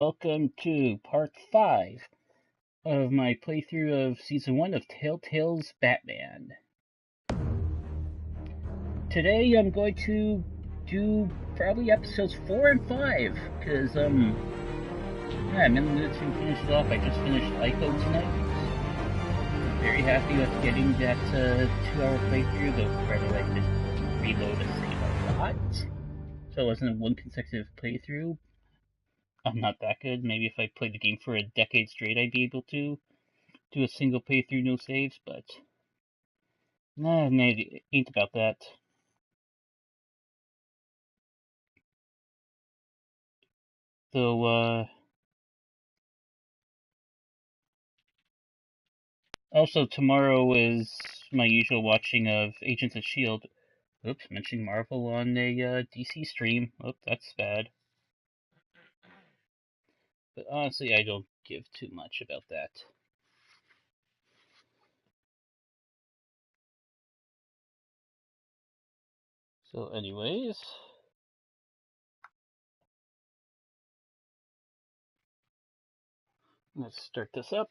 Welcome to part 5 of my playthrough of Season 1 of Telltale's Batman. Today I'm going to do probably episodes 4 and 5, because, I'm in the mood to finish it off. I just finished Ico tonight. Very happy with getting that 2-hour playthrough, though rather like just reload and save a lot. So it wasn't one consecutive playthrough. I'm not that good. Maybe if I played the game for a decade straight, I'd be able to do a single playthrough, no saves, but nah, maybe it ain't about that. So, also tomorrow is my usual watching of Agents of S.H.I.E.L.D. Oops, mentioning Marvel on a DC stream. Oh, that's bad. But honestly, I don't give too much about that. So, anyways, let's start this up.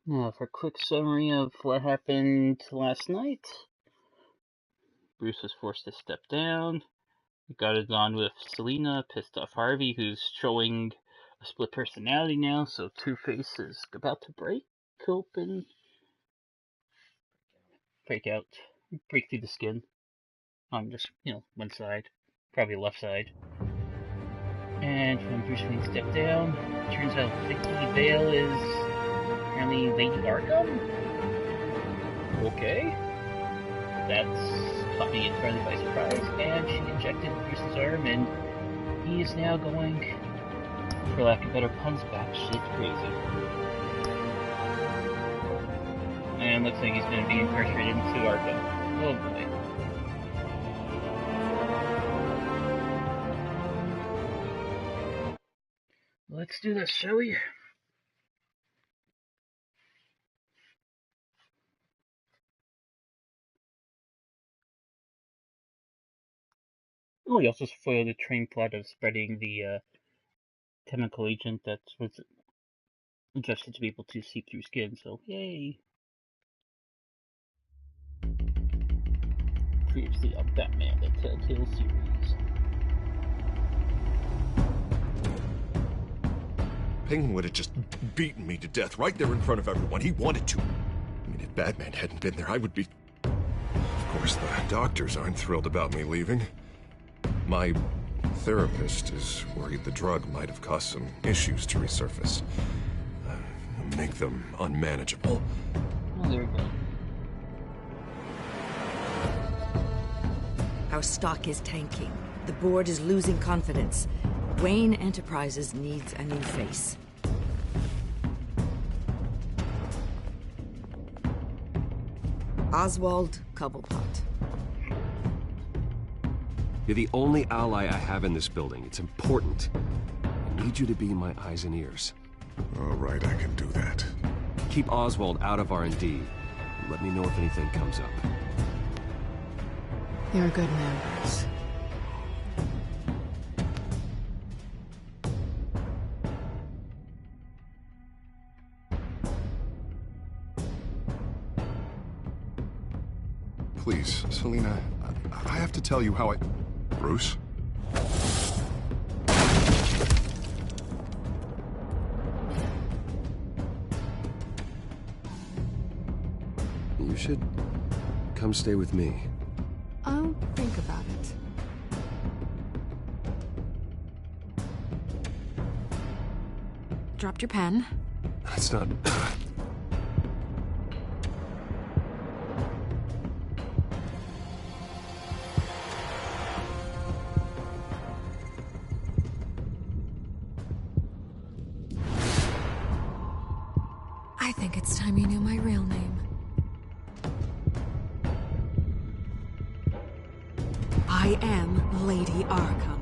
Now, for a quick summary of what happened last night, Bruce was forced to step down. He got it on with Selina, pissed off Harvey, who's showing a split personality now, so Two-Face is about to break open. Break through the skin. On just, one side. Probably left side. And when Bruce Wayne stepped down, turns out Vicky Vale is apparently Lady Arkham? Okay. That's caught me entirely by surprise, and she injected Bruce's arm, and he is now going, for lack of better puns, batshit crazy. And looks like he's going to be incarcerated into Arkham. Oh boy. Let's do this, shall we? Oh, he also foiled the train plot of spreading the chemical agent that was adjusted to be able to see through skin, so yay! Previously on Batman, the Telltale series. Penguin would have just beaten me to death right there in front of everyone. He wanted to. I mean, if Batman hadn't been there, I would be... Of course, the doctors aren't thrilled about me leaving. My therapist is worried the drug might have caused some issues to resurface. Make them unmanageable. Oh, there we go. Our stock is tanking. The board is losing confidence. Wayne Enterprises needs a new face. Oswald Cobblepot. You're the only ally I have in this building. It's important. I need you to be my eyes and ears. All right, I can do that. Keep Oswald out of R&D. And let me know if anything comes up. You're a good man, Bruce. Please, Selina, I have to tell you how I... Bruce? You should come stay with me. I'll think about it. Dropped your pen. That's not... I think it's time you knew my real name. I am Lady Arkham.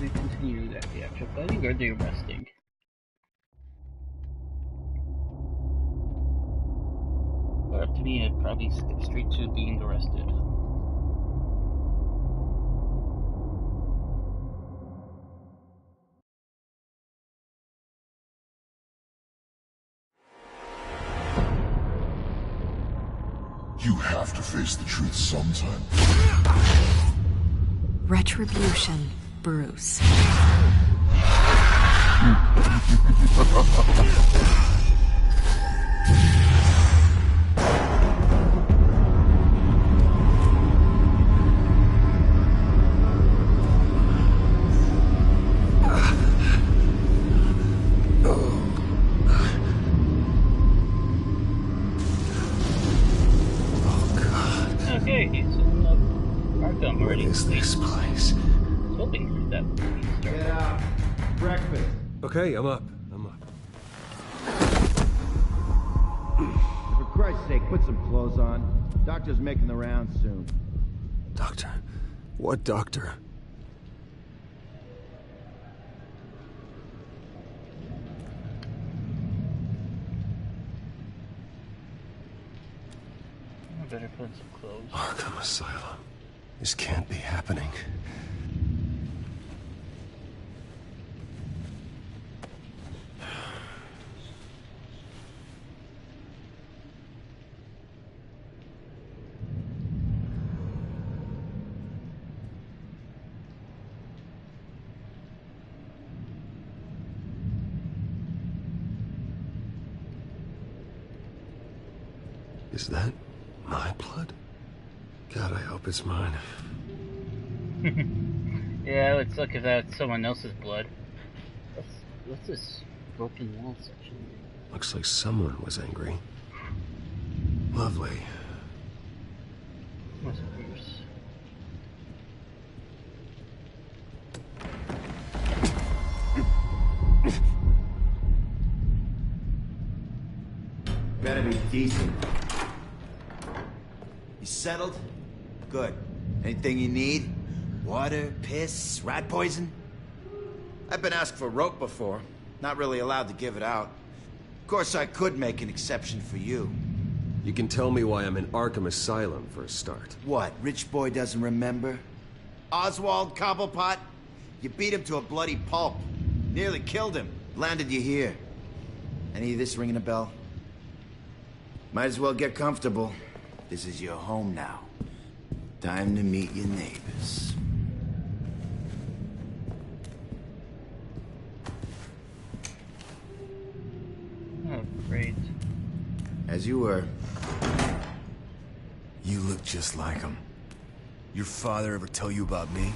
we continue that the actual fighting or the arresting? But up to me, I'd probably skip straight to being arrested. You have to face the truth sometime. Retribution, Bruce. Okay, he's in Arkham already. What is this place? I was hoping that would be started. Get out. Breakfast. Okay, I'm up. For Christ's sake, put some clothes on. Doctor's making the rounds soon. Doctor? What doctor? I better put some clothes. Arkham Asylum. This can't be happening. Is that my blood? God, I hope it's mine. Yeah, it would suck if that's someone else's blood. What's this broken wall section? Looks like someone was angry. Lovely. Must be Bruce. Better be decent. You settled? Good. Anything you need? Water, piss, rat poison? I've been asked for rope before. Not really allowed to give it out. Of course, I could make an exception for you. You can tell me why I'm in Arkham Asylum for a start. What, rich boy doesn't remember? Oswald Cobblepot? You beat him to a bloody pulp. Nearly killed him. Landed you here. Any of this ringing a bell? Might as well get comfortable. This is your home now. Time to meet your neighbors. Oh, great. As you were. You look just like him. Your father ever tell you about me?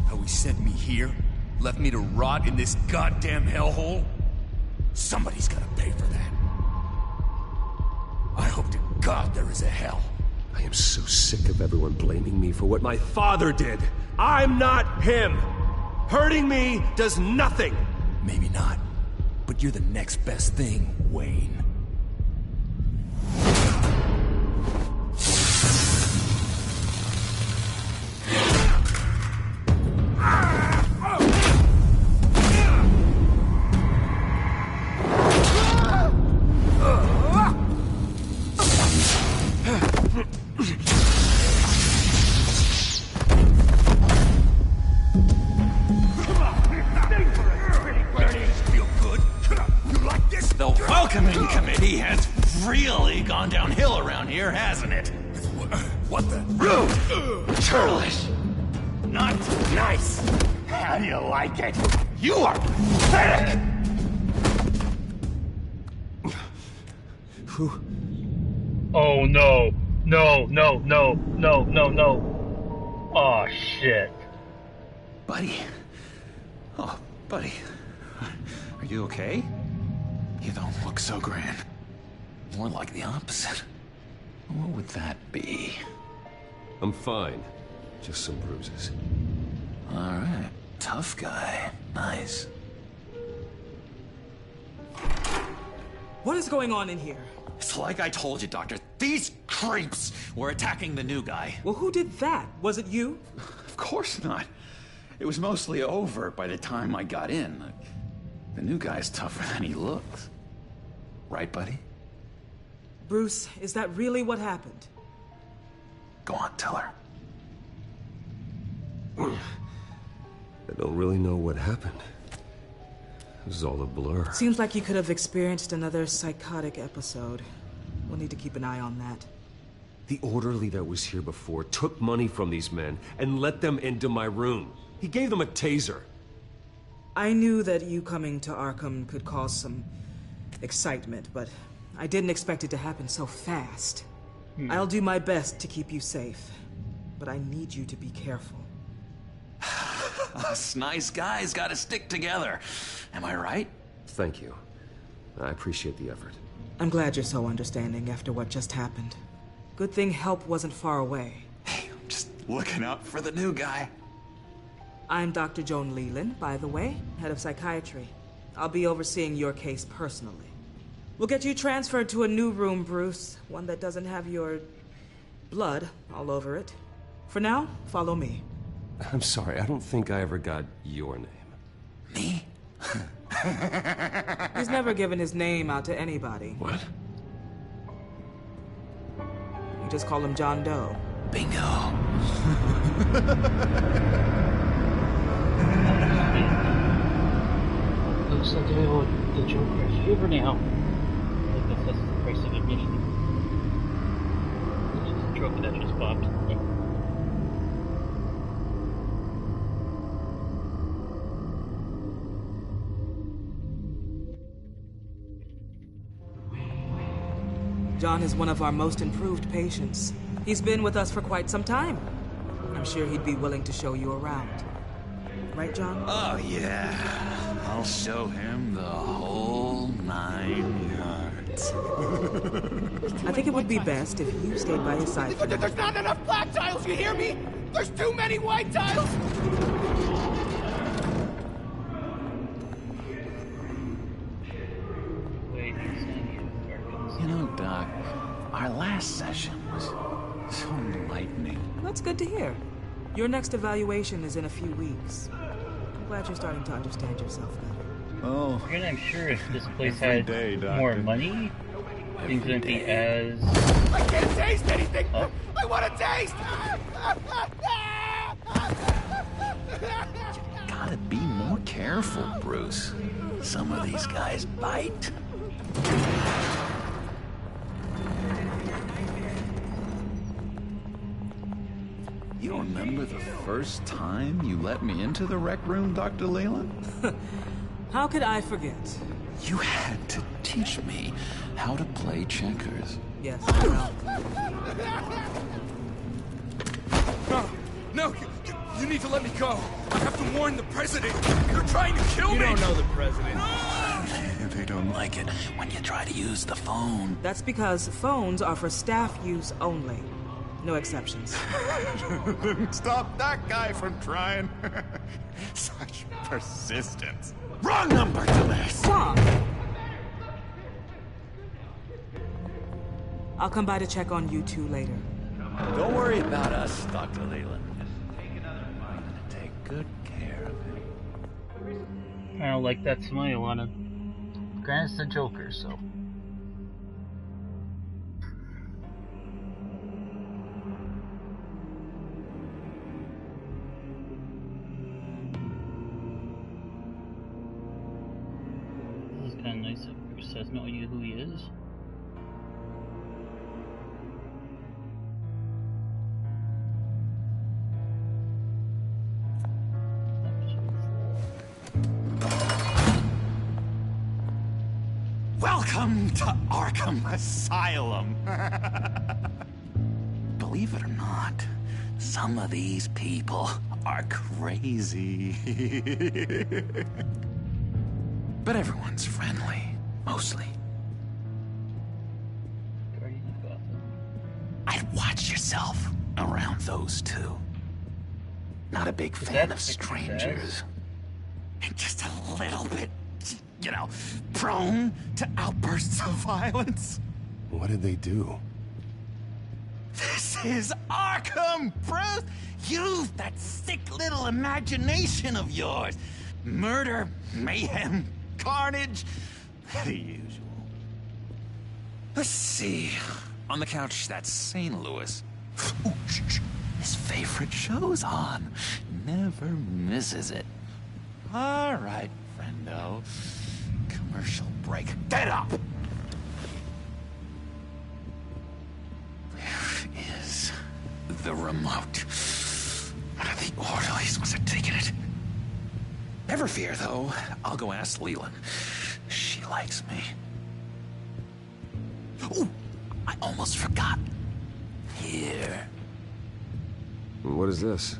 How he sent me here? Left me to rot in this goddamn hellhole? Somebody's gotta pay for that. I hope to God there is a hell. I am so sick of everyone blaming me for what my father did. I'm not him. Hurting me does nothing. Maybe not. But you're the next best thing, Wayne. Hasn't it? What the? Rude! Churlish! Not nice! How do you like it? You are pathetic! Who? Oh no! No, no, no, no, no, no. Oh shit. Buddy. Oh, buddy. Are you okay? You don't look so grand. More like the opposite. What would that be? I'm fine. Just some bruises. All right. Tough guy. Nice. What is going on in here? It's like I told you, Doctor. These creeps were attacking the new guy. Well, who did that? Was it you? Of course not. It was mostly over by the time I got in. The new guy's tougher than he looks. Right, buddy? Bruce, is that really what happened? Go on, tell her. I don't really know what happened. It was all a blur. Seems like you could have experienced another psychotic episode. We'll need to keep an eye on that. The orderly that was here before took money from these men and let them into my room. He gave them a taser. I knew that you coming to Arkham could cause some excitement, but I didn't expect it to happen so fast. I'll do my best to keep you safe, but I need you to be careful. Us nice guys gotta stick together. Am I right? Thank you. I appreciate the effort. I'm glad you're so understanding after what just happened. Good thing help wasn't far away. Hey, I'm just looking out for the new guy. I'm Dr. Joan Leland, by the way, head of psychiatry. I'll be overseeing your case personally. We'll get you transferred to a new room, Bruce. One that doesn't have your blood all over it. For now, follow me. I'm sorry, I don't think I ever got your name. Me? He's never given his name out to anybody. What? You just call him John Doe. Bingo. Looks like I owe the Joker a favor now. I guess that's the price of admission. It's just a trophy that just popped. John is one of our most improved patients. He's been with us for quite some time. I'm sure he'd be willing to show you around. Right, John? Oh, yeah. I'll show him the whole 9 yards. I think it would be best if you stayed by his side. There's not enough black tiles, you hear me? There's too many white tiles! You know, Doc, our last session was so enlightening. That's good to hear. Your next evaluation is in a few weeks. I'm glad you're starting to understand yourself better. Oh. And I'm sure if this place had more money, things wouldn't be as... I can't taste anything! Oh. I want to taste! You gotta be more careful, Bruce. Some of these guys bite. You remember the first time you let me into the rec room, Dr. Leland? How could I forget? You had to teach me how to play checkers. Yes, well. No, you need to let me go. I have to warn the president. They're trying to kill me. You don't know the president. They don't like it when you try to use the phone. That's because phones are for staff use only. No exceptions. Stop that guy from trying. Such persistence. Wrong number to this. Wrong. I'll come by to check on you two later. Don't worry about us, Dr. Leland. Take another bite and take good care of it. I don't like that smile on him. Granted, it's the Joker, so... This is kind of nice that Bruce doesn't know who he is. Welcome to Arkham Asylum. Believe it or not, some of these people are crazy. But everyone's friendly, mostly. I'd watch yourself around those two. Not a big fan of strangers. And just a little bit, you know, prone to outbursts of violence. What did they do? This is Arkham, Bruce! Use that sick little imagination of yours. Murder, mayhem, carnage, the usual. Let's see. On the couch, that's St. Louis. Ooh, shh. His favorite show's on. Never misses it. All right, friendo. Commercial break. Get up! Where is the remote? One of the orderlies must have taken it. Never fear, though. I'll go ask Leland. She likes me. Ooh, I almost forgot. Here. What is this?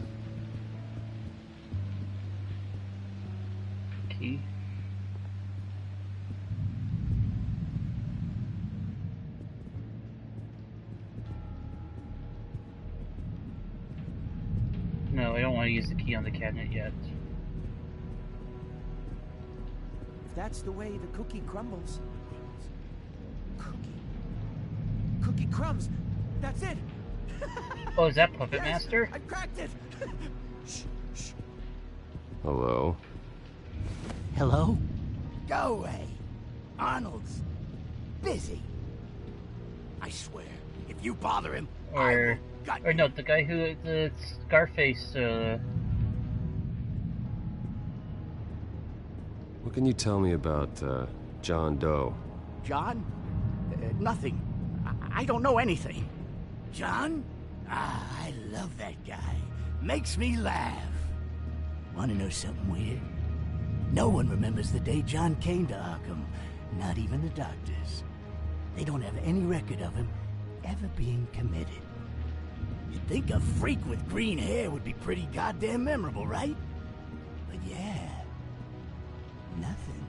Key. No, I don't want to use the key on the cabinet yet. If that's the way the cookie crumbles. Cookie crumbs. That's it. Oh, is that Puppet Yes, Master? I cracked it. Shh, shh. Hello? Hello? Go away. Arnold's busy. I swear, if you bother him, Or gut no, the guy who the Scarface. What can you tell me about, John Doe? John? Nothing. I don't know anything. John? Ah, I love that guy. Makes me laugh. Want to know something weird? No one remembers the day John came to Arkham. Not even the doctors. They don't have any record of him ever being committed. You'd think a freak with green hair would be pretty goddamn memorable, right? But yeah, nothing.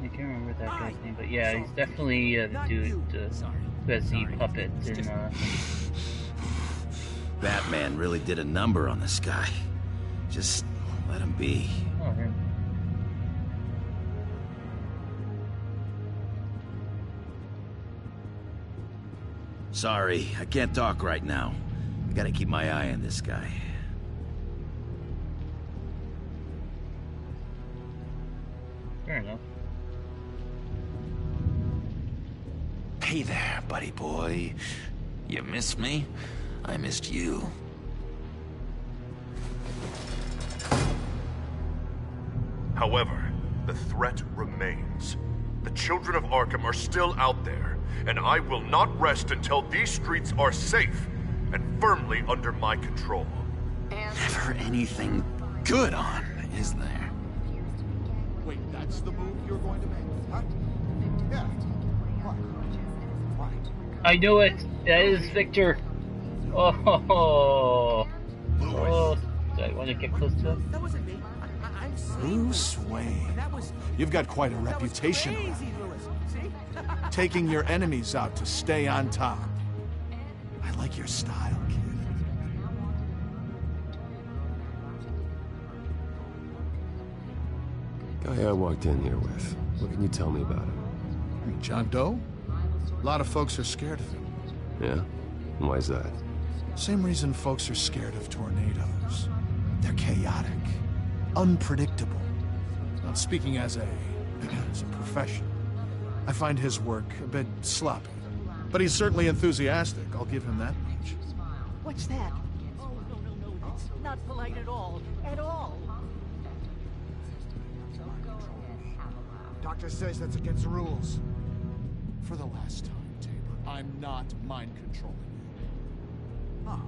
I can't remember that guy's name, but yeah, he's definitely the dude who has the puppet in. Batman really did a number on this guy. Just let him be. Oh, him. Sorry, I can't talk right now. I gotta keep my eye on this guy. Fair enough. Hey there, buddy boy. You missed me? I missed you. However, the threat remains. The children of Arkham are still out there, and I will not rest until these streets are safe and firmly under my control. Never anything good on, is there? Wait, that's the move you're going to make, huh? Yeah. Why? I knew it. That is Victor. Oh. Oh. Do I want to get close to him? That wasn't me. I'm Bruce Wayne. You've got quite a reputation around here. Taking your enemies out to stay on top. I like your style, kid. Guy I walked in here with. What can you tell me about him? John Doe? A lot of folks are scared of him. Yeah? And why's that? Same reason folks are scared of tornadoes. They're chaotic, unpredictable. Not speaking as a profession. I find his work a bit sloppy. But he's certainly enthusiastic, I'll give him that much. What's that? Oh, no. It's not polite at all. At all. Doctor says that's against the rules. For the last time, Tabor, I'm not mind controlling you. Oh.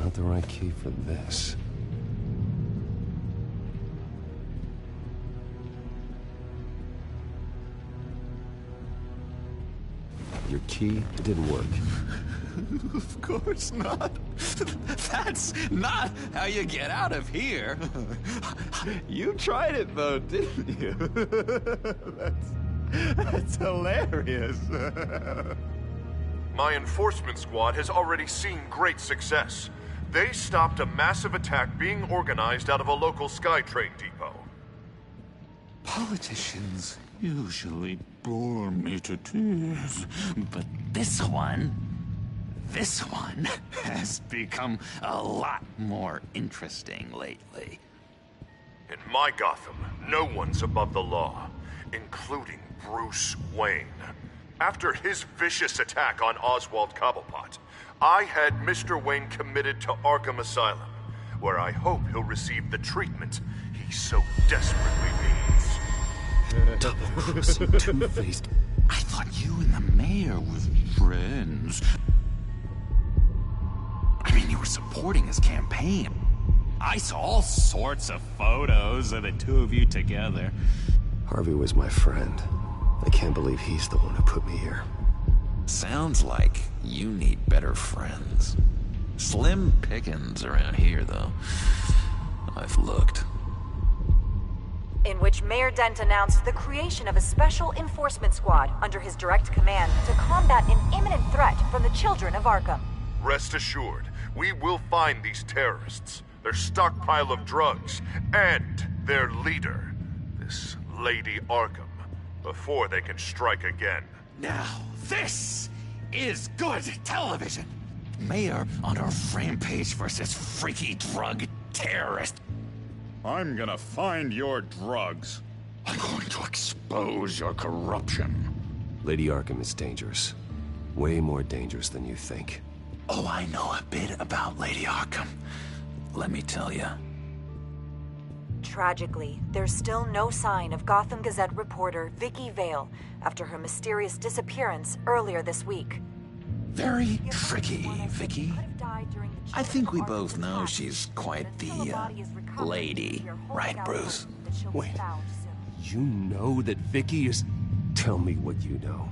Not the right key for this. Your key, it didn't work. Of course not. That's not how you get out of here. You tried it though, didn't you? That's hilarious. My enforcement squad has already seen great success. They stopped a massive attack being organized out of a local SkyTrain depot. Politicians usually bore me to tears, but this one has become a lot more interesting lately. In my Gotham, no one's above the law, including Bruce Wayne. After his vicious attack on Oswald Cobblepot, I had Mr. Wayne committed to Arkham Asylum, where I hope he'll receive the treatment he so desperately needs. Double-crossing, two-faced. I thought you and the mayor were friends. I mean, you were supporting his campaign. I saw all sorts of photos of the two of you together. Harvey was my friend. I can't believe he's the one who put me here. Sounds like you need better friends. Slim pickings around here, though. I've looked. In which Mayor Dent announced the creation of a special enforcement squad under his direct command to combat an imminent threat from the children of Arkham. Rest assured, we will find these terrorists, their stockpile of drugs, and their leader, this Lady Arkham, before they can strike again. Now, this is good television. Mayor on a rampage versus freaky drug terrorist. I'm gonna find your drugs. I'm going to expose your corruption. Lady Arkham is dangerous. Way more dangerous than you think. Oh, I know a bit about Lady Arkham. Let me tell you. Tragically, there's still no sign of Gotham Gazette reporter Vicky Vale after her mysterious disappearance earlier this week. Very tricky, Vicky. I think we both know she's quite the, lady, right, Bruce? Wait, you know that Vicky is... Tell me what you know.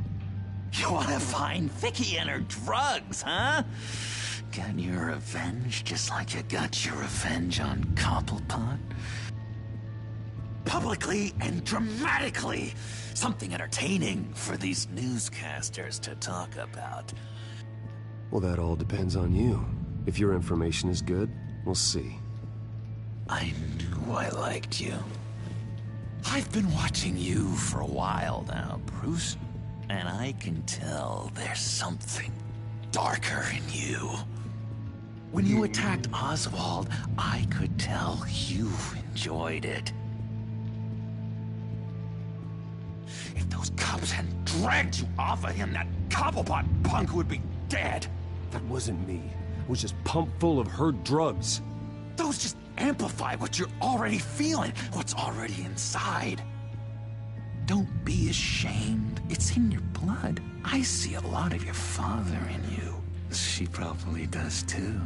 You want to find Vicky and her drugs, huh? Got your revenge just like you got your revenge on Cobblepot? Publicly and dramatically. Something entertaining for these newscasters to talk about. Well, that all depends on you. If your information is good, we'll see. I knew I liked you. I've been watching you for a while now, Bruce. And I can tell there's something darker in you. When you attacked Oswald, I could tell you enjoyed it. If those cops hadn't dragged you off of him, that Cobblepot punk would be dead. That wasn't me. It was just pumped full of her drugs. Those just amplify what you're already feeling, what's already inside. Don't be ashamed. It's in your blood. I see a lot of your father in you. She probably does too.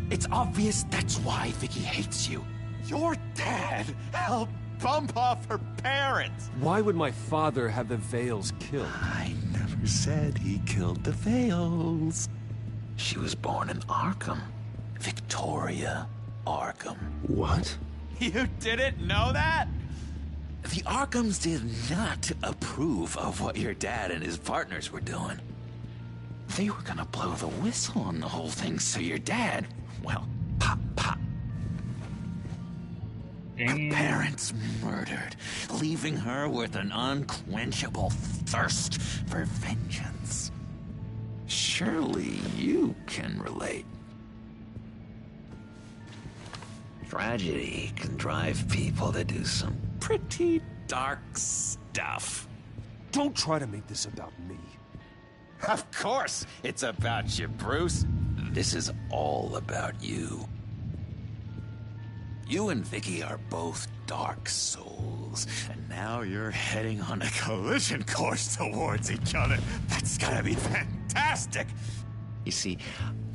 It's obvious that's why Vicky hates you. Your dad helped bump off her parents. Why would my father have the Vales killed? I never said he killed the Vales. She was born in Arkham. Victoria Arkham. What? You didn't know that? The Arkhams did not approve of what your dad and his partners were doing. They were gonna blow the whistle on the whole thing, so your dad, well, pop. Her parents murdered, leaving her with an unquenchable thirst for vengeance. Surely you can relate. Tragedy can drive people to do some pretty dark stuff. Don't try to make this about me. Of course it's about you, Bruce. This is all about you. You and Vicky are both dark souls, and now you're heading on a collision course towards each other. That's gotta be fantastic! You see,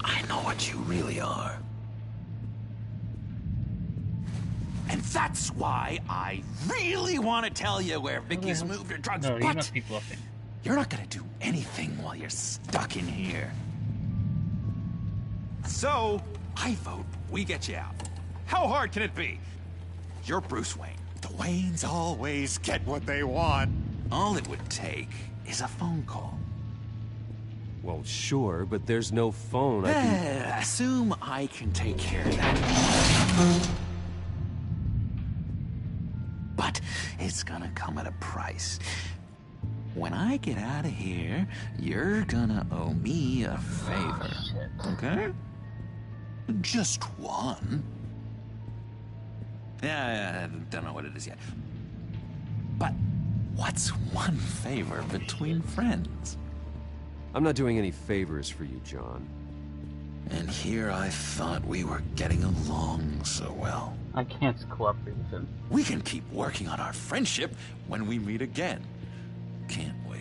I know what you really are. And that's why I really want to tell you where Vicky's moved her drugs, No, but you must be bluffing. You're not gonna do anything while you're stuck in here. So, I vote we get you out. How hard can it be? You're Bruce Wayne. The Waynes always get what they want. All it would take is a phone call. Well, sure, but there's no phone. I can... Assume I can take care of that. But it's gonna come at a price. When I get out of here, you're gonna owe me a favor. Okay? Just one. Yeah, I don't know what it is yet. But what's one favor between friends? I'm not doing any favors for you, John. And here I thought we were getting along so well. I can't cooperate with him. We can keep working on our friendship when we meet again. Can't we?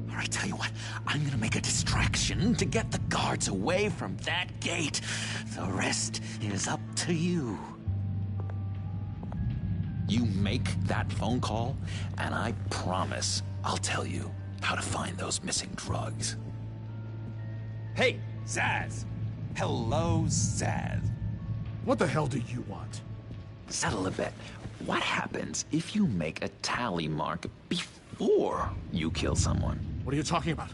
All right, tell you what. I'm gonna make a distraction to get the guards away from that gate. The rest is up to you. You make that phone call, and I promise I'll tell you how to find those missing drugs. Hey, Zaz! Hello, Zaz. What the hell do you want? Settle a bet. What happens if you make a tally mark before you kill someone? What are you talking about?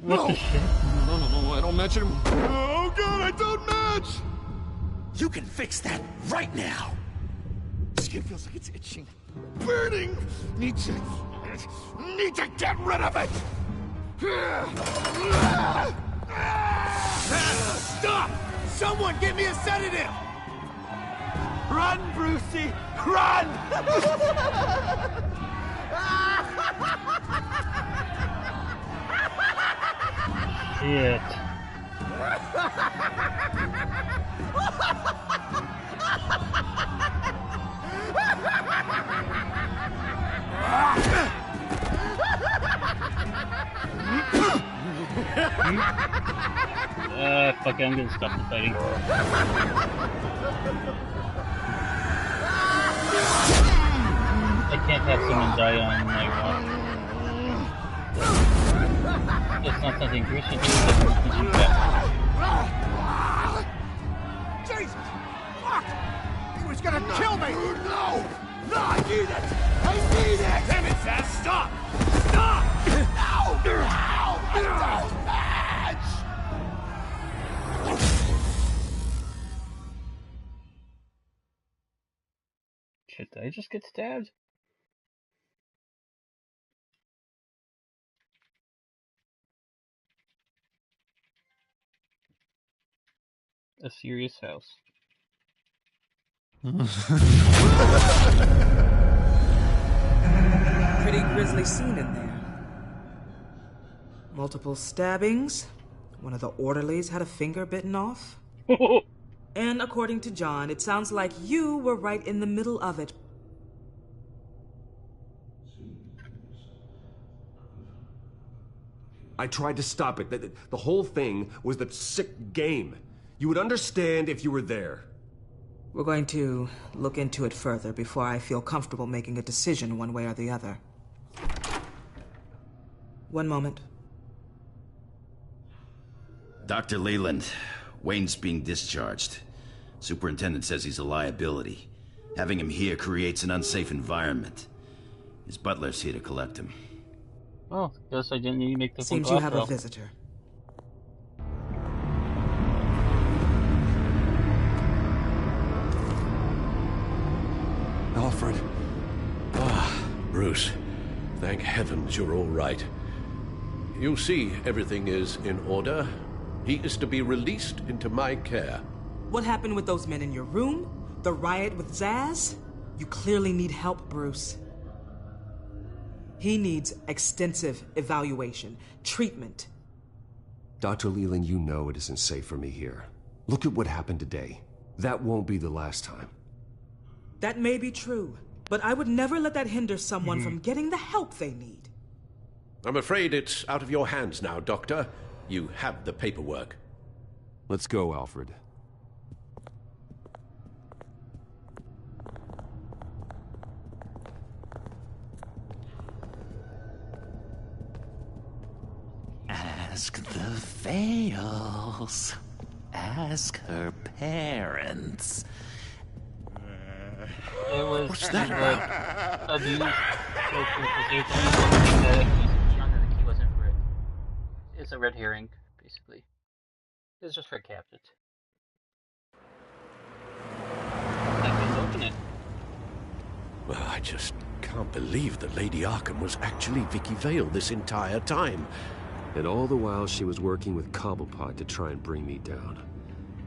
What the shit? No, I don't match him. Oh, God, I don't match! You can fix that right now. Skin feels like it's itching. Burning! Need to get rid of it! Stop! Someone give me a sedative! Run, Brucey! Run! Shit. Fuck it, I'm gonna stop the fighting. I can't have someone die on my watch. That's not something Bruce should do, that's something you got. Jesus! Fuck! He was gonna kill me! No! No, I need it! I need it! Damn it, Zaz! Stop! Stop! No! No! I don't match! Shit, did I just get stabbed? A serious house. Pretty grisly scene in there. Multiple stabbings. One of the orderlies had a finger bitten off. And according to John, it sounds like you were right in the middle of it. I tried to stop it. The whole thing was that sick game. You would understand if you were there. We're going to look into it further before I feel comfortable making a decision one way or the other. One moment. Dr. Leland, Wayne's being discharged. Superintendent says he's a liability. Having him here creates an unsafe environment. His butler's here to collect him. Oh, guess I didn't need to make the phone Seems call you have after a all. visitor. Alfred. Ah, Bruce. Thank heavens you're all right. You see, everything is in order. He is to be released into my care. What happened with those men in your room? The riot with Zaz? You clearly need help, Bruce. He needs extensive evaluation, treatment. Dr. Leland, you know it isn't safe for me here. Look at what happened today. That won't be the last time. That may be true, but I would never let that hinder someone from getting the help they need. I'm afraid it's out of your hands now, Doctor. You have the paperwork. Let's go, Alfred. Ask the Vales. Ask her parents. It was What's that about? abuse. He wasn't for it. It's a red herring, basically. It's just for captains. Well, I just can't believe that Lady Arkham was actually Vicky Vale this entire time. And all the while she was working with Cobblepot to try and bring me down.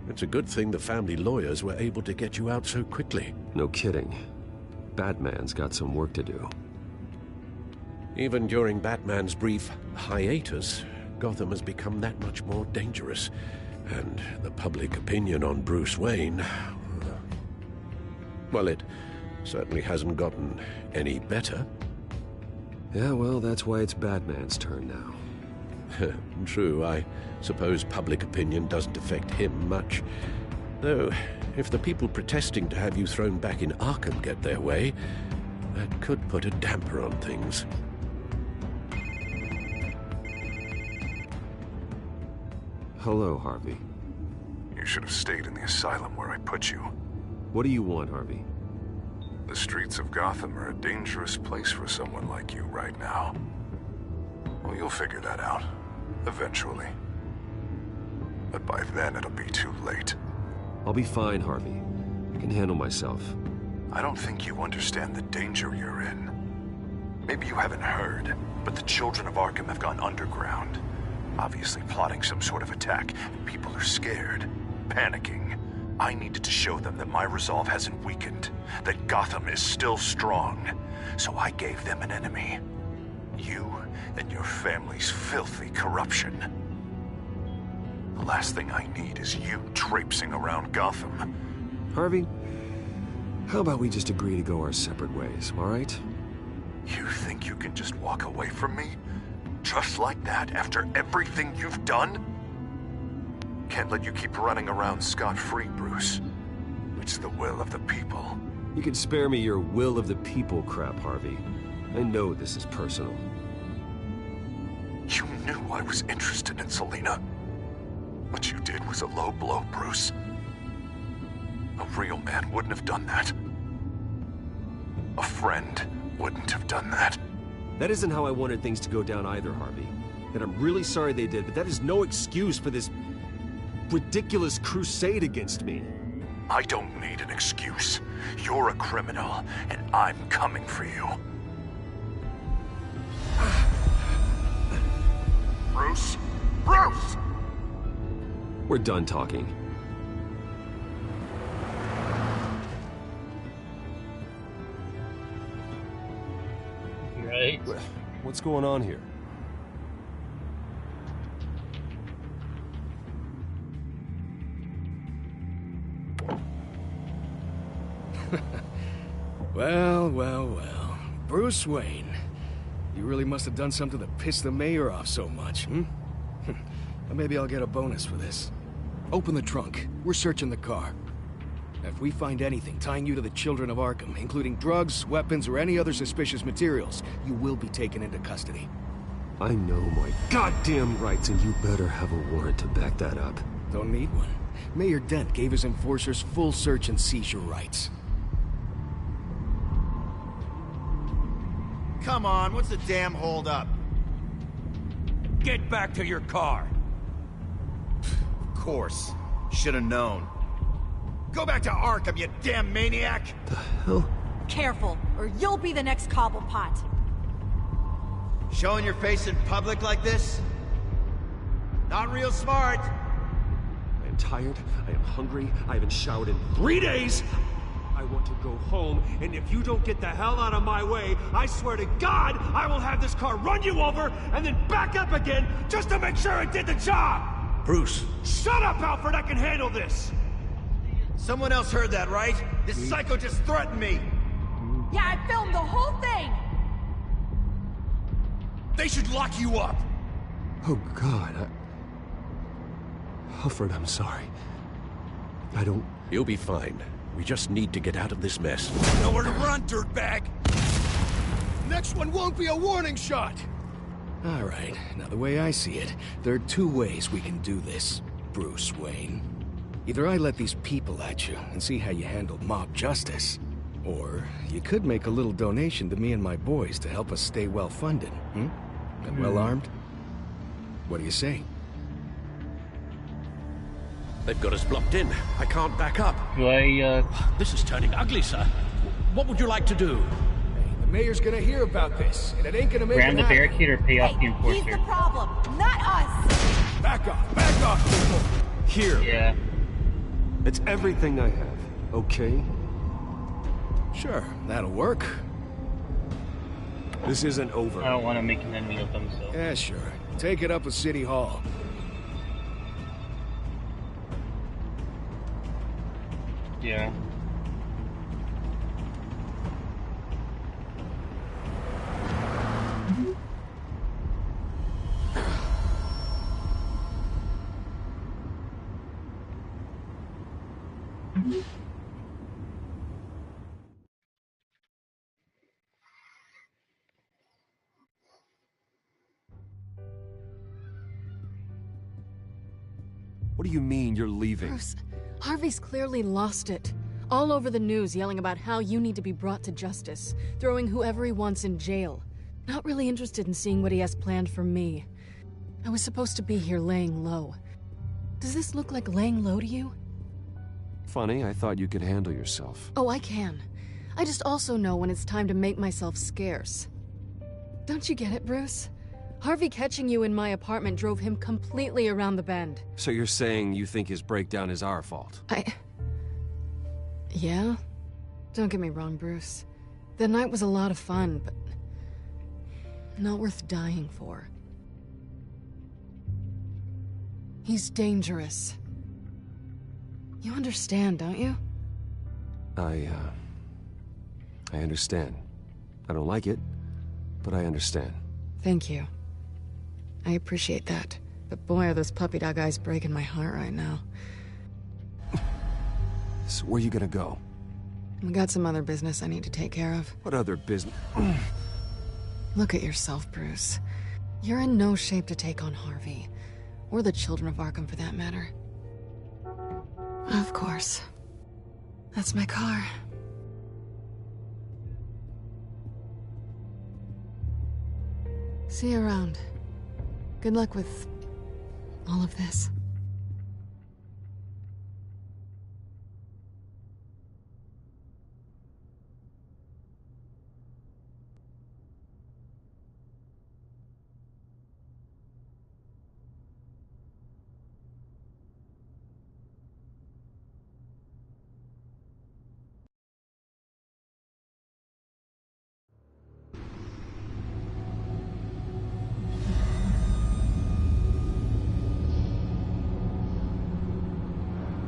It's a good thing the family lawyers were able to get you out so quickly. No kidding. Batman's got some work to do. Even during Batman's brief hiatus, Gotham has become that much more dangerous. And the public opinion on Bruce Wayne... well, it certainly hasn't gotten any better. Yeah, well, that's why it's Batman's turn now. True, I suppose public opinion doesn't affect him much. Though, if the people protesting to have you thrown back in Arkham get their way, that could put a damper on things. Hello, Harvey. You should have stayed in the asylum where I put you. What do you want, Harvey? The streets of Gotham are a dangerous place for someone like you right now. Well, you'll figure that out. Eventually. But by then, it'll be too late. I'll be fine, Harvey. I can handle myself. I don't think you understand the danger you're in. Maybe you haven't heard, but the children of Arkham have gone underground. Obviously plotting some sort of attack, and people are scared, panicking. I needed to show them that my resolve hasn't weakened, that Gotham is still strong. So I gave them an enemy. You and your family's filthy corruption. The last thing I need is you traipsing around Gotham. Harvey, how about we just agree to go our separate ways, all right? You think you can just walk away from me? Just like that, after everything you've done? Can't let you keep running around scot-free, Bruce. It's the will of the people. You can spare me your will of the people crap, Harvey. I know this is personal. You knew I was interested in Selina. What you did was a low blow, Bruce. A real man wouldn't have done that. A friend wouldn't have done that. That isn't how I wanted things to go down either, Harvey. And I'm really sorry they did, but that is no excuse for this ridiculous crusade against me. I don't need an excuse. You're a criminal, and I'm coming for you. Bruce? Bruce! We're done talking. Right. What's going on here? Well. Bruce Wayne. You really must have done something to piss the mayor off so much, hmm? Maybe I'll get a bonus for this. Open the trunk. We're searching the car. If we find anything tying you to the children of Arkham, including drugs, weapons, or any other suspicious materials, you will be taken into custody. I know my goddamn rights, and you better have a warrant to back that up. Don't need one. Mayor Dent gave his enforcers full search and seizure rights. Come on, what's the damn holdup? Get back to your car! Of course. Should've known. Go back to Arkham, you damn maniac! The hell? Careful, or you'll be the next Cobblepot. Showing your face in public like this? Not real smart. I am tired, I am hungry, I haven't showered in 3 days! I want to go home, and if you don't get the hell out of my way, I swear to God, I will have this car run you over, and then back up again, just to make sure it did the job! Bruce. Shut up, Alfred, I can handle this! Someone else heard that, right? This psycho just threatened me! Yeah, I filmed the whole thing! They should lock you up! Oh, God, Alfred, I'm sorry. I don't... You'll be fine. We just need to get out of this mess. Nowhere to run, dirtbag! Next one won't be a warning shot! All right, now the way I see it, there are two ways we can do this, Bruce Wayne. Either I let these people at you and see how you handle mob justice, or you could make a little donation to me and my boys to help us stay well-funded, and well-armed? What do you say? They've got us blocked in. I can't back up. Do I, This is turning ugly, sir. What would you like to do? The mayor's gonna hear about this, and it ain't gonna make Ram him the happy. barricade or pay off the He's enforcer. the problem, not us! Back off, people! Here. Yeah. It's everything I have, okay? Sure, that'll work. This isn't over. I don't want to make an enemy of them, so. Yeah, sure. Take it up with City Hall. Yeah. What do you mean you're leaving? Bruce, Harvey's clearly lost it. All over the news yelling about how you need to be brought to justice, throwing whoever he wants in jail. Not really interested in seeing what he has planned for me. I was supposed to be here laying low. Does this look like laying low to you? Funny, I thought you could handle yourself. Oh, I can. I just also know when it's time to make myself scarce. Don't you get it, Bruce? Harvey catching you in my apartment drove him completely around the bend. So you're saying you think his breakdown is our fault? Yeah? Don't get me wrong, Bruce. The night was a lot of fun, but not worth dying for. He's dangerous. You understand, don't you? I understand. I don't like it, but I understand. Thank you. I appreciate that. But boy, are those puppy dog eyes breaking my heart right now. So where you gonna go? We got some other business I need to take care of. What other business? Look at yourself, Bruce. You're in no shape to take on Harvey. Or the children of Arkham, for that matter. Of course. That's my car. See you around. Good luck with all of this.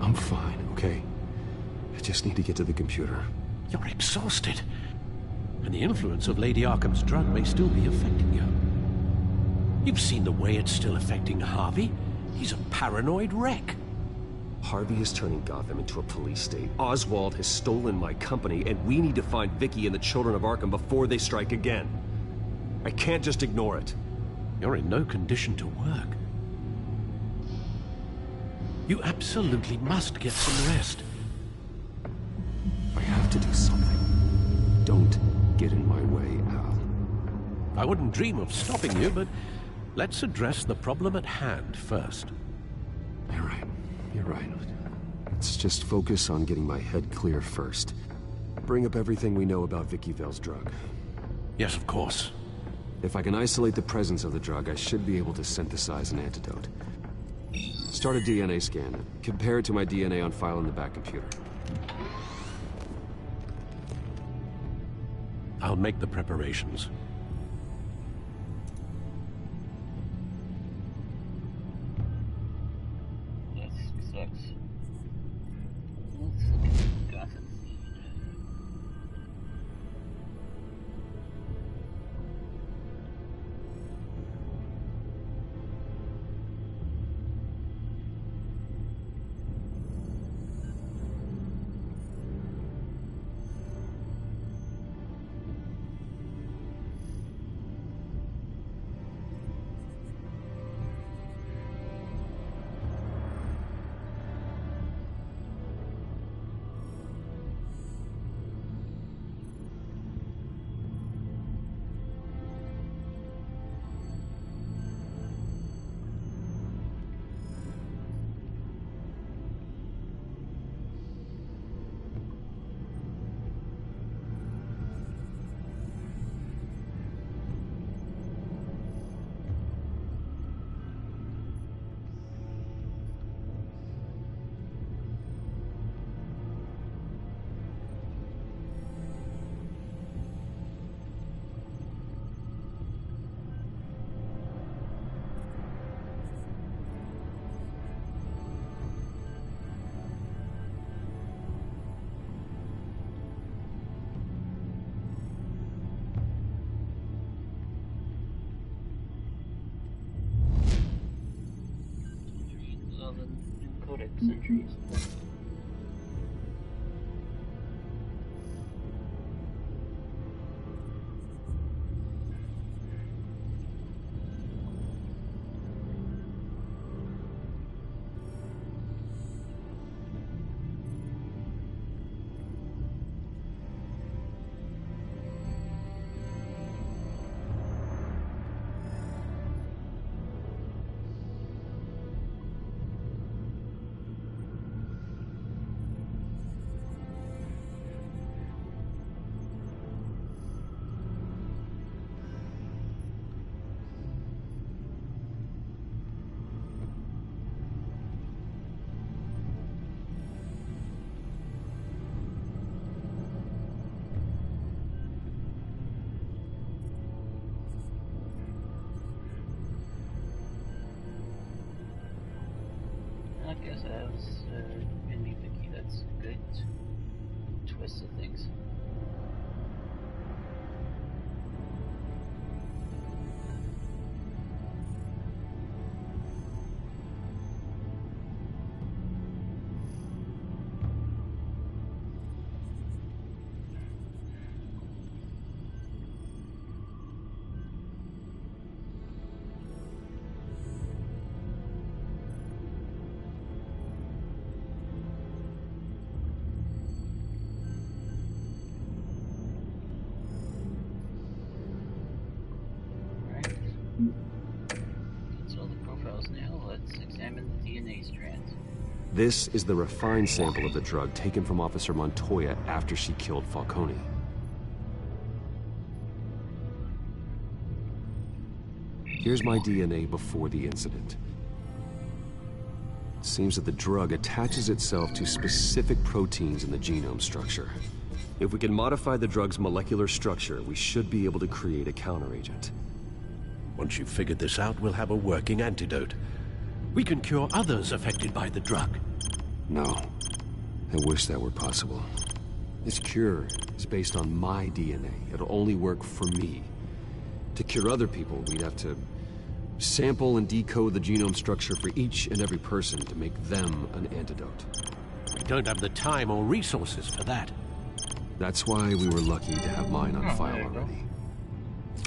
I'm fine, okay? I just need to get to the computer. You're exhausted. And the influence of Lady Arkham's drug may still be affecting you. You've seen the way it's still affecting Harvey. He's a paranoid wreck. Harvey is turning Gotham into a police state. Oswald has stolen my company, and we need to find Vicky and the children of Arkham before they strike again. I can't just ignore it. You're in no condition to work. You absolutely must get some rest. I have to do something. Don't get in my way, Al. I wouldn't dream of stopping you, but let's address the problem at hand first. You're right. You're right. Let's just focus on getting my head clear first. Bring up everything we know about Vicky Vale's drug. Yes, of course. If I can isolate the presence of the drug, I should be able to synthesize an antidote. Start a DNA scan. Compare it to my DNA on file in the back computer. I'll make the preparations. This sucks. Let's look at Gotham. centuries. I guess that was Vinny Vicky. That's a good twist of things. That's all the profiles now. Let's examine the DNA strands. This is the refined sample of the drug taken from Officer Montoya after she killed Falcone. Here's my DNA before the incident. It seems that the drug attaches itself to specific proteins in the genome structure. If we can modify the drug's molecular structure, we should be able to create a counteragent. Once you've figured this out, we'll have a working antidote. We can cure others affected by the drug. No. I wish that were possible. This cure is based on my DNA. It'll only work for me. To cure other people, we'd have to sample and decode the genome structure for each and every person to make them an antidote. We don't have the time or resources for that. That's why we were lucky to have mine on file already.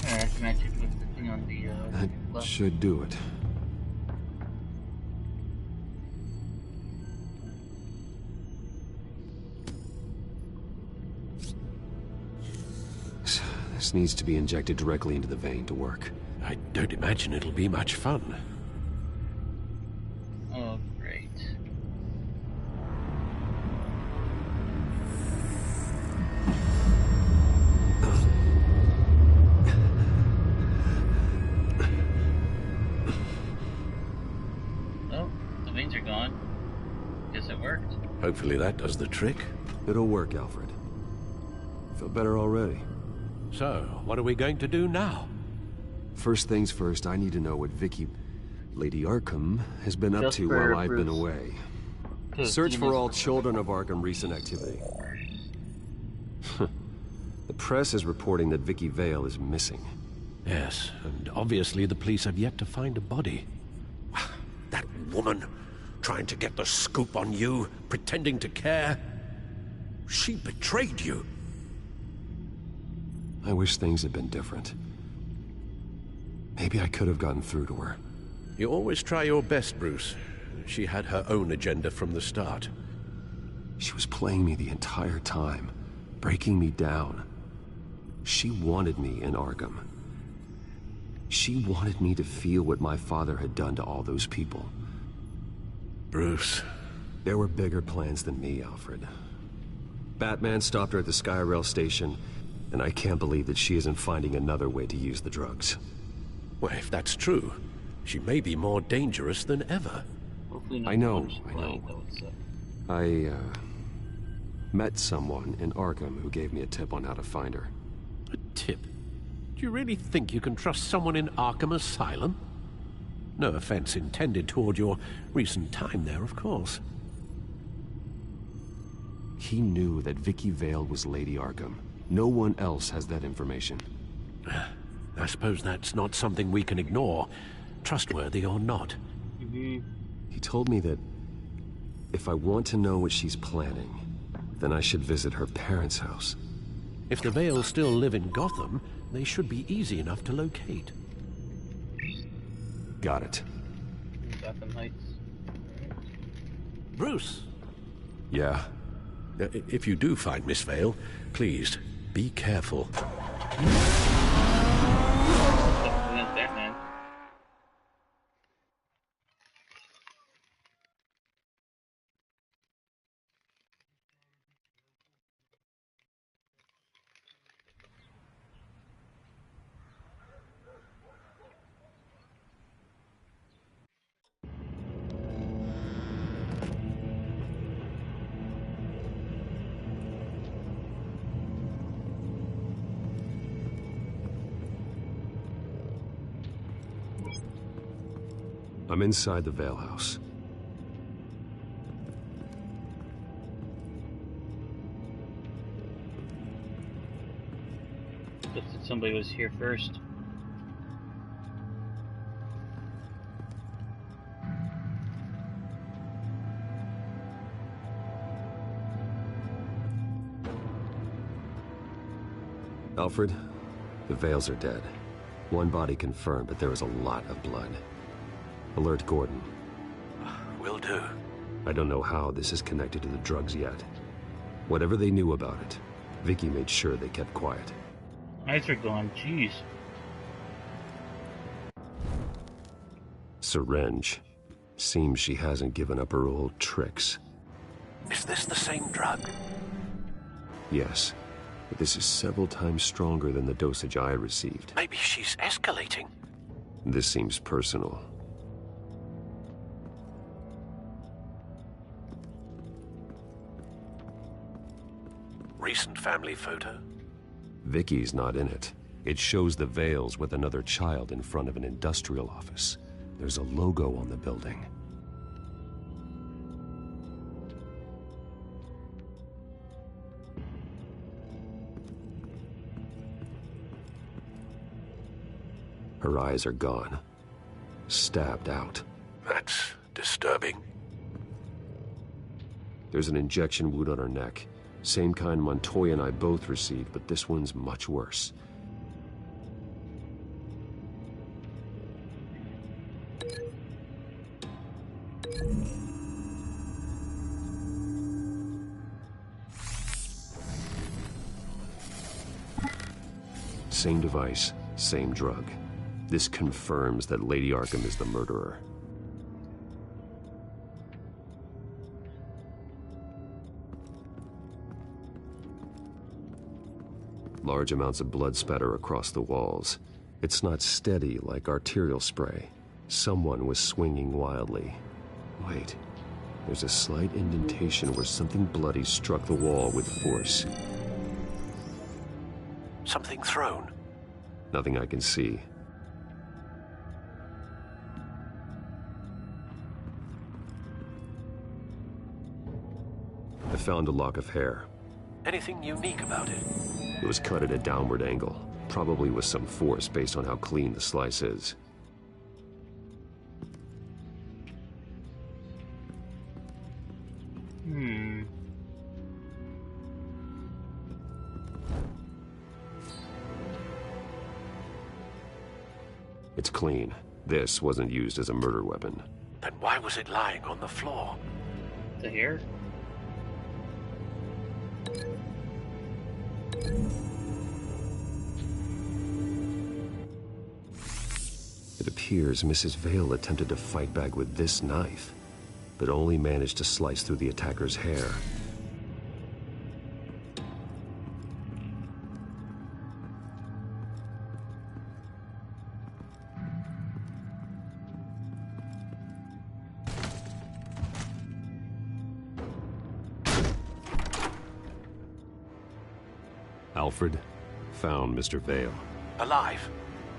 Alright, match it with the thing on the That left. should do it. This needs to be injected directly into the vein to work. I don't imagine it'll be much fun. Oh, great. Oh, the veins are gone. Guess it worked. Hopefully that does the trick. It'll work, Alfred. Feel better already. So, what are we going to do now? First things first, I need to know what Lady Arkham, has been up to while I've been away. Search for all children of Arkham recent activity. The press is reporting that Vicky Vale is missing. Yes, and obviously the police have yet to find a body. That woman, trying to get the scoop on you, pretending to care. She betrayed you. I wish things had been different. Maybe I could have gotten through to her. You always try your best, Bruce. She had her own agenda from the start. She was playing me the entire time, breaking me down. She wanted me in Arkham. She wanted me to feel what my father had done to all those people. Bruce. There were bigger plans than me, Alfred. Batman stopped her at the Skyrail station, and I can't believe that she isn't finding another way to use the drugs. Well, if that's true, she may be more dangerous than ever. I know. I met someone in Arkham who gave me a tip on how to find her. A tip? Do you really think you can trust someone in Arkham Asylum? No offense intended toward your recent time there, of course. He knew that Vicky Vale was Lady Arkham. No one else has that information. I suppose that's not something we can ignore, trustworthy or not. He told me that If I want to know what she's planning, then I should visit her parents' house. If the Vales still live in Gotham, they should be easy enough to locate. Got it. Gotham Heights. Bruce! Yeah? If you do find Miss Vale, please, be careful. That man. I'm inside the Vale house. Looks like somebody was here first. Alfred, the Vales are dead. One body confirmed, but there is a lot of blood. Alert Gordon. Will do. I don't know how this is connected to the drugs yet. Whatever they knew about it, Vicky made sure they kept quiet. Eyes are gone, jeez. Syringe. Seems she hasn't given up her old tricks. Is this the same drug? Yes, but this is several times stronger than the dosage I received. Maybe she's escalating. This seems personal. Recent family photo? Vicky's not in it. It shows the Vales with another child in front of an industrial office. There's a logo on the building. Her eyes are gone. Stabbed out. That's disturbing. There's an injection wound on her neck. Same kind Montoya and I both received, but this one's much worse. Same device, same drug. This confirms that Lady Arkham is the murderer. Large amounts of blood spatter across the walls. It's not steady like arterial spray. Someone was swinging wildly. Wait, there's a slight indentation where something bloody struck the wall with force. Something thrown? Nothing I can see. I found a lock of hair. Anything unique about it? It was cut at a downward angle, probably with some force based on how clean the slice is. It's clean. This wasn't used as a murder weapon. Then why was it lying on the floor? The hair? It appears Mrs. Vale attempted to fight back with this knife, but only managed to slice through the attacker's hair. Alfred found Mr. Vale. Alive?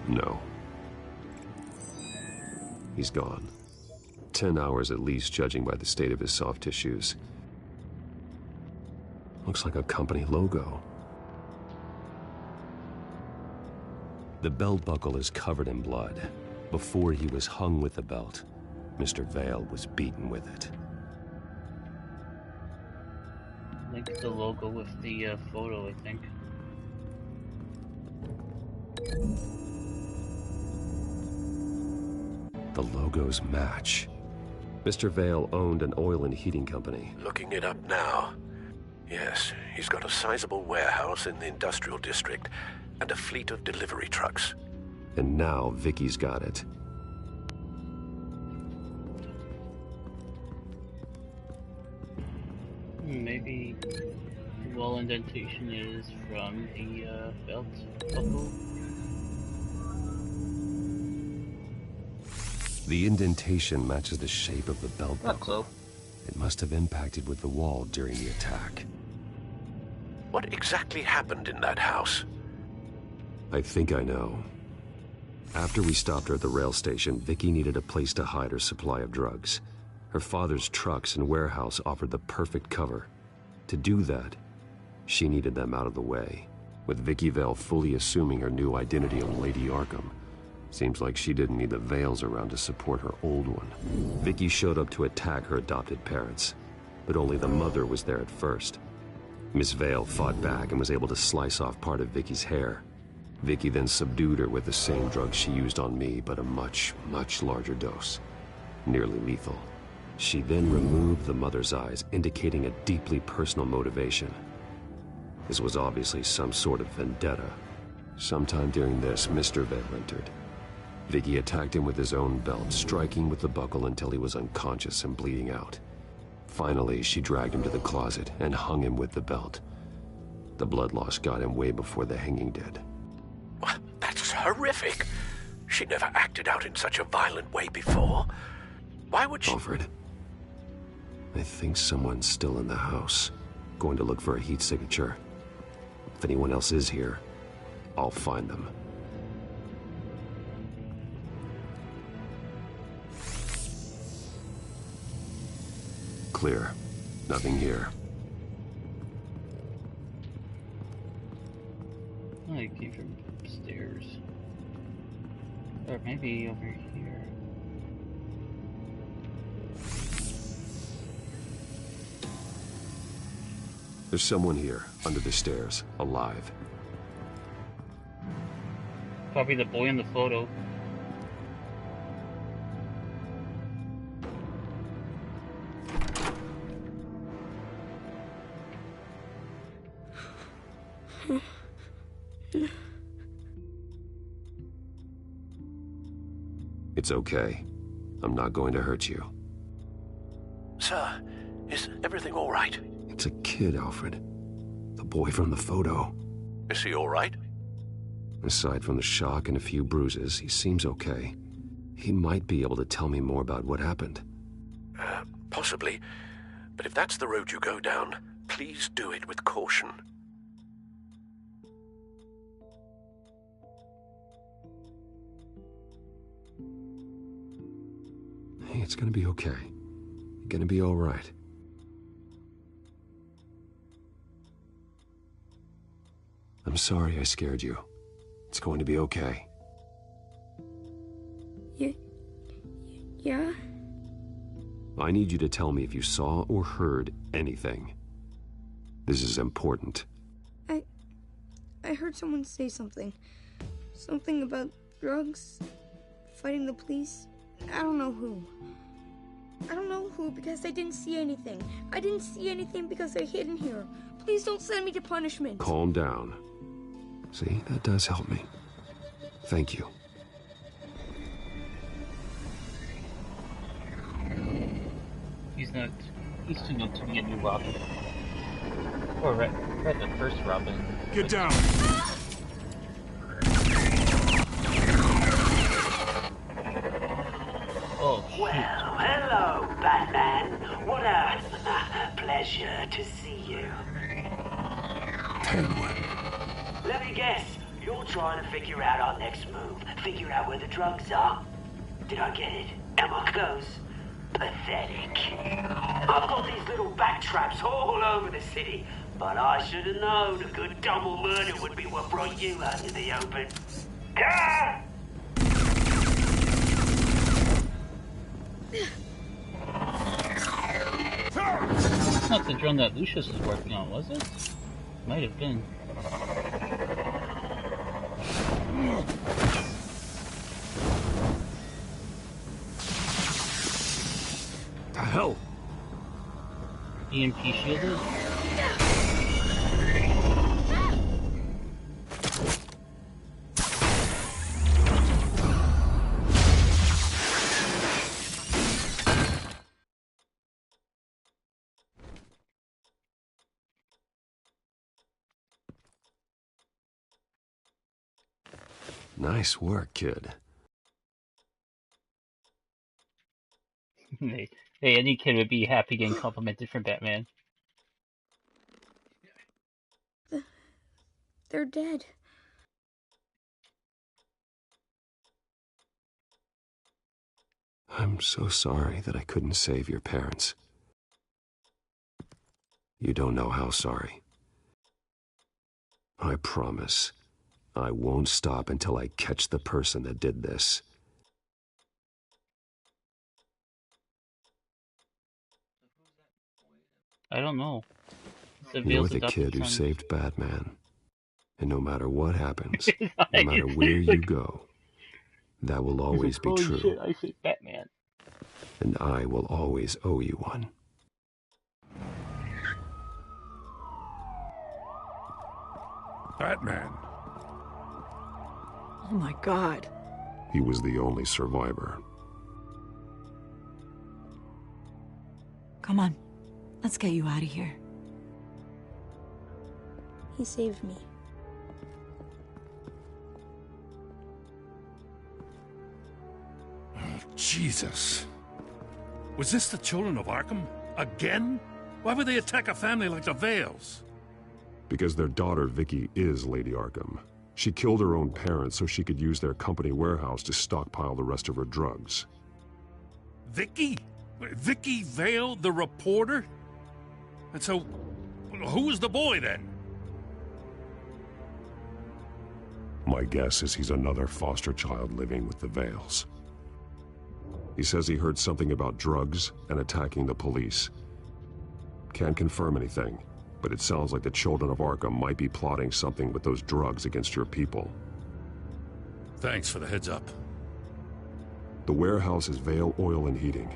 No. He's gone. 10 hours at least, judging by the state of his soft tissues. Looks like a company logo. The belt buckle is covered in blood. Before he was hung with the belt, Mr. Vale was beaten with it. Link the logo with the photo, I think. The logos match. Mr. Vale owned an oil and heating company. Looking it up now. Yes, he's got a sizable warehouse in the industrial district and a fleet of delivery trucks. And now Vicky's got it. Maybe the wall indentation is from the belt buckle. The indentation matches the shape of the belt buckle. So. It must have impacted with the wall during the attack. What exactly happened in that house? I think I know. After we stopped her at the rail station, Vicky needed a place to hide her supply of drugs. Her father's trucks and warehouse offered the perfect cover. To do that, she needed them out of the way. With Vicky Vale fully assuming her new identity of Lady Arkham, seems like she didn't need the Vales around to support her old one. Vicky showed up to attack her adopted parents, but only the mother was there at first. Miss Vale fought back and was able to slice off part of Vicky's hair. Vicky then subdued her with the same drug she used on me, but a much, much larger dose. Nearly lethal. She then removed the mother's eyes, indicating a deeply personal motivation. This was obviously some sort of vendetta. Sometime during this, Mr. Vale entered. Vicky attacked him with his own belt, striking with the buckle until he was unconscious and bleeding out. Finally, she dragged him to the closet and hung him with the belt. The blood loss got him way before the hanging did. That's horrific. She never acted out in such a violent way before. Why would she... Alfred, I think someone's still in the house. Going to look for a heat signature. If anyone else is here, I'll find them. Clear. Nothing here. Oh, it came from upstairs. Or maybe over here. There's someone here, under the stairs, alive. Probably the boy in the photo. It's okay. I'm not going to hurt you. Sir, is everything all right? It's a kid, Alfred. The boy from the photo. Is he all right? Aside from the shock and a few bruises, he seems okay. He might be able to tell me more about what happened. Possibly. But if that's the road you go down, please do it with caution. Hey, it's gonna be okay. You're gonna be all right. I'm sorry I scared you. It's going to be okay. Yeah? I need you to tell me if you saw or heard anything. This is important. I heard someone say something. Something about drugs, fighting the police. I don't know who. I don't know who because I didn't see anything. I didn't see anything because they're hidden here. Please don't send me to punishment. Calm down. See, that does help me. Thank you. He's too new to be a new Robin. Or right the first Robin. Get down! Oh, well, hello, Batman. What a pleasure to see you. Let me guess, you're trying to figure out our next move. Figure out where the drugs are. Did I get it? Am I close? Pathetic. I've got these little bat traps all over the city, but I should have known a good double murder would be what brought you out in the open. Ah! That's not the drone that Lucius was working on, was it? Might have been. The hell? EMP shielded? Nice work, kid. Hey, any kid would be happy getting complimented from Batman. They're dead. I'm so sorry that I couldn't save your parents. You don't know how sorry. I promise, I won't stop until I catch the person that did this. I don't know. You're the kid who saved Batman. And no matter what happens, no matter where you go, that will always be true. Shit, I saved Batman. And I will always owe you one. Batman. Oh my God. He was the only survivor. Come on. Let's get you out of here. He saved me. Oh, Jesus. Was this the children of Arkham? Again? Why would they attack a family like the Vales? Because their daughter, Vicky, is Lady Arkham. She killed her own parents so she could use their company warehouse to stockpile the rest of her drugs. Vicky? Vicky Vale, the reporter? And so, who was the boy then? My guess is he's another foster child living with the Vales. He says he heard something about drugs and attacking the police. Can't confirm anything, but it sounds like the children of Arkham might be plotting something with those drugs against your people. Thanks for the heads up. The warehouse is Vale Oil and Heating.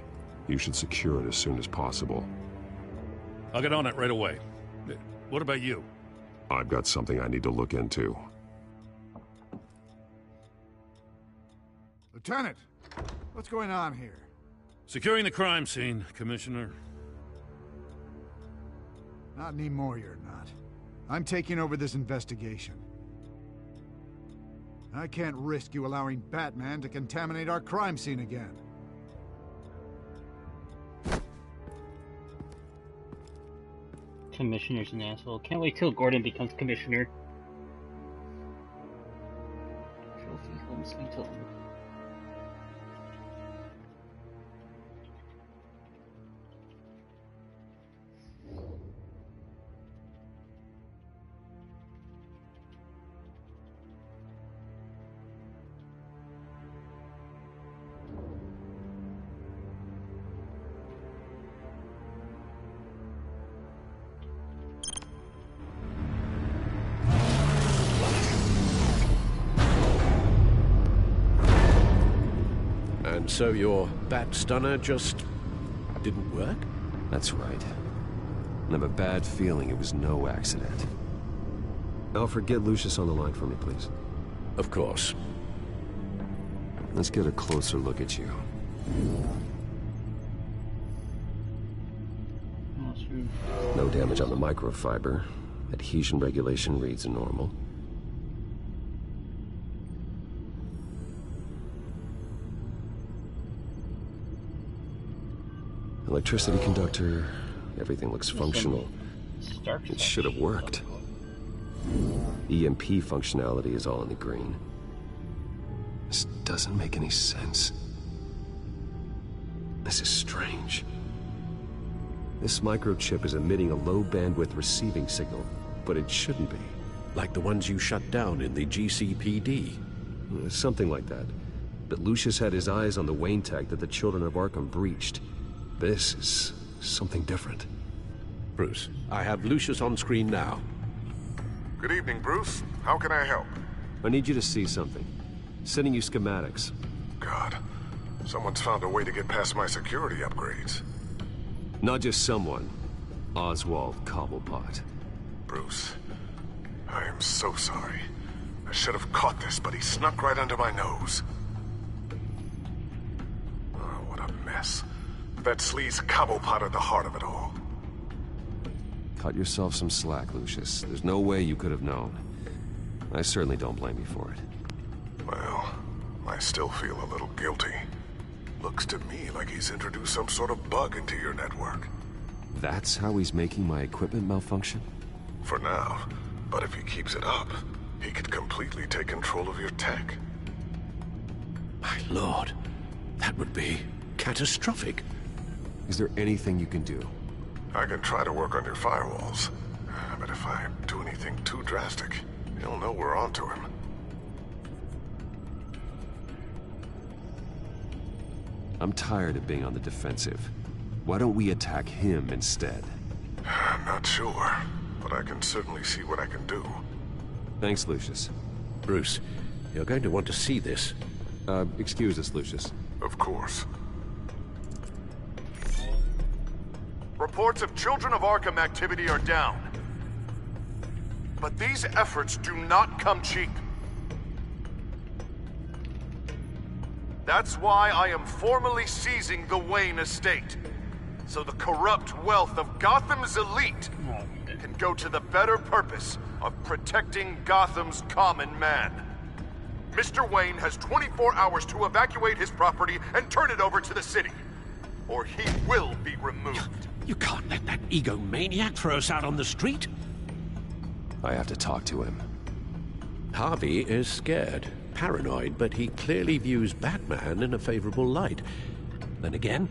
You should secure it as soon as possible. I'll get on it right away. What about you? I've got something I need to look into. Lieutenant, what's going on here? Securing the crime scene, Commissioner. Not anymore, you're not. I'm taking over this investigation. I can't risk you allowing Batman to contaminate our crime scene again. Commissioner's an asshole. Can't wait till Gordon becomes commissioner. Trophy home sweet home. And so your bat stunner just didn't work? That's right. And I have a bad feeling it was no accident. Alfred, get Lucius on the line for me, please. Of course. Let's get a closer look at you. No damage on the microfiber. Adhesion regulation reads normal. Electricity conductor, everything looks functional. It should have worked. EMP functionality is all in the green. This doesn't make any sense. This is strange. This microchip is emitting a low bandwidth receiving signal, but it shouldn't be. Like the ones you shut down in the GCPD. Something like that. But Lucius had his eyes on the Wayne tag that the children of Arkham breached. This is something different. Bruce, I have Lucius on screen now. Good evening, Bruce. How can I help? I need you to see something. Sending you schematics. God, someone's found a way to get past my security upgrades. Not just someone. Oswald Cobblepot. Bruce, I am so sorry. I should have caught this, but he snuck right under my nose. Oh, what a mess. That sleaze Cobblepot at the heart of it all. Cut yourself some slack, Lucius. There's no way you could have known. I certainly don't blame you for it. Well, I still feel a little guilty. Looks to me like he's introduced some sort of bug into your network. That's how he's making my equipment malfunction? For now. But if he keeps it up, he could completely take control of your tech. My lord, that would be catastrophic. Is there anything you can do? I can try to work on your firewalls. But if I do anything too drastic, he'll know we're onto him. I'm tired of being on the defensive. Why don't we attack him instead? I'm not sure, but I can certainly see what I can do. Thanks, Lucius. Bruce, you're going to want to see this. Excuse us, Lucius. Of course. Reports of Children of Arkham activity are down. But these efforts do not come cheap. That's why I am formally seizing the Wayne estate. So the corrupt wealth of Gotham's elite can go to the better purpose of protecting Gotham's common man. Mr. Wayne has 24 hours to evacuate his property and turn it over to the city, or he will be removed. You can't let that egomaniac throw us out on the street. I have to talk to him. Harvey is scared, paranoid, but he clearly views Batman in a favorable light. Then again,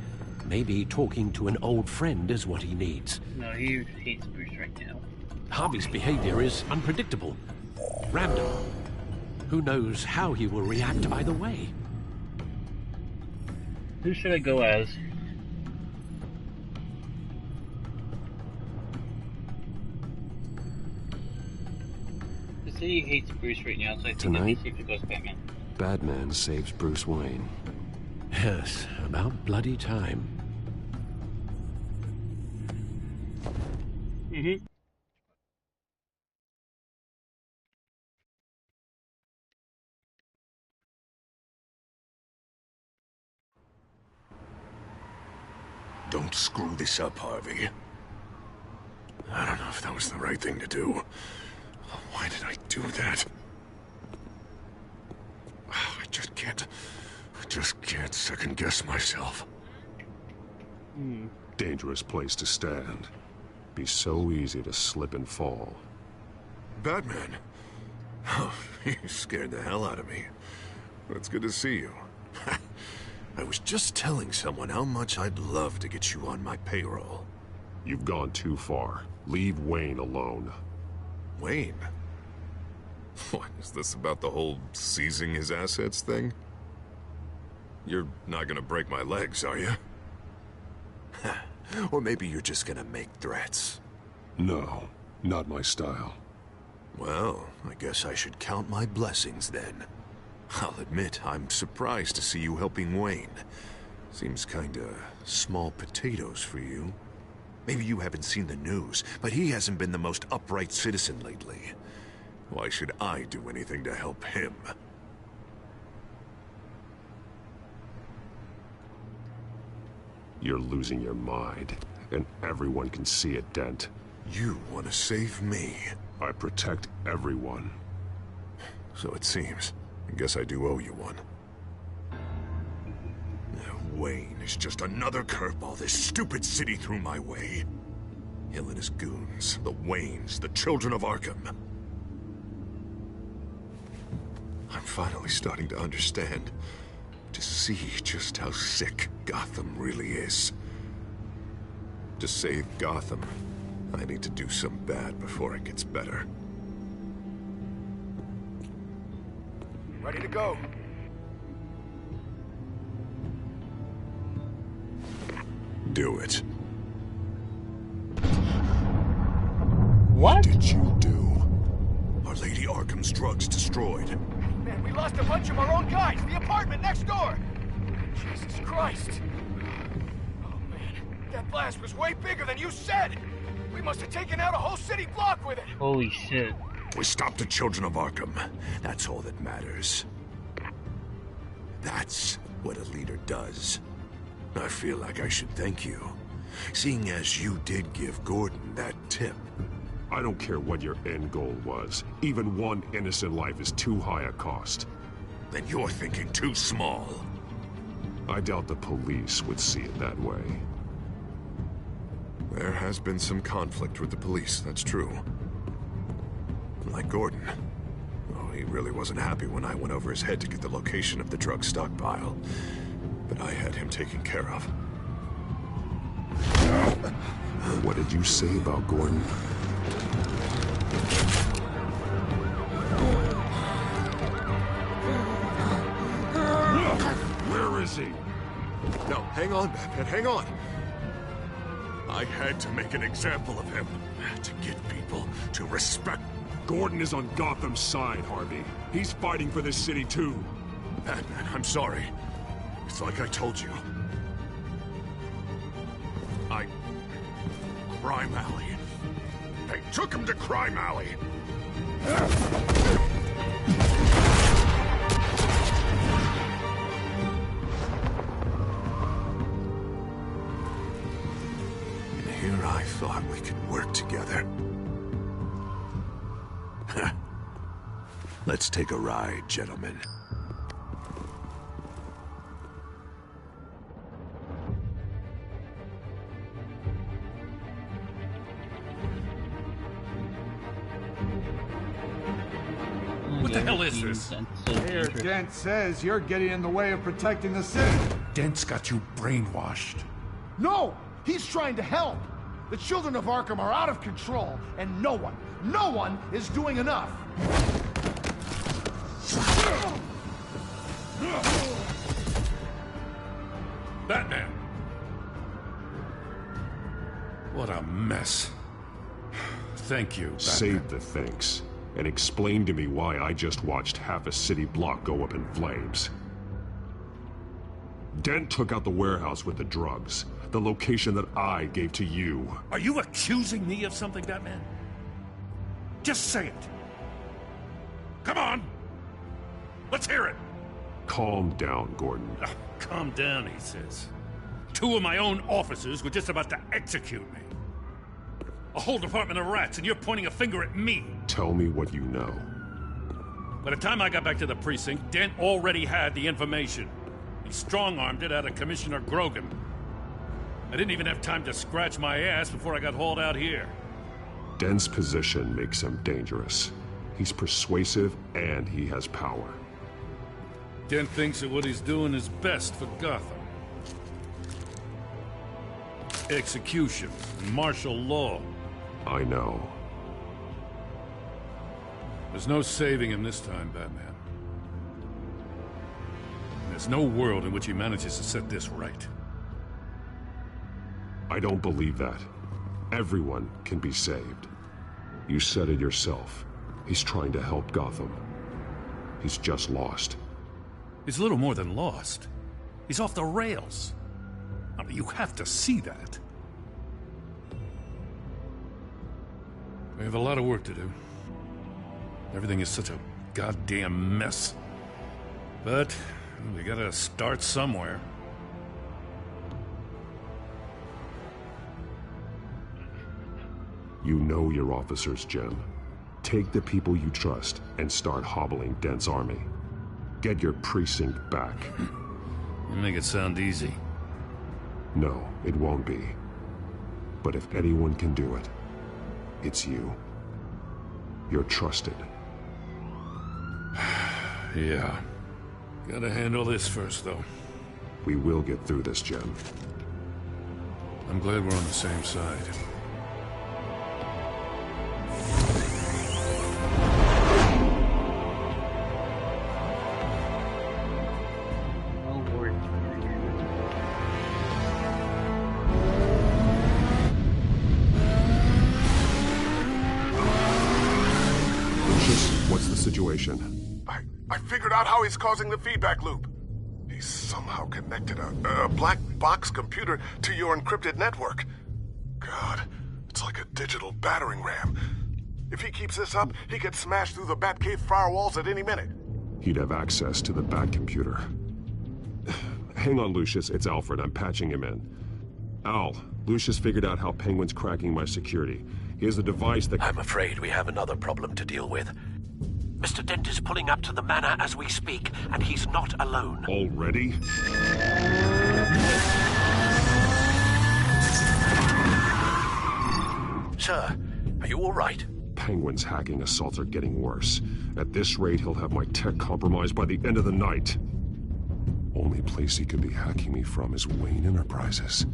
maybe talking to an old friend is what he needs. No, he hates Bruce right now. Harvey's behavior is unpredictable, random. Who knows how he will react either way? Who should I go as? The city hates Bruce right now, so I think Tonight, see if it goes Batman. Batman saves Bruce Wayne. Yes, about bloody time. Mm-hmm. Don't screw this up, Harvey. I don't know if that was the right thing to do. Why did I do that? I just can't second-guess myself. Dangerous place to stand. Be so easy to slip and fall. Batman? Oh, you scared the hell out of me. It's good to see you. I was just telling someone how much I'd love to get you on my payroll. You've gone too far. Leave Wayne alone. Wayne? What, is this about the whole seizing his assets thing? You're not gonna break my legs, are you? Or maybe you're just gonna make threats. No, not my style. Well, I guess I should count my blessings then. I'll admit, I'm surprised to see you helping Wayne. Seems kinda small potatoes for you. Maybe you haven't seen the news, but he hasn't been the most upright citizen lately. Why should I do anything to help him? You're losing your mind, and everyone can see it, Dent. You want to save me? I protect everyone. So it seems. I guess I do owe you one. Wayne is just another curveball this stupid city threw my way. Hill and his goons, the Waynes, the Children of Arkham. I'm finally starting to understand. To see just how sick Gotham really is. To save Gotham, I need to do some bad before it gets better. Ready to go. Do it. Arkham's drugs destroyed. Man, we lost a bunch of our own guys. The apartment next door. Jesus Christ. Oh, man. That blast was way bigger than you said. We must have taken out a whole city block with it. Holy shit. We stopped the children of Arkham. That's all that matters. That's what a leader does. I feel like I should thank you, seeing as you did give Gordon that tip. I don't care what your end goal was. Even one innocent life is too high a cost. Then you're thinking too small. I doubt the police would see it that way. There has been some conflict with the police, that's true. Like Gordon. Oh, he really wasn't happy when I went over his head to get the location of the drug stockpile. But I had him taken care of. What did you say about Gordon? Where is he? No, hang on, Batman, hang on. I had to make an example of him. To get people to respect. Gordon is on Gotham's side, Harvey. He's fighting for this city, too. Batman, I'm sorry. It's like I told you. Crime Alley. They took him to Crime Alley. And here I thought we could work together. Let's take a ride, gentlemen. What the hell is this? Mayor Dent says you're getting in the way of protecting the city. Dent's got you brainwashed. No! He's trying to help! The children of Arkham are out of control, and no one is doing enough! Batman! What a mess. Thank you, Batman. Save the thanks, and explain to me why I just watched half a city block go up in flames. Dent took out the warehouse with the drugs, the location that I gave to you. Are you accusing me of something, Batman? Just say it. Come on! Let's hear it! Calm down, Gordon. Calm down, he says. 2 of my own officers were just about to execute me. A whole department of rats, and you're pointing a finger at me. Tell me what you know. By the time I got back to the precinct, Dent already had the information. He strong-armed it out of Commissioner Grogan. I didn't even have time to scratch my ass before I got hauled out here. Dent's position makes him dangerous. He's persuasive, and he has power. Dent thinks that what he's doing is best for Gotham. Execution, martial law. I know. There's no saving him this time, Batman. There's no world in which he manages to set this right. I don't believe that. Everyone can be saved. You said it yourself. He's trying to help Gotham. He's just lost. He's little more than lost. He's off the rails. I mean, you have to see that. We have a lot of work to do. Everything is such a goddamn mess. But we gotta start somewhere. You know your officers, Jim. Take the people you trust and start hobbling Dent's army. Get your precinct back. You make it sound easy. No, it won't be. But if anyone can do it, it's you. You're trusted. Yeah. Gotta handle this first, though. We will get through this, Jim. I'm glad we're on the same side. Lucius, what's the situation? I figured out how he's causing the feedback loop. He's somehow connected a black box computer to your encrypted network. God, it's like a digital battering ram. If he keeps this up, he could smash through the Batcave firewalls at any minute. He'd have access to the Bat computer. Hang on, Lucius. It's Alfred. I'm patching him in. Al, Lucius figured out how Penguin's cracking my security. He has a device that... I'm afraid we have another problem to deal with. Mr. Dent is pulling up to the manor as we speak, and he's not alone. Already? Sir, are you all right? Penguin's hacking assaults are getting worse. At this rate, he'll have my tech compromised by the end of the night. Only place he could be hacking me from is Wayne Enterprises.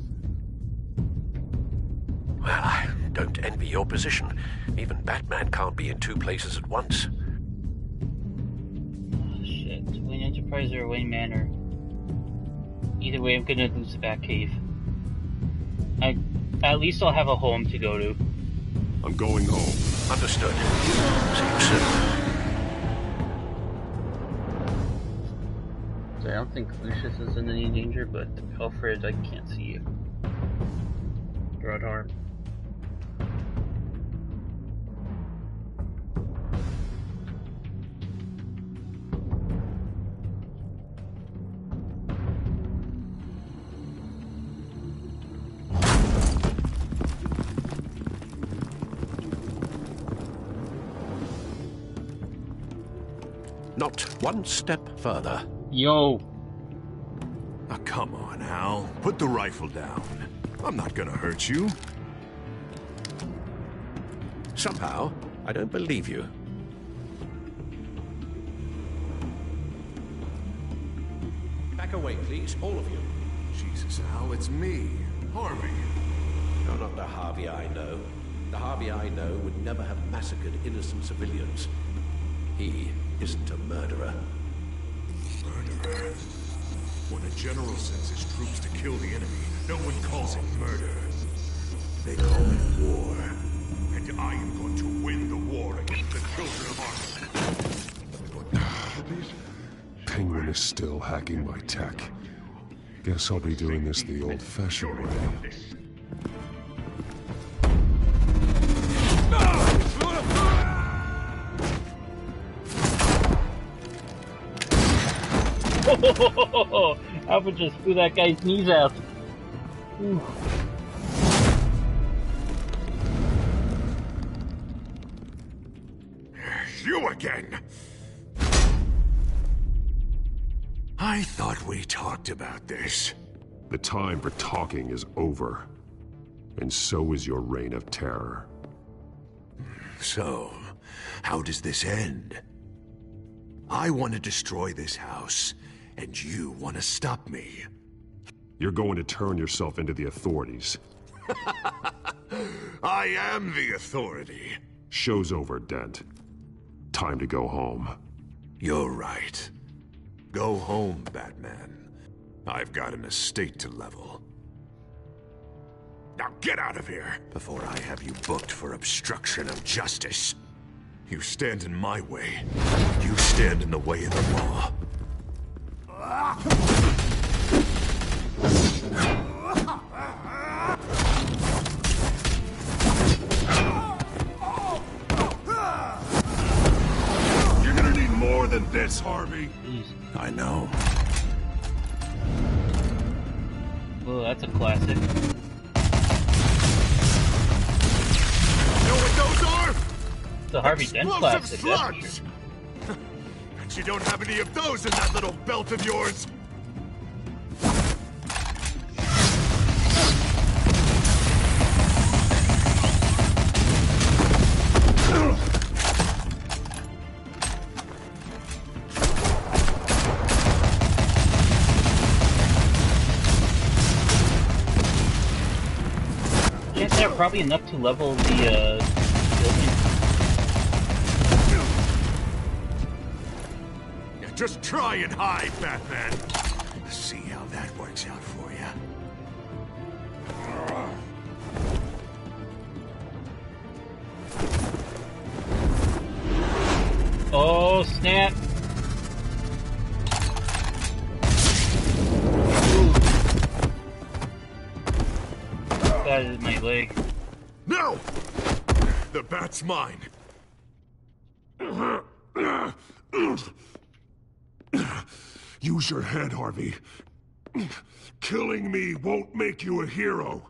Well, I don't envy your position. Even Batman can't be in two places at once. Oh, shit. Wayne Enterprise or Wayne Manor. Either way, I'm gonna lose the Batcave. At least I'll have a home to go to. I'm going home. Understood. See you soon. So I don't think Lucius is in any danger, but Alfred, I can't see you. Broad arm. Not one step further. Yo. Oh, come on, Al. Put the rifle down. I'm not gonna hurt you. Somehow, I don't believe you. Back away, please, all of you. Jesus, Al, it's me, Harvey. You're not the Harvey I know. The Harvey I know would never have massacred innocent civilians. He isn't a murderer. Murderer? When a general sends his troops to kill the enemy, no one calls it murder. They call it war. And I am going to win the war against the children of Arkham. Penguin is still hacking my tech. Guess I'll be doing this the old-fashioned way. Alfred just threw that guy's knees out. Ooh. You again! I thought we talked about this. The time for talking is over. And so is your reign of terror. So, how does this end? I want to destroy this house, and you want to stop me. You're going to turn yourself into the authorities. I am the authority. Show's over, Dent. Time to go home. You're right. Go home, Batman. I've got an estate to level. Now get out of here, before I have you booked for obstruction of justice. You stand in my way. You stand in the way of the law. You're gonna need more than this, Harvey. I know. Well, that's a classic. Know what those are? The Harvey Dent classic, slugs! And you don't have any of those in that little belt of yours! Chances are probably enough to level the building. Just try and hide, Batman. See how that works out for you. Oh, snap. That is my leg. No! The bat's mine. Use your head, Harvey. Killing me won't make you a hero.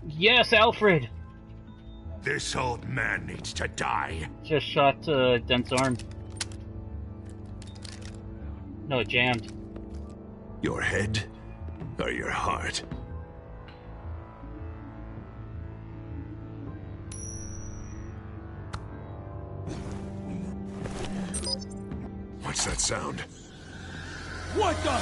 Yes, Alfred! This old man needs to die. Just shot Dent's arm. No, it jammed. Your head or your heart? What's that sound? What the?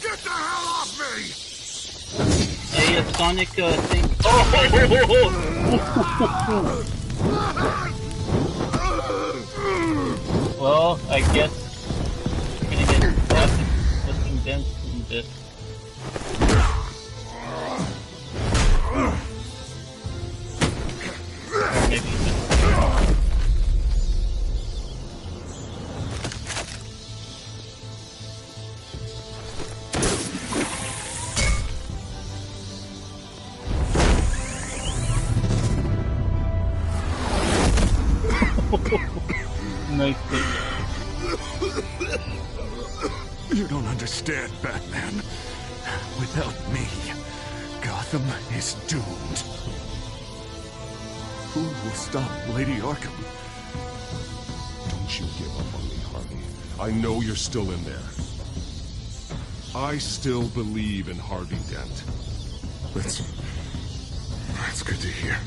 Get the hell off me! A Sonic thing. Oh! Well, I guess we're gonna get blasted with some dents in this. Maybe nice thing. You don't understand, Batman. Without me, Gotham is doomed. Who will stop Lady Arkham? Don't you give up on me, Harvey. I know you're still in there. I still believe in Harvey Dent. That's good to hear.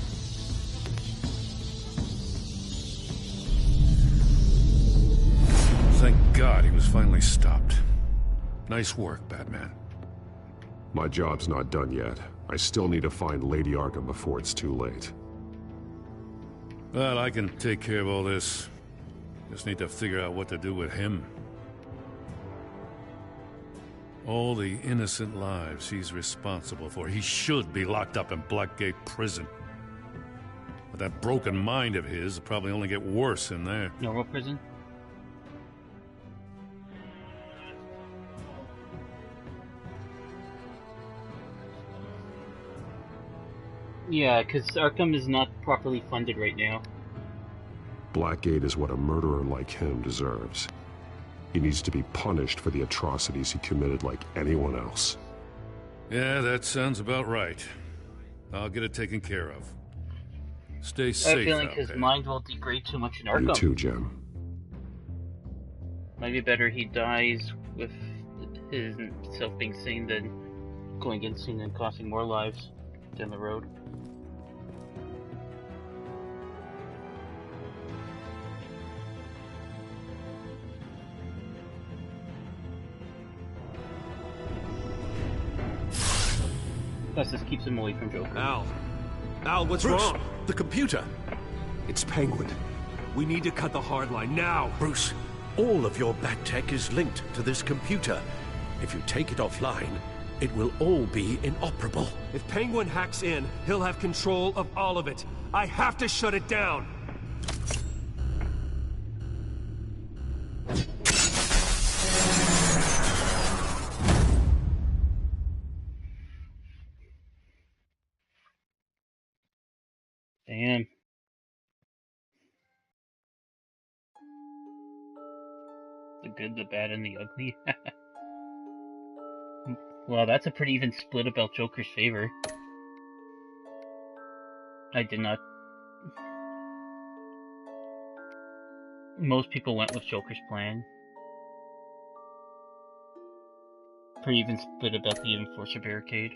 Thank God he was finally stopped. Nice work, Batman. My job's not done yet. I still need to find Lady Arkham before it's too late. Well, I can take care of all this. Just need to figure out what to do with him. All the innocent lives he's responsible for. He should be locked up in Blackgate Prison. But that broken mind of his will probably only get worse in there. Normal prison? Yeah, because Arkham is not properly funded right now. Blackgate is what a murderer like him deserves. He needs to be punished for the atrocities he committed like anyone else. Yeah, that sounds about right. I'll get it taken care of. Stay safe. I have a feeling his mind will degrade too much in Arkham. You too, Jim. Might be better he dies with himself being sane than going insane and costing more lives down the road. Plus, this keeps him away from Joker. Al, what's Bruce, wrong? the computer. It's Penguin. We need to cut the hard line now. Bruce, all of your bat tech is linked to this computer. If you take it offline, it will all be inoperable. If Penguin hacks in, he'll have control of all of it. I have to shut it down. Damn. The good, the bad, and the ugly. Well, that's a pretty even split about Joker's favor. I did not... Most people went with Joker's plan. Pretty even split about the Enforcer Barricade.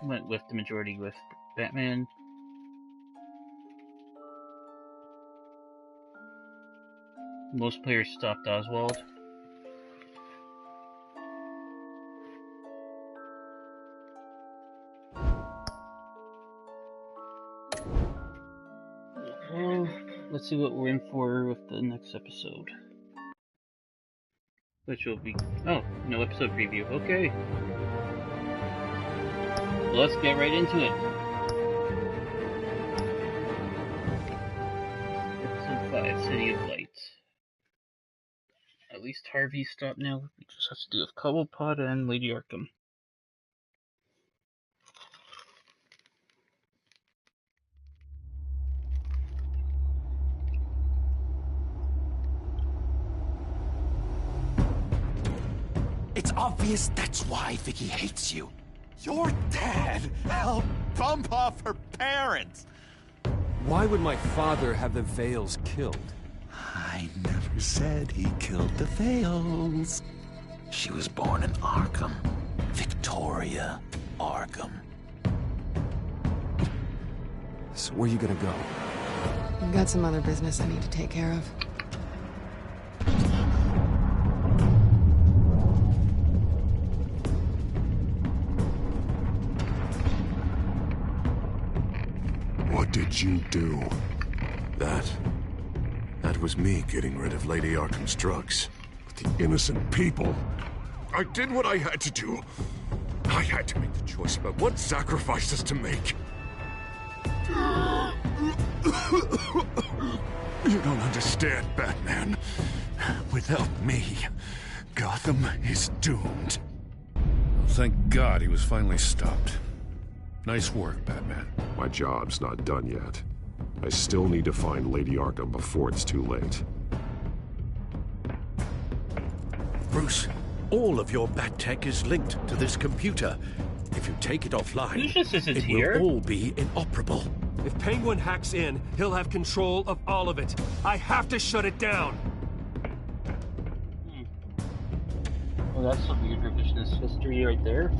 Went with the majority with Batman. Most players stopped Oswald. let's see what we're in for with the next episode. Which will be... oh, no episode preview. Okay. Well, let's get right into it. Episode 5, City of Light. At least Harvey's stopped now. We just have to do with Cobblepot and Lady Arkham. It's obvious that's why Vicky hates you. Your dad helped bump off her parents. Why would my father have the Vales killed? I never said he killed the Vales. She was born in Arkham. Victoria Arkham. So where you gonna go? I've got some other business I need to take care of. What did you do? That was me getting rid of Lady Arkham's drugs. With the innocent people. I did what I had to do. I had to make the choice about what sacrifices to make. You don't understand, Batman. Without me, Gotham is doomed. Thank God he was finally stopped. Nice work, Batman. My job's not done yet. I still need to find Lady Arkham before it's too late. Bruce, all of your bat tech is linked to this computer. If you take it offline, it will all be inoperable. If Penguin hacks in, he'll have control of all of it. I have to shut it down. Well, that's some weird revisionist history right there.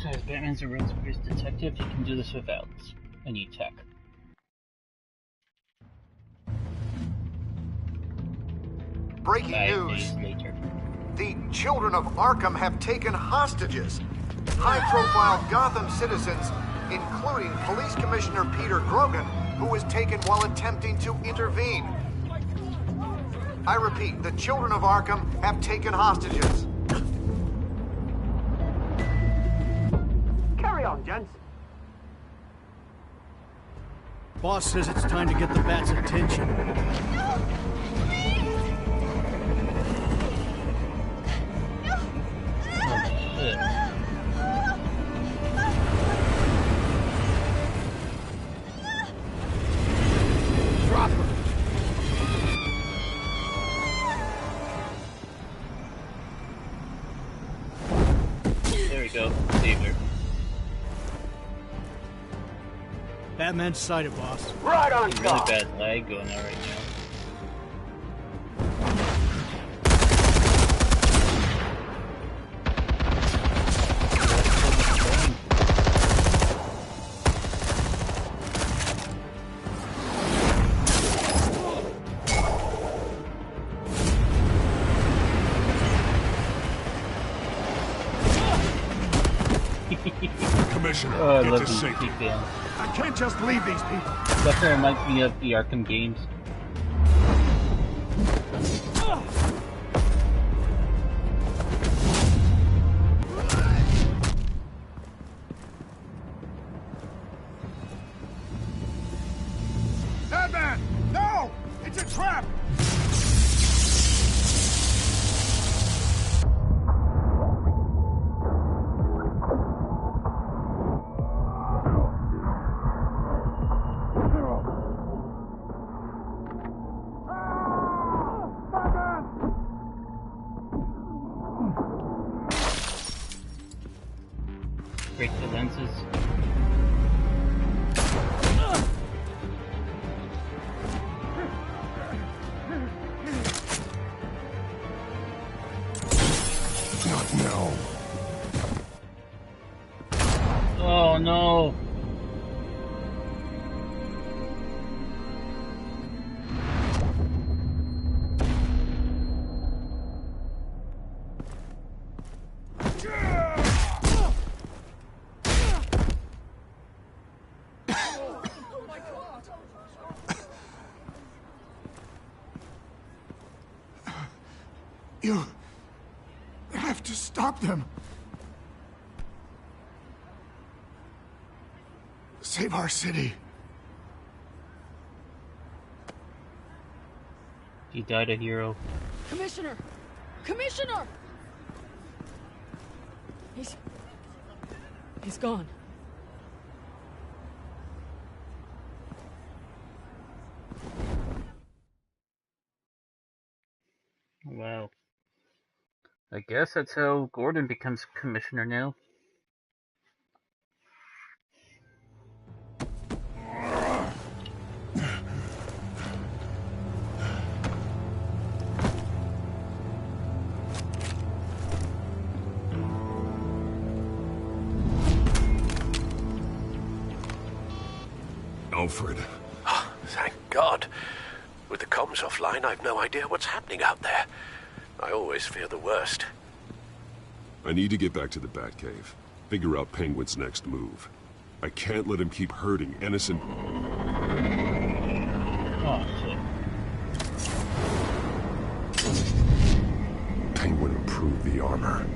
As Batman's a world's greatest detective, he can do this without any tech. Breaking news. The children of Arkham have taken hostages. High-profile Gotham citizens, including Police Commissioner Peter Grogan, who was taken while attempting to intervene. I repeat, the children of Arkham have taken hostages. Carry on, gents. Boss says it's time to get the Bat's attention. Drop her. There we go. Saved her. Batman's sighted, boss. Right on Really top. bad lag going on right now. Commissioner, Oh, I get love to these safety. big bands. I can't just leave these people. Definitely reminds me of the Arkham games. Batman! No! It's a trap! Break the lenses. no. You have to stop them. Save our city. He died a hero. Commissioner! Commissioner! He's gone. Wow. I guess that's how Gordon becomes commissioner now. Alfred. Oh, thank God. With the comms offline, I've no idea what's happening out there. I always fear the worst. I need to get back to the Batcave. Figure out Penguin's next move. I can't let him keep hurting innocent... Oh, shit. Penguin improved the armor.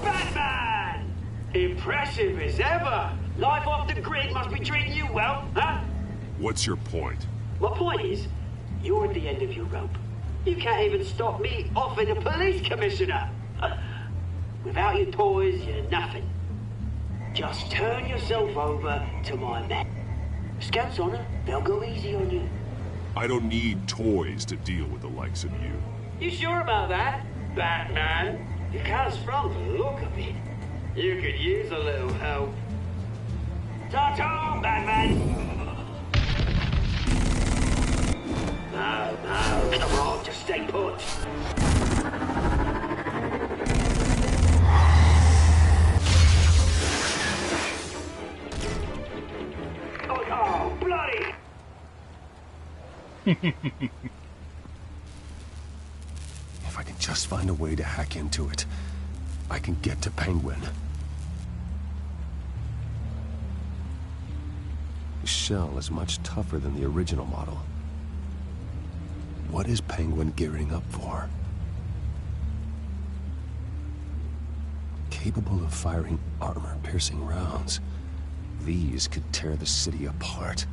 Batman! Impressive as ever. Life off the grid must be treating you well, huh? What's your point? My point is, you're at the end of your rope. You can't even stop me offing a police commissioner. Without your toys, you're nothing. Just turn yourself over to my men. Scouts on her, they'll go easy on you. I don't need toys to deal with the likes of you. You sure about that, Batman? You're kind of strong to look of it. You could use a little help. Ta-ta, Batman! No, come on, just stay put. Oh, bloody! If I can just find a way to hack into it, I can get to Penguin. The shell is much tougher than the original model. What is Penguin gearing up for? Capable of firing armor-piercing rounds, these could tear the city apart.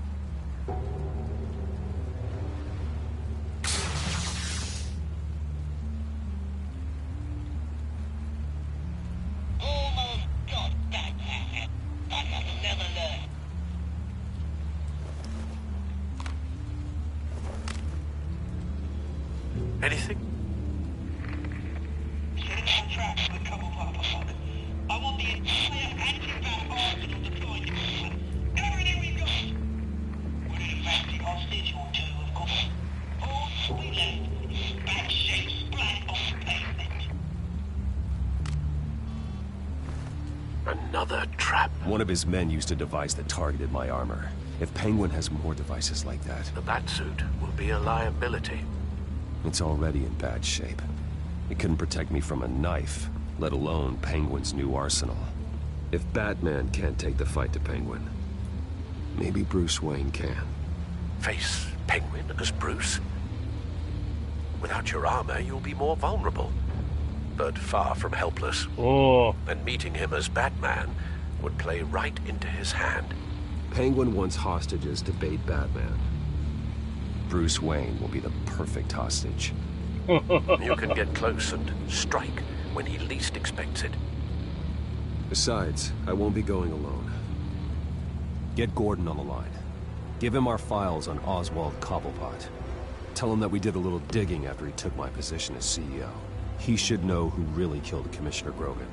Anything? I want the entire anti-bat arsenal deployed. Everything we've got. We're in a fancy hostage or two, of course. All we left is bad shape splat on the pavement. Another trap. One of his men used a device that targeted my armor. If Penguin has more devices like that... The Batsuit will be a liability. It's already in bad shape. It couldn't protect me from a knife, let alone Penguin's new arsenal. If Batman can't take the fight to Penguin, maybe Bruce Wayne can. Face Penguin as Bruce? Without your armor, you'll be more vulnerable, but far from helpless. Oh. And meeting him as Batman would play right into his hand. Penguin wants hostages to bait Batman. Bruce Wayne will be the perfect hostage. You can get close and strike when he least expects it. Besides, I won't be going alone. Get Gordon on the line. Give him our files on Oswald Cobblepot. Tell him that we did a little digging after he took my position as CEO. He should know who really killed Commissioner Grogan,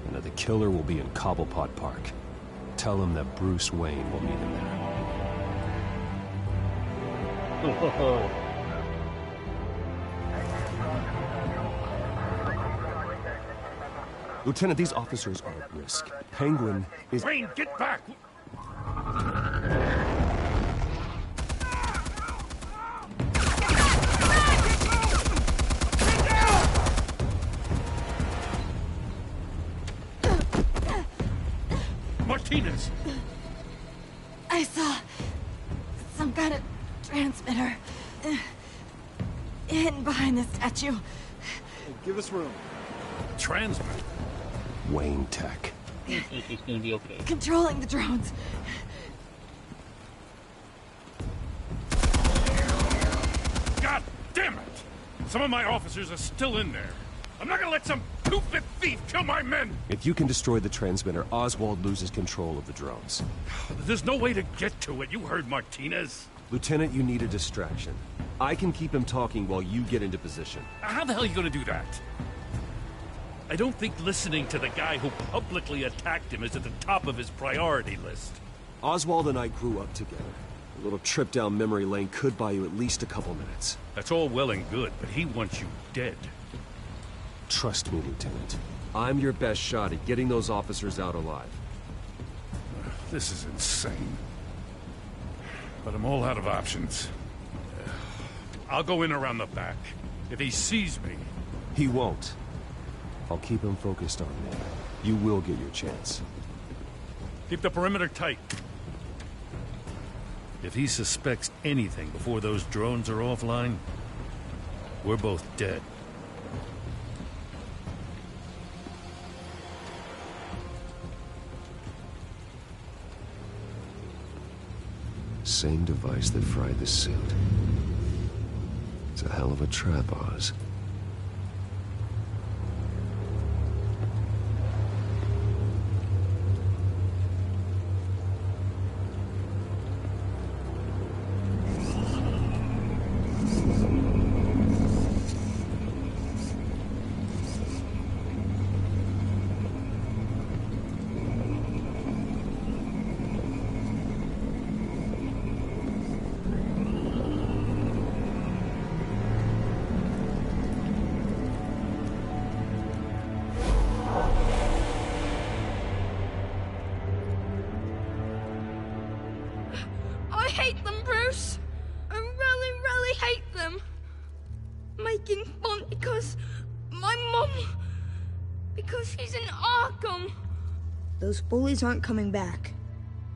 and that the killer will be in Cobblepot Park. Tell him that Bruce Wayne will meet him there. Lieutenant, these officers are at risk. Penguin is... Wayne, get back! Martinez! I saw some kind of transmitter hidden behind the statue. Hey, give us room. Transmitter? Wayne Tech. He's gonna be okay. Controlling the drones. God damn it! Some of my officers are still in there. I'm not gonna let some two-bit thief kill my men! If you can destroy the transmitter, Oswald loses control of the drones. There's no way to get to it. You heard Martinez. Lieutenant, you need a distraction. I can keep him talking while you get into position. How the hell are you gonna do that? I don't think listening to the guy who publicly attacked him is at the top of his priority list. Oswald and I grew up together. A little trip down memory lane could buy you at least a couple minutes. That's all well and good, but he wants you dead. Trust me, Lieutenant. I'm your best shot at getting those officers out alive. This is insane. But I'm all out of options. I'll go in around the back. If he sees me... He won't. I'll keep him focused on me. You will get your chance. Keep the perimeter tight. If he suspects anything before those drones are offline, we're both dead. Same device that fried the suit. It's a hell of a trap, Oz. I hate them, Bruce. I really, really hate them. Making fun because my mom... because she's in Arkham. Those bullies aren't coming back.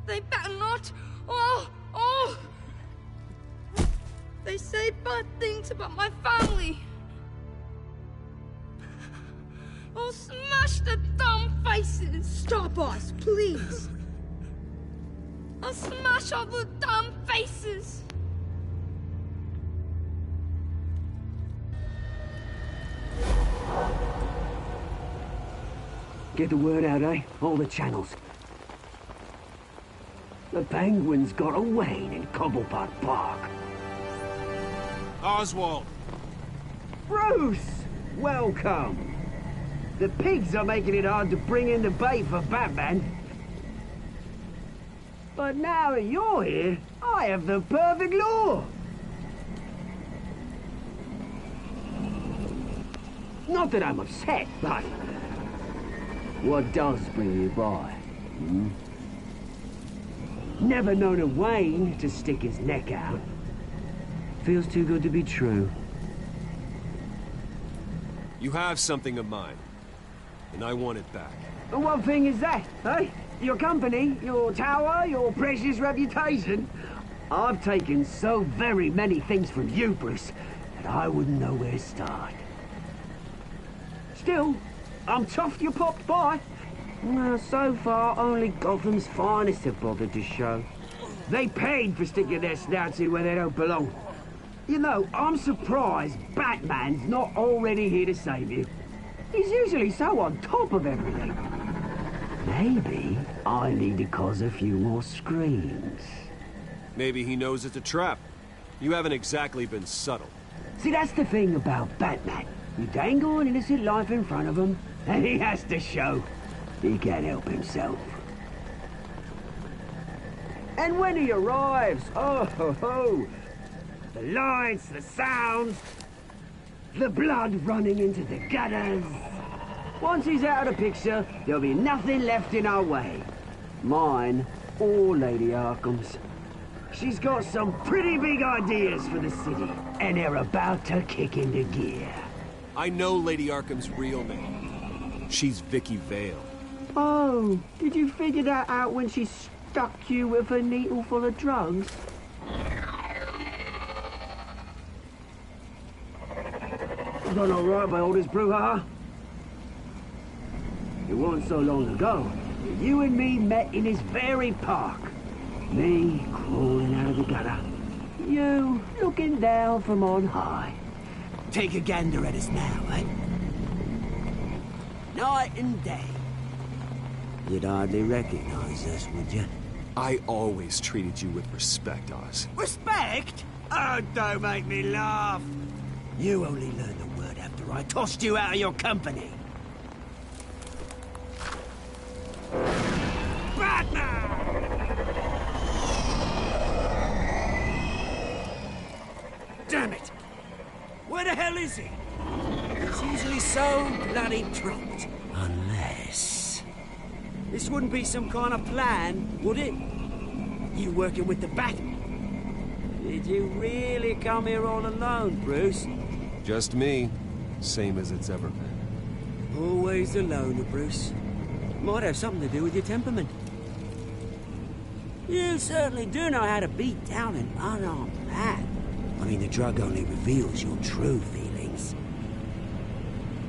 They better not. Oh! They say bad things about my family. I'll smash the dumb faces. Stop us, please. I'll smash all the dumb faces. Get the word out, eh? All the channels. The Penguin's got a Wayne in Cobblepot Park. Oswald! Bruce! Welcome! The pigs are making it hard to bring in the bait for Batman. But now that you're here, I have the perfect lure! Not that I'm upset, but... what does bring you by? Hmm? Never known a Wayne to stick his neck out. Feels too good to be true. You have something of mine, and I want it back. And what thing is that, eh? Your company, your tower, your precious reputation? I've taken so very many things from you, Bruce, that I wouldn't know where to start. Still, I'm chuffed you popped by. Well, so far, only Gotham's finest have bothered to show. They paid for sticking their snouts in where they don't belong. You know, I'm surprised Batman's not already here to save you. He's usually so on top of everything. Maybe I need to cause a few more screams. Maybe he knows it's a trap. You haven't exactly been subtle. See, that's the thing about Batman. You dangle an innocent life in front of him, and he has to show he can't help himself. And when he arrives, oh ho ho! The lights, the sounds, the blood running into the gutters. Once he's out of the picture, there'll be nothing left in our way. Mine or Lady Arkham's. She's got some pretty big ideas for the city, and they're about to kick into gear. I know Lady Arkham's real name. She's Vicky Vale. Oh, did you figure that out when she stuck you with a needle full of drugs? Done all right by all this brouhaha. It wasn't so long ago that you and me met in this very park. Me crawling out of the gutter. You looking down from on high. Take a gander at us now, eh? Night and day. You'd hardly recognize us, would you? I always treated you with respect, Oz. Respect? Oh, don't make me laugh. You only learned the word after I tossed you out of your company. Batman! Damn it! Where the hell is he? He's usually so bloody prompt. Unless... This wouldn't be some kind of plan, would it? You working with the Bat? Did you really come here all alone, Bruce? Just me. Same as it's ever been. Always alone, Bruce. Might have something to do with your temperament. You certainly do know how to beat down an unarmed man. I mean, the drug only reveals your true feelings.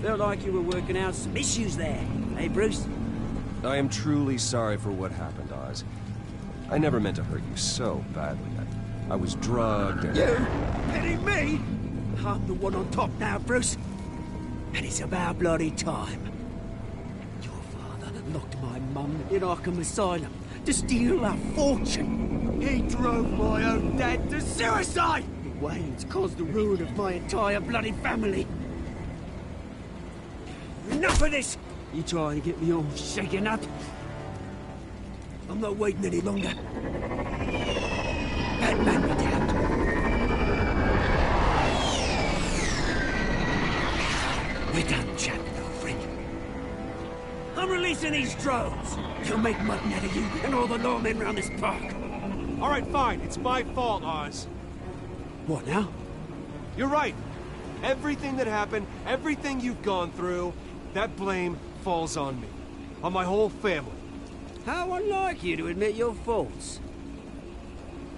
Felt like you were working out some issues there, eh, Bruce? I am truly sorry for what happened, Oz. I never meant to hurt you so badly. I was drugged and... You? Pity me? I'm the one on top now, Bruce. And it's about bloody time. Your father locked my mum in Arkham Asylum to steal a fortune. He drove my own dad to suicide! Wayne's caused the ruin of my entire bloody family. Enough of this! You trying to get me all shaken up? I'm not waiting any longer. Batman me down. We're done chatting, old friend. I'm releasing these drones. You'll make mutton out of you and all the lawmen around this park. All right, fine. It's my fault, Oz. What now? You're right. Everything that happened, everything you've gone through, that blame falls on me. On my whole family. How unlike you to admit your faults.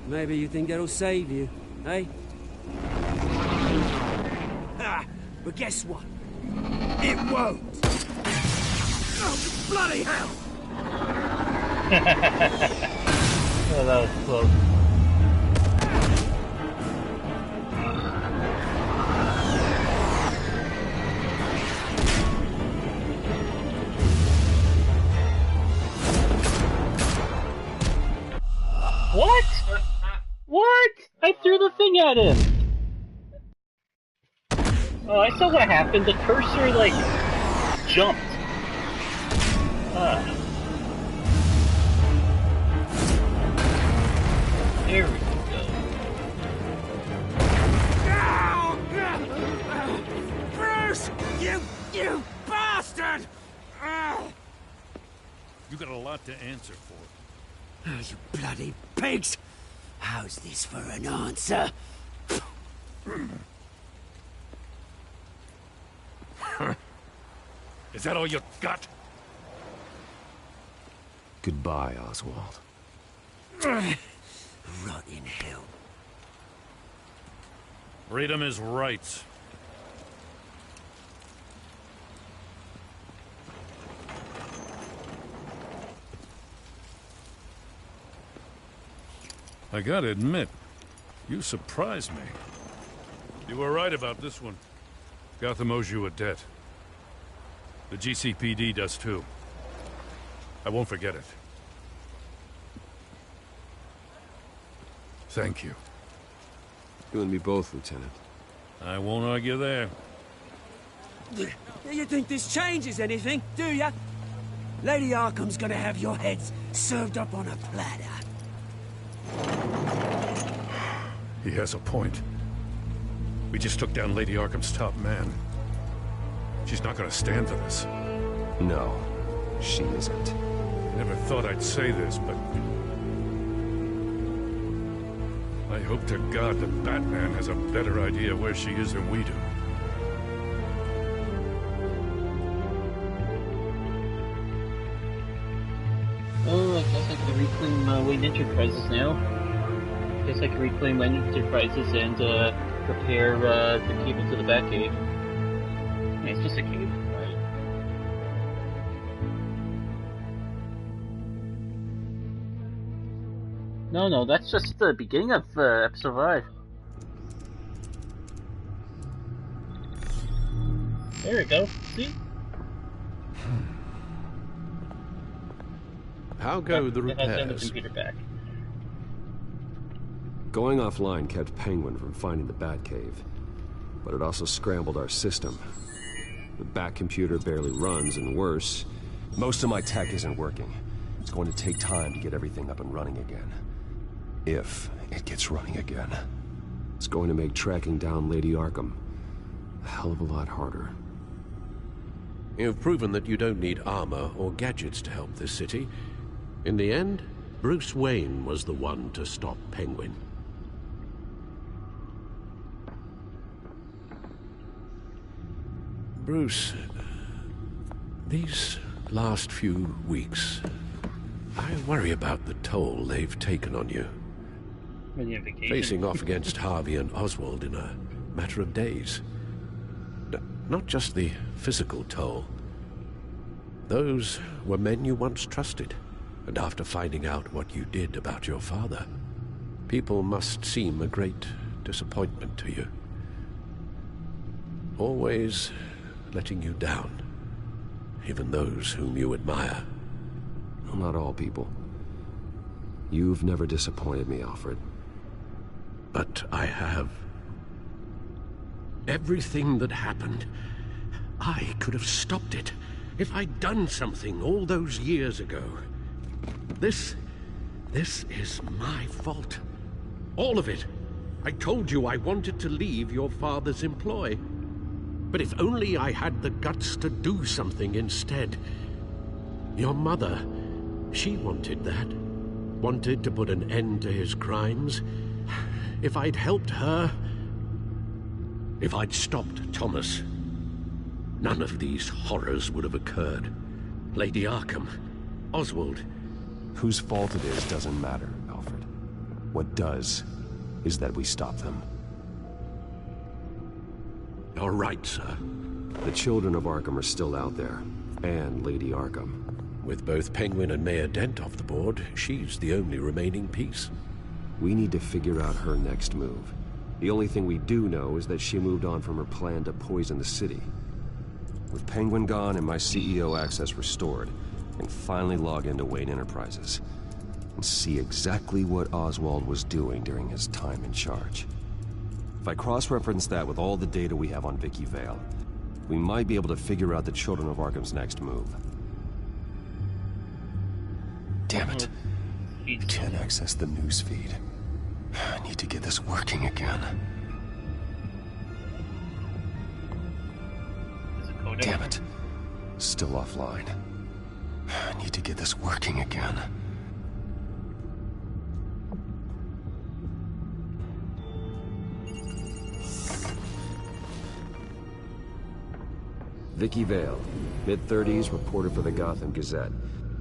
Maybe you think that'll save you, eh? Ah, but guess what? It won't! Oh, bloody hell! Oh, that was close. What? What? I threw the thing at him! Oh, I saw what happened. The cursor, like, jumped. There we go. Bruce! You bastard! You got a lot to answer for. Oh, you bloody pigs! How's this for an answer? Is that all you got? Goodbye, Oswald. Rot in hell. Freedom is right. I gotta admit, you surprised me. You were right about this one. Gotham owes you a debt. The GCPD does too. I won't forget it. Thank you. You and me both, Lieutenant. I won't argue there. You think this changes anything, do ya? Lady Arkham's gonna have your heads served up on a platter. He has a point. We just took down Lady Arkham's top man. She's not gonna stand for this. No, she isn't. Never thought I'd say this, but I hope to God that Batman has a better idea where she is than we do. Oh, I guess I can reclaim Wayne Enterprises now. Guess I can reclaim Wayne Enterprises and prepare the cable to the Batcave. Yeah, it's just a cave, right? No, that's just the beginning of episode 5. There we go. See? How go the Send the repairs? computer back. Going offline kept Penguin from finding the Batcave, but it also scrambled our system. The Bat computer barely runs, and worse, most of my tech isn't working. It's going to take time to get everything up and running again. If it gets running again. It's going to make tracking down Lady Arkham a hell of a lot harder. You've proven that you don't need armor or gadgets to help this city. In the end, Bruce Wayne was the one to stop Penguin. Bruce, these last few weeks, I worry about the toll they've taken on you. Facing off against Harvey and Oswald in a matter of days. Not just the physical toll. Those were men you once trusted, and after finding out what you did about your father, people must seem a great disappointment to you. Always letting you down, even those whom you admire. Well, not all people. You've never disappointed me, Alfred. But I have. Everything that happened, I could have stopped it if I'd done something all those years ago. This is my fault. All of it. I told you I wanted to leave your father's employ. But if only I had the guts to do something instead. Your mother, she wanted that. Wanted to put an end to his crimes. If I'd helped her, if I'd stopped Thomas, none of these horrors would have occurred. Lady Arkham, Oswald. Whose fault it is doesn't matter, Alfred. What does is that we stop them. You're right, sir. The children of Arkham are still out there, and Lady Arkham. With both Penguin and Mayor Dent off the board, she's the only remaining piece. We need to figure out her next move. The only thing we do know is that she moved on from her plan to poison the city. With Penguin gone and my CEO access restored, I can finally log into Wayne Enterprises and see exactly what Oswald was doing during his time in charge. If I cross-reference that with all the data we have on Vicky Vale, we might be able to figure out the Children of Arkham's next move. Damn it. I can't access the news feed. I need to get this working again. Damn it. Still offline. I need to get this working again. Vicky Vale, mid-30s, reporter for the Gotham Gazette.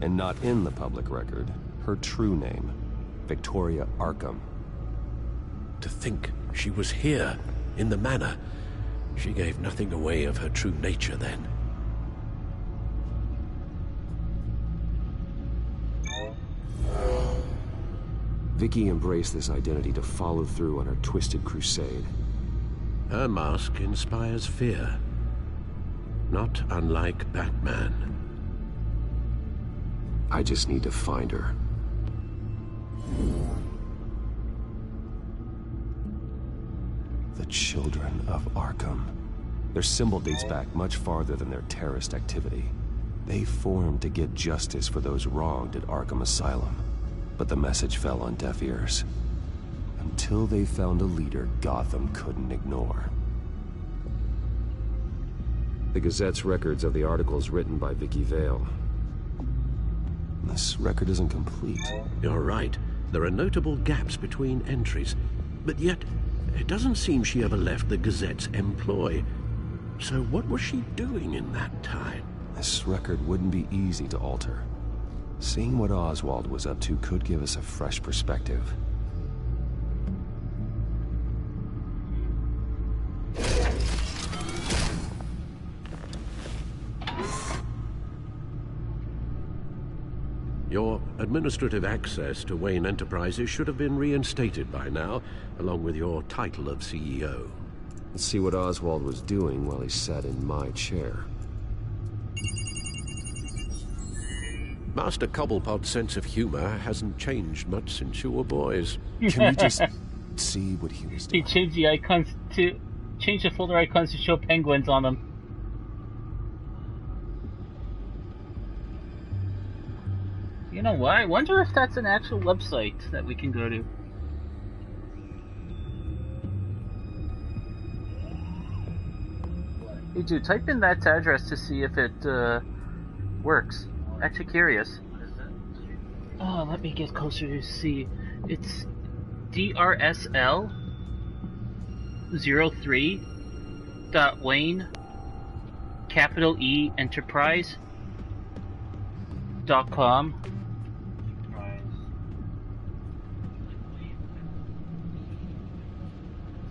And not in the public record, her true name, Victoria Arkham. To think she was here, in the manor. She gave nothing away of her true nature then. Vicky embraced this identity to follow through on her twisted crusade. Her mask inspires fear. Not unlike Batman. I just need to find her. The Children of Arkham. Their symbol dates back much farther than their terrorist activity. They formed to get justice for those wronged at Arkham Asylum. But the message fell on deaf ears. Until they found a leader Gotham couldn't ignore. The Gazette's records of the articles written by Vicky Vale. This record isn't complete. You're right. There are notable gaps between entries. But yet, it doesn't seem she ever left the Gazette's employ. So what was she doing in that time? This record wouldn't be easy to alter. Seeing what Oswald was up to could give us a fresh perspective. Your administrative access to Wayne Enterprises should have been reinstated by now, along with your title of CEO. Let's see what Oswald was doing while he sat in my chair. Master Cobblepot's sense of humor hasn't changed much since you were boys. Can we just see what he was doing? He changed the icons to... changed the folder icons to show penguins on them. You know what? I wonder if that's an actual website that we can go to. Hey dude, type in that address to see if it works. Actually curious. Oh, let me get closer to see. It's DRSL 03.Wayne capital E Enterprise.com.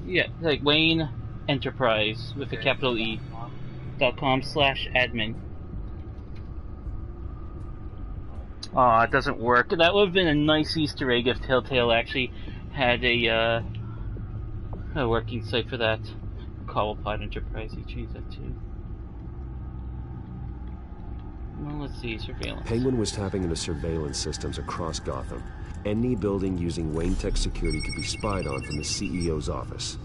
Yeah, like Wayne Enterprise with a capital E.com/admin. Aw, it doesn't work. That would have been a nice Easter egg if Telltale actually had a working site for that. Cobblepot Enterprise, you change that too. Well, let's see, surveillance. Penguin was tapping into surveillance systems across Gotham. Any building using Wayne Tech security could be spied on from the CEO's office.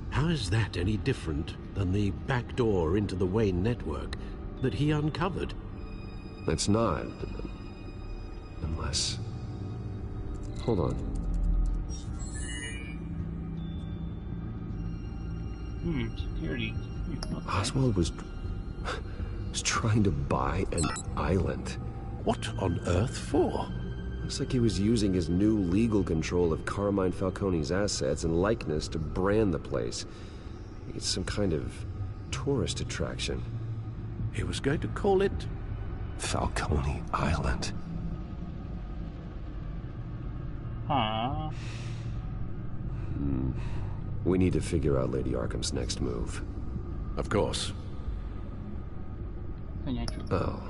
How is that any different than the back door into the Wayne network that he uncovered? It's not. Unless... Hold on. Security. Okay. Oswald was trying to buy an island. What on earth for? Looks like he was using his new legal control of Carmine Falcone's assets and likeness to brand the place. It's some kind of tourist attraction. He was going to call it... Falcone Island. Huh. We need to figure out Lady Arkham's next move. Of course. Oh,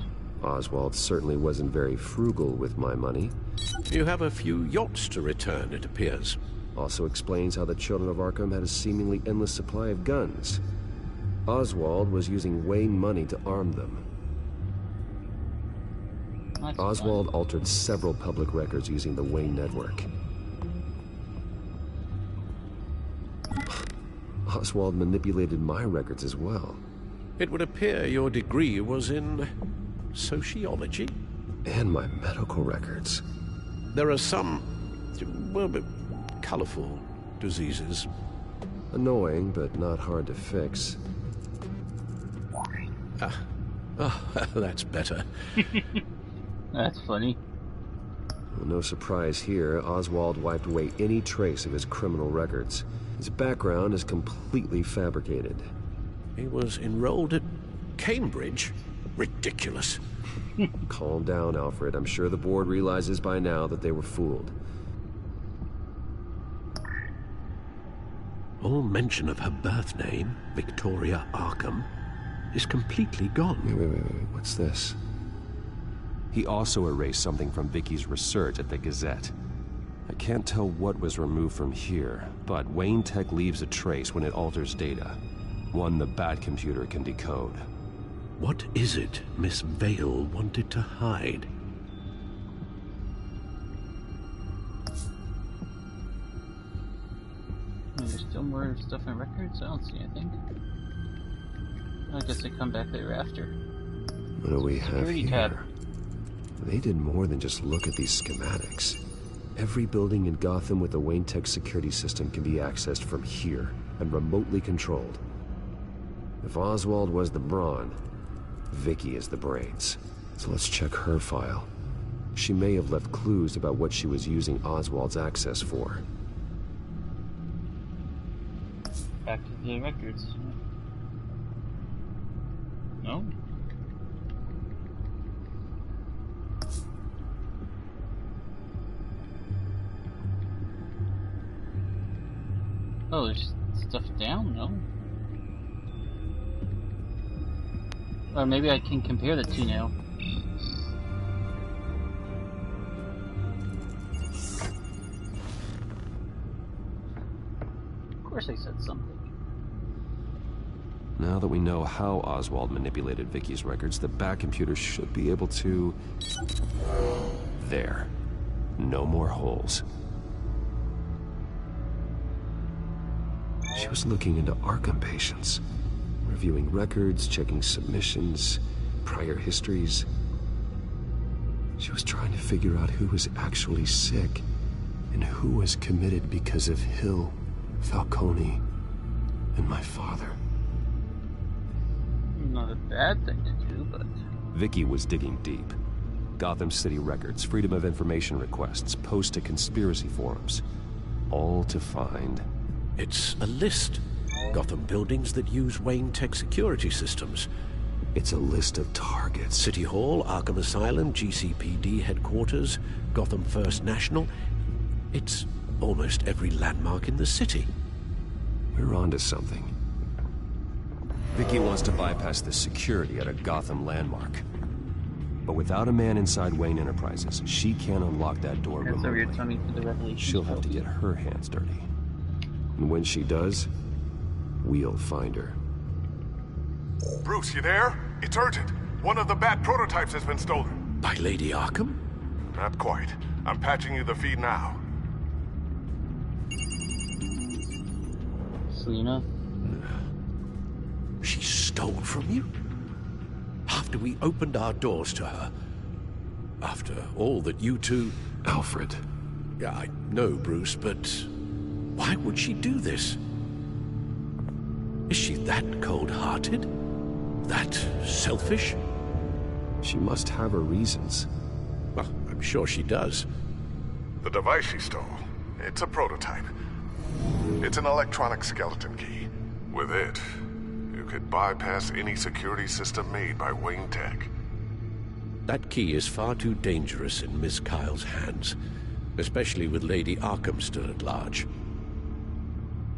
Oswald certainly wasn't very frugal with my money. You have a few yachts to return, it appears. Also explains how the Children of Arkham had a seemingly endless supply of guns. Oswald was using Wayne money to arm them. Oswald altered several public records using the Wayne network. Oswald manipulated my records as well. It would appear your degree was in... sociology? And my medical records. There are some... well, colorful diseases. Annoying, but not hard to fix. That's better. That's funny. Well, no surprise here, Oswald wiped away any trace of his criminal records. His background is completely fabricated. He was enrolled at Cambridge? Ridiculous. Calm down, Alfred. I'm sure the board realizes by now that they were fooled. All mention of her birth name, Victoria Arkham, is completely gone. Wait. What's this? He also erased something from Vicky's research at the Gazette. I can't tell what was removed from here, but Wayne Tech leaves a trace when it alters data. One the Bat computer can decode. What is it Miss Vale wanted to hide? There's still more stuff in records? I don't see anything. I guess they come back there after. What do we have Security here? tab. They did more than just look at these schematics. Every building in Gotham with a Wayne Tech security system can be accessed from here and remotely controlled. If Oswald was the brawn, Vicky is the brains. So let's check her file. She may have left clues about what she was using Oswald's access for. Back to the records. No? Oh, there's stuff down? No? Or maybe I can compare the two now. Of course I said something. Now that we know how Oswald manipulated Vicky's records, the back computer should be able to... There. No more holes. She was looking into Arkham patients. Reviewing records, checking submissions, prior histories. She was trying to figure out who was actually sick and who was committed because of Hill, Falcone, and my father. Not a bad thing to do, but... Vicky was digging deep. Gotham City records, Freedom of Information requests, posts to conspiracy forums. All to find... It's a list. Gotham buildings that use Wayne Tech security systems. It's a list of targets. City Hall, Arkham Asylum, GCPD headquarters, Gotham First National. It's almost every landmark in the city. We're onto something. Vicky wants to bypass the security at a Gotham landmark. But without a man inside Wayne Enterprises, she can't unlock that door remotely. So you're telling me the revelation. She'll have to get her hands dirty. And when she does, we'll find her. Bruce, you there? It's urgent. One of the Bat prototypes has been stolen. By Lady Arkham? Not quite. I'm patching you the feed now. Selina? She stole from you? After we opened our doors to her? After all that you two... Alfred. Yeah, I know, Bruce, but... why would she do this? Is she that cold-hearted? That selfish? She must have her reasons. Well, I'm sure she does. The device she stole, it's a prototype. It's an electronic skeleton key. With it, you could bypass any security system made by Wayne Tech. That key is far too dangerous in Miss Kyle's hands, especially with Lady Arkham still at large.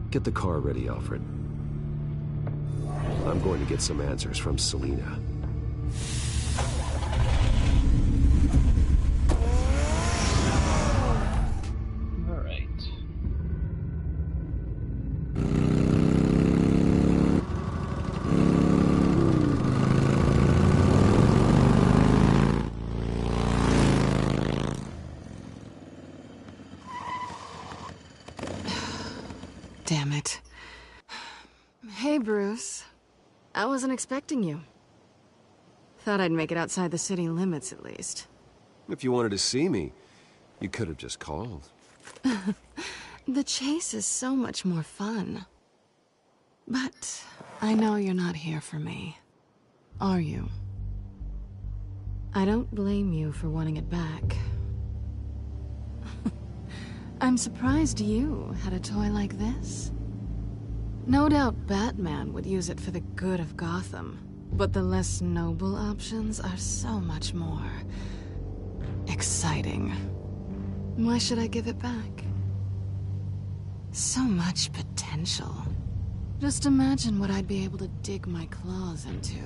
Get the car ready, Alfred. I'm going to get some answers from Selina. All right. Damn it. Hey, Bruce. I wasn't expecting you. Thought I'd make it outside the city limits, at least. If you wanted to see me, you could have just called. The chase is so much more fun. But I know you're not here for me. Are you? I don't blame you for wanting it back. I'm surprised you had a toy like this. No doubt Batman would use it for the good of Gotham, but the less noble options are so much more exciting. Why should I give it back? So much potential. Just imagine what I'd be able to dig my claws into.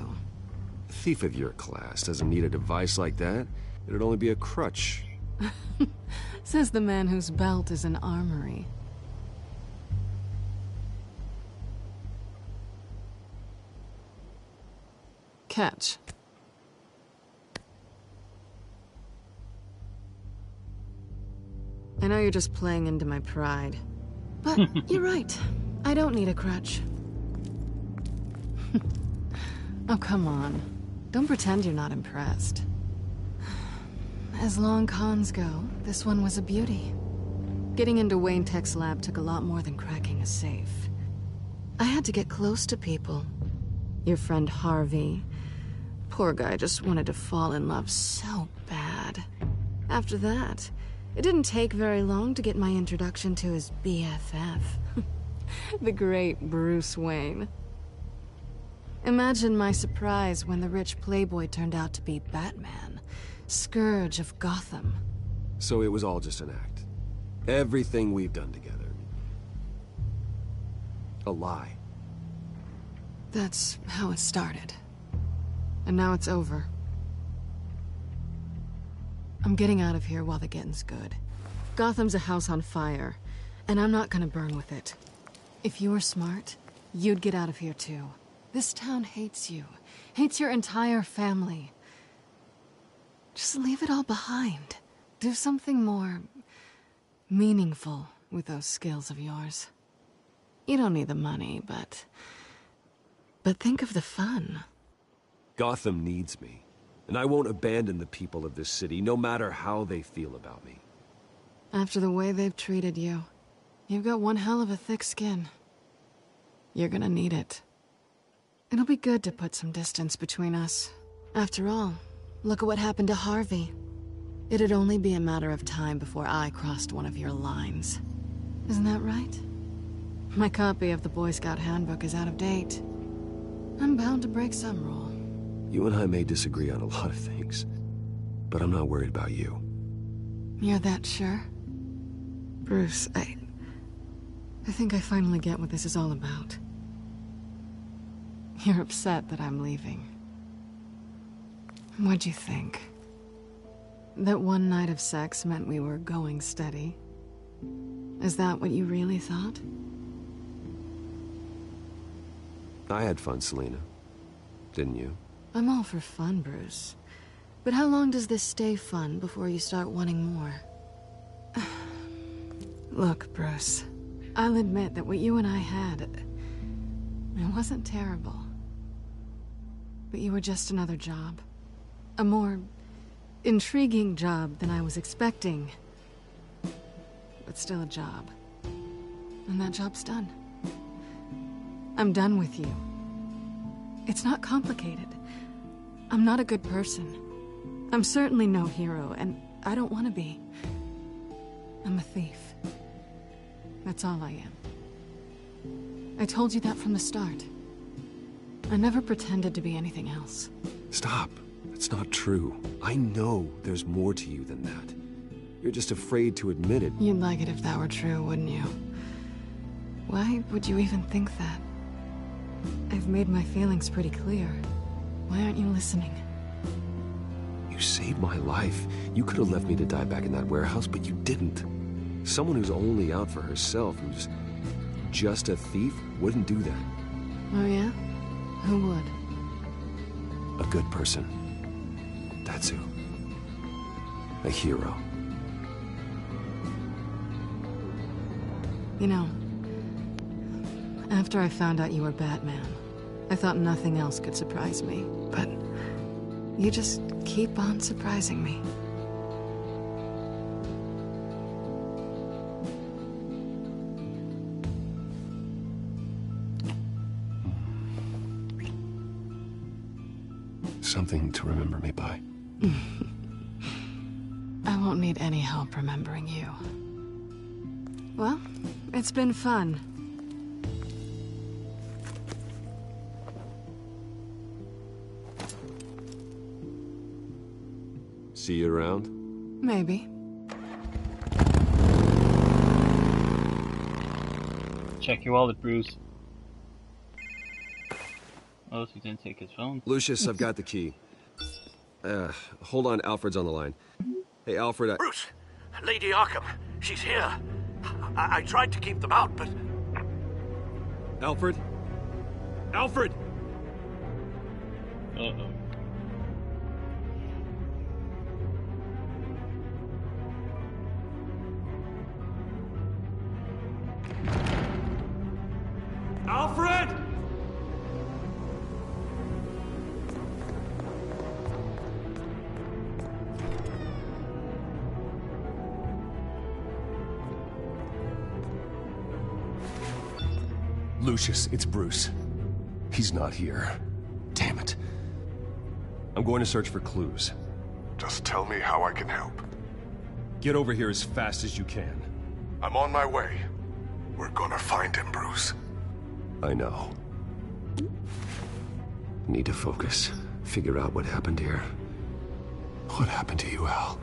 A thief of your class doesn't need a device like that. It'd only be a crutch. Says the man whose belt is an armory. Catch. I know you're just playing into my pride, but you're right. I don't need a crutch. Oh, come on. Don't pretend you're not impressed. As long cons go, this one was a beauty. Getting into Wayne Tech's lab took a lot more than cracking a safe. I had to get close to people. Your friend Harvey. Poor guy just wanted to fall in love so bad. After that, it didn't take very long to get my introduction to his BFF. The great Bruce Wayne. Imagine my surprise when the rich playboy turned out to be Batman, Scourge of Gotham. So it was all just an act. Everything we've done together. A lie. That's how it started. And now it's over. I'm getting out of here while the getting's good. Gotham's a house on fire, and I'm not gonna burn with it. If you were smart, you'd get out of here too. This town hates you. Hates your entire family. Just leave it all behind. Do something more meaningful with those skills of yours. You don't need the money, but think of the fun. Gotham needs me, and I won't abandon the people of this city, no matter how they feel about me. After the way they've treated you, you've got one hell of a thick skin. You're gonna need it. It'll be good to put some distance between us. After all, look at what happened to Harvey. It'd only be a matter of time before I crossed one of your lines. Isn't that right? My copy of the Boy Scout Handbook is out of date. I'm bound to break some rule. You and I may disagree on a lot of things, but I'm not worried about you. You're that sure? Bruce, I think I finally get what this is all about. You're upset that I'm leaving. What'd you think? That one night of sex meant we were going steady? Is that what you really thought? I had fun, Selina. Didn't you? I'm all for fun, Bruce. But how long does this stay fun before you start wanting more? Look, Bruce, I'll admit that what you and I had, it wasn't terrible. But you were just another job. A more intriguing job than I was expecting. But still a job. And that job's done. I'm done with you. It's not complicated. I'm not a good person. I'm certainly no hero, and I don't want to be. I'm a thief. That's all I am. I told you that from the start. I never pretended to be anything else. Stop. That's not true. I know there's more to you than that. You're just afraid to admit it. You'd like it if that were true, wouldn't you? Why would you even think that? I've made my feelings pretty clear. Why aren't you listening? You saved my life. You could have left me to die back in that warehouse, but you didn't. Someone who's only out for herself, who's just a thief, wouldn't do that. Oh yeah? Who would? A good person. That's who. A hero. You know, after I found out you were Batman, I thought nothing else could surprise me, but you just keep on surprising me. Something to remember me by. I won't need any help remembering you. Well, it's been fun. See you around? Maybe. Check your wallet, Bruce. Oh, he didn't take his phone. Lucius, I've got the key. Hold on, Alfred's on the line. Hey, Alfred, Bruce! Lady Arkham, she's here. I tried to keep them out, but... Alfred? Alfred! Uh-oh. Alfred! Lucius, it's Bruce. He's not here. Damn it. I'm going to search for clues. Just tell me how I can help. Get over here as fast as you can. I'm on my way. We're gonna find him, Bruce. I know. Need to focus. Figure out what happened here. What happened to you, Al?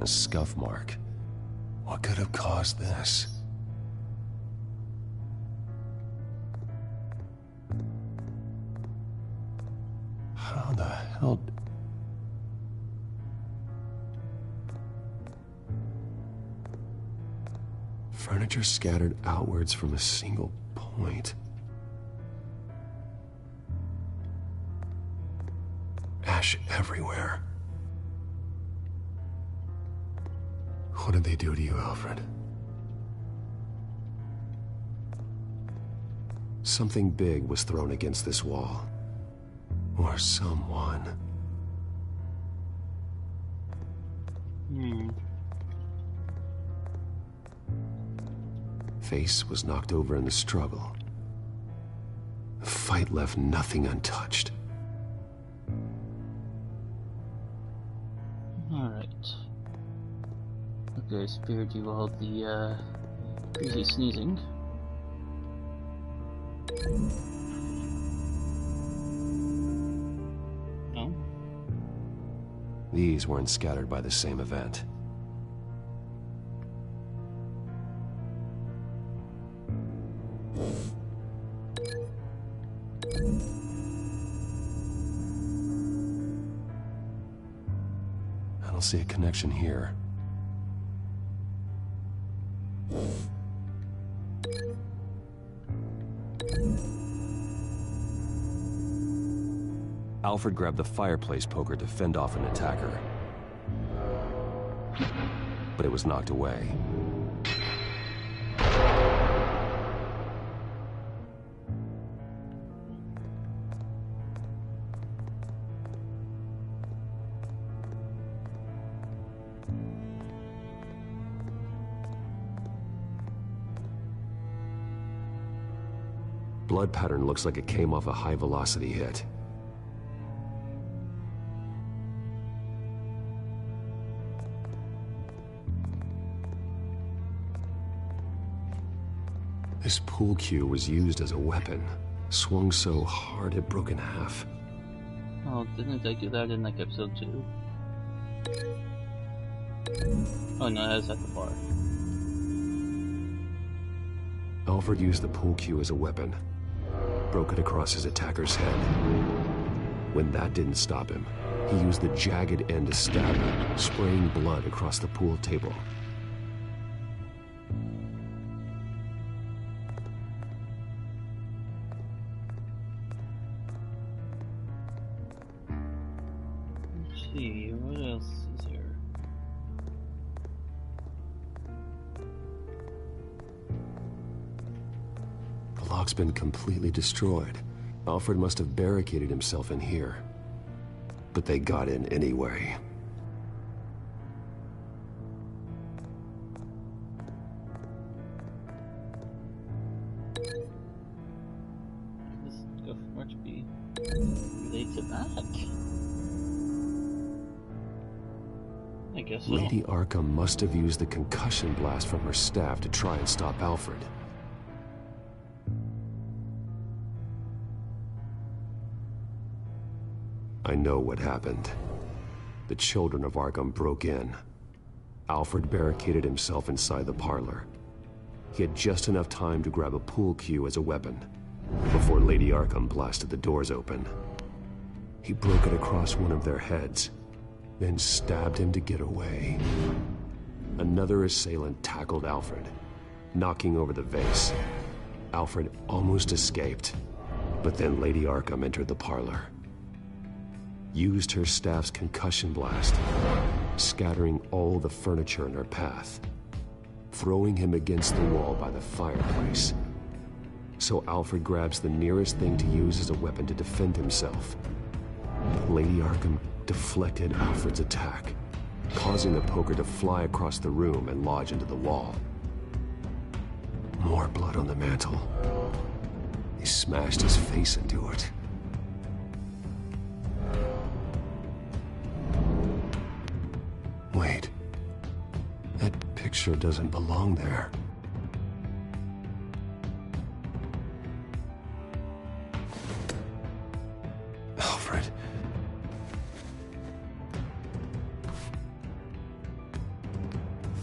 A scuff mark. What could have caused this? How the hell... Furniture scattered outwards from a single point. Ash everywhere. What did they do to you, Alfred? Something big was thrown against this wall. Or someone. Face was knocked over in the struggle. The fight left nothing untouched. Alright. Okay, spared you all the crazy sneezing. No? These weren't scattered by the same event. I don't see a connection here. Alfred grabbed the fireplace poker to fend off an attacker. But it was knocked away. Blood pattern looks like it came off a high-velocity hit. This pool cue was used as a weapon. Swung so hard it broke in half. Oh, didn't I do that in like episode 2? Oh no, that was at the bar. Alfred used the pool cue as a weapon. Broke it across his attacker's head. When that didn't stop him, he used the jagged end to stab him, spraying blood across the pool table. Let's see, what else is there? The lock's been completely destroyed. Alfred must have barricaded himself in here. But they got in anyway. This scuff mark be related to that? I guess so. Lady Arkham must have used the concussion blast from her staff to try and stop Alfred. I know what happened. The children of Arkham broke in. Alfred barricaded himself inside the parlor. He had just enough time to grab a pool cue as a weapon before Lady Arkham blasted the doors open. He broke it across one of their heads, then stabbed him to get away. Another assailant tackled Alfred, knocking over the vase. Alfred almost escaped, but then Lady Arkham entered the parlor. Used her staff's concussion blast, scattering all the furniture in her path, throwing him against the wall by the fireplace. So Alfred grabs the nearest thing to use as a weapon to defend himself. Lady Arkham deflected Alfred's attack, causing the poker to fly across the room and lodge into the wall. More blood on the mantle. He smashed his face into it. Wait. That picture doesn't belong there. Alfred.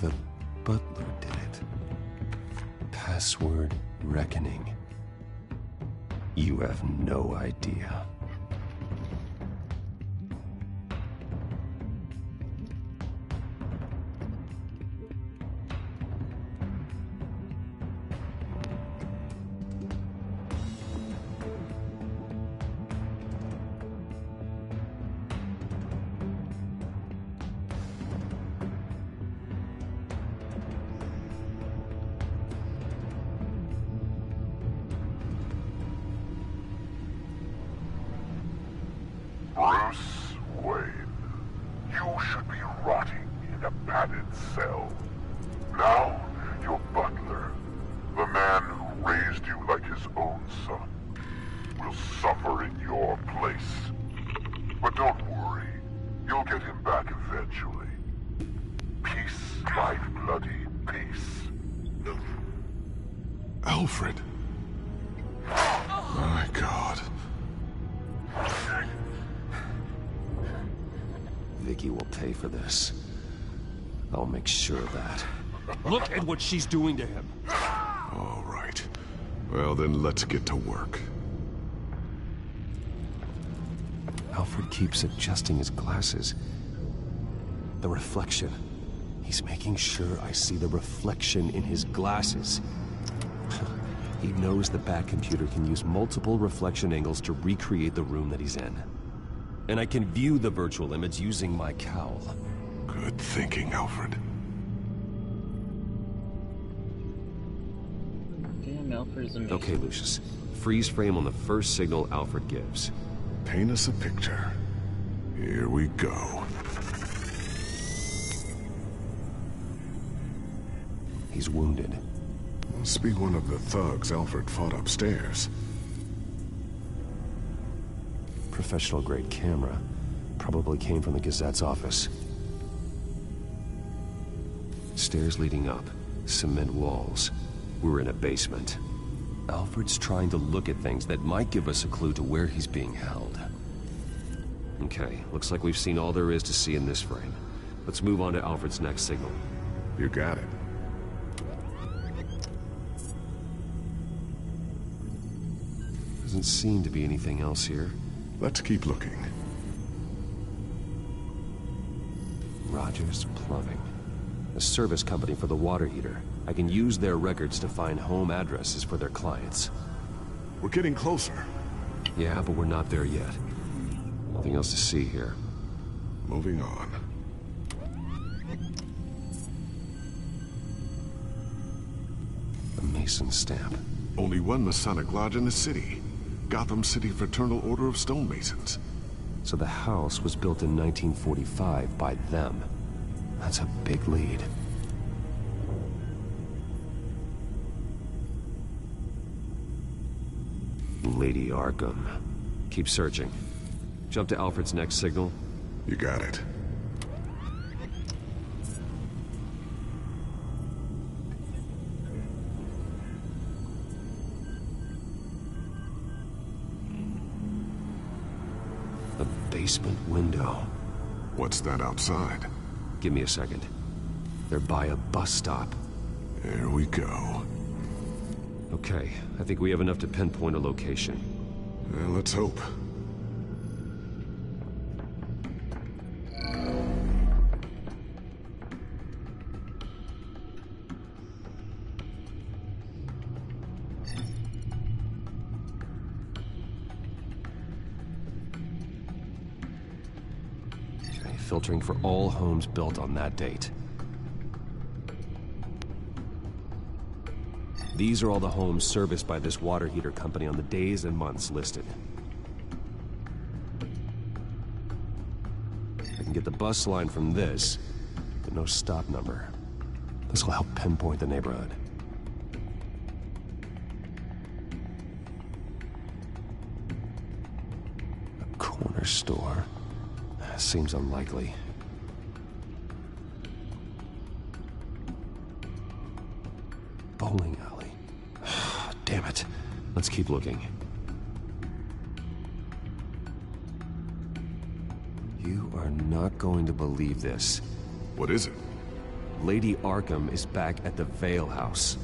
The butler did it. Password reckoning. You have no idea. Bruce Wayne, you should be rotting in a padded cell. Now, your butler, the man who raised you like his own son, will suffer in your place. But don't worry, you'll get him back eventually. Peace, my bloody peace. Alfred. My God. Vicky will pay for this. I'll make sure of that. Look at what she's doing to him. All right. Well, then let's get to work. Alfred keeps adjusting his glasses. The reflection. He's making sure I see the reflection in his glasses. He knows the back computer can use multiple reflection angles to recreate the room that he's in. And I can view the virtual image using my cowl. Good thinking, Alfred. Damn, Alfred's amazing. Okay, Lucius. Freeze frame on the first signal Alfred gives. Paint us a picture. Here we go. He's wounded. Must be one of the thugs Alfred fought upstairs. Professional-grade camera. Probably came from the Gazette's office. Stairs leading up. Cement walls. We're in a basement. Alfred's trying to look at things that might give us a clue to where he's being held. Okay, looks like we've seen all there is to see in this frame. Let's move on to Alfred's next signal. You got it. Doesn't seem to be anything else here. Let's keep looking. Rogers Plumbing. A service company for the water heater. I can use their records to find home addresses for their clients. We're getting closer. Yeah, but we're not there yet. Nothing else to see here. Moving on. A Mason stamp. Only one Masonic lodge in the city. Gotham City Fraternal Order of Stonemasons. So the house was built in 1945 by them. That's a big lead. Lady Arkham. Keep searching. Jump to Alfred's next signal. You got it. The basement window. What's that outside? Give me a second. They're by a bus stop. There we go. Okay, I think we have enough to pinpoint a location. Well, let's hope. Okay, filtering for all homes built on that date. These are all the homes serviced by this water heater company on the days and months listed. I can get the bus line from this, but no stop number. This will help pinpoint the neighborhood. Hardware store. Seems unlikely. Bowling alley. Damn it. Let's keep looking. You are not going to believe this. What is it? Lady Arkham is back at the Vale House,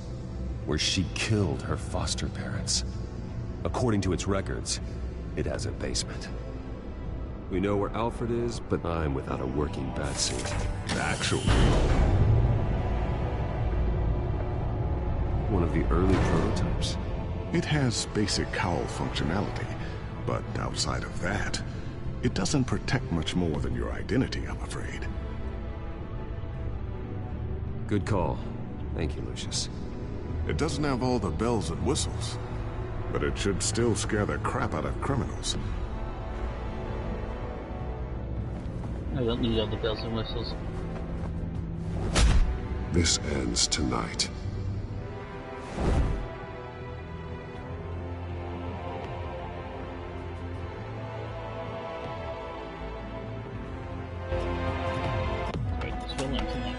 where she killed her foster parents. According to its records, it has a basement. We know where Alfred is, but I'm without a working batsuit. Actually. One of the early prototypes? It has basic cowl functionality, but outside of that, it doesn't protect much more than your identity, I'm afraid. Good call. Thank you, Lucius. It doesn't have all the bells and whistles, but it should still scare the crap out of criminals. I don't need all the bells and whistles. This ends tonight. Right, this will end tonight.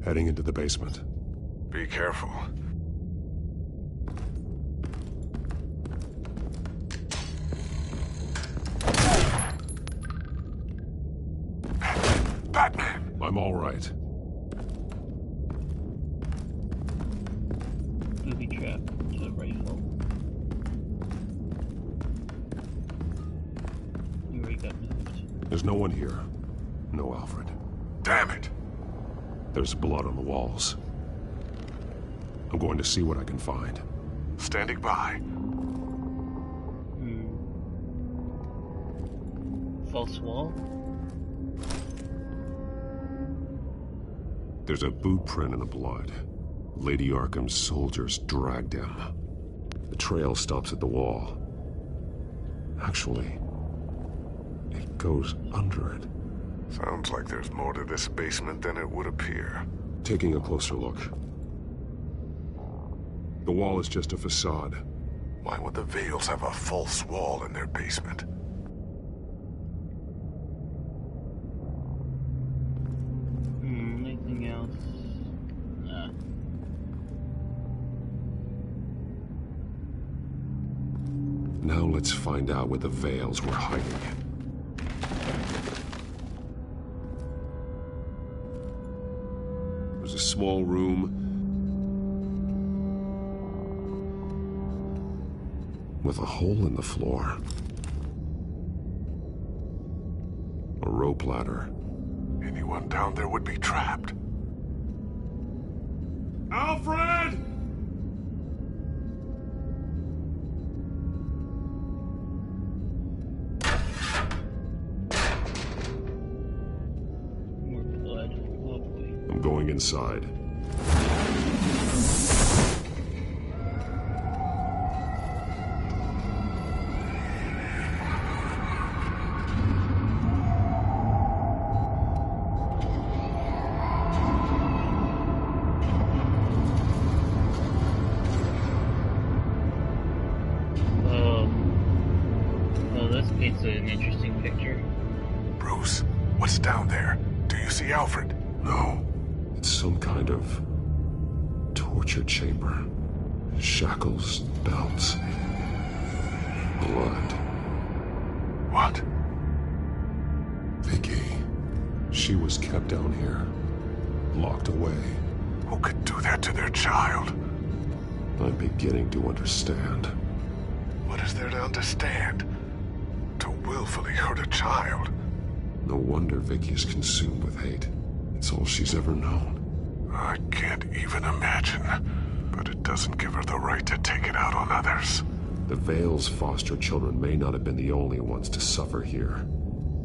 Heading into the basement. Be careful. Batman! I'm all right. Booby trap to the rifle. You already got moved. There's no one here. No Alfred. Damn it! There's blood on the walls. I'm going to see what I can find. Standing by. False wall? There's a boot print in the blood. Lady Arkham's soldiers dragged him. The trail stops at the wall. Actually, it goes under it. Sounds like there's more to this basement than it would appear. Taking a closer look. The wall is just a facade. Why would the Vales have a false wall in their basement? Anything else? Nah. Now let's find out where the Vales were hiding. There's a small room with a hole in the floor. A rope ladder. Anyone down there would be trapped. Alfred! More blood. Oh boy. I'm going inside. It's an interesting picture. Bruce, what's down there? Do you see Alfred? No. It's some kind of torture chamber. Shackles, belts, blood. What? Vicky. She was kept down here. Locked away. Who could do that to their child? I'm beginning to understand. What is there to understand? To willfully hurt a child? No wonder Vicky is consumed with hate. It's all she's ever known. I can't even imagine. But it doesn't give her the right to take it out on others. The Vale's foster children may not have been the only ones to suffer here.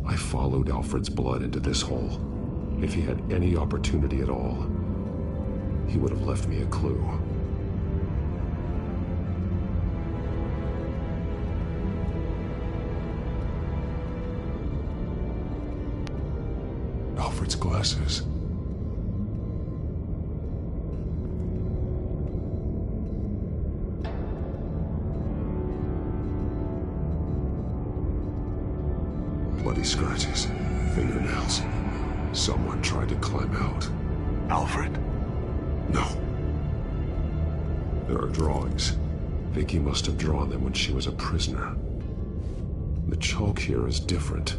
I followed Alfred's blood into this hole. If he had any opportunity at all, he would have left me a clue. Alfred's glasses. these scratches. Fingernails. Someone tried to climb out. Alfred? No. There are drawings. Vicky must have drawn them when she was a prisoner. The chalk here is different.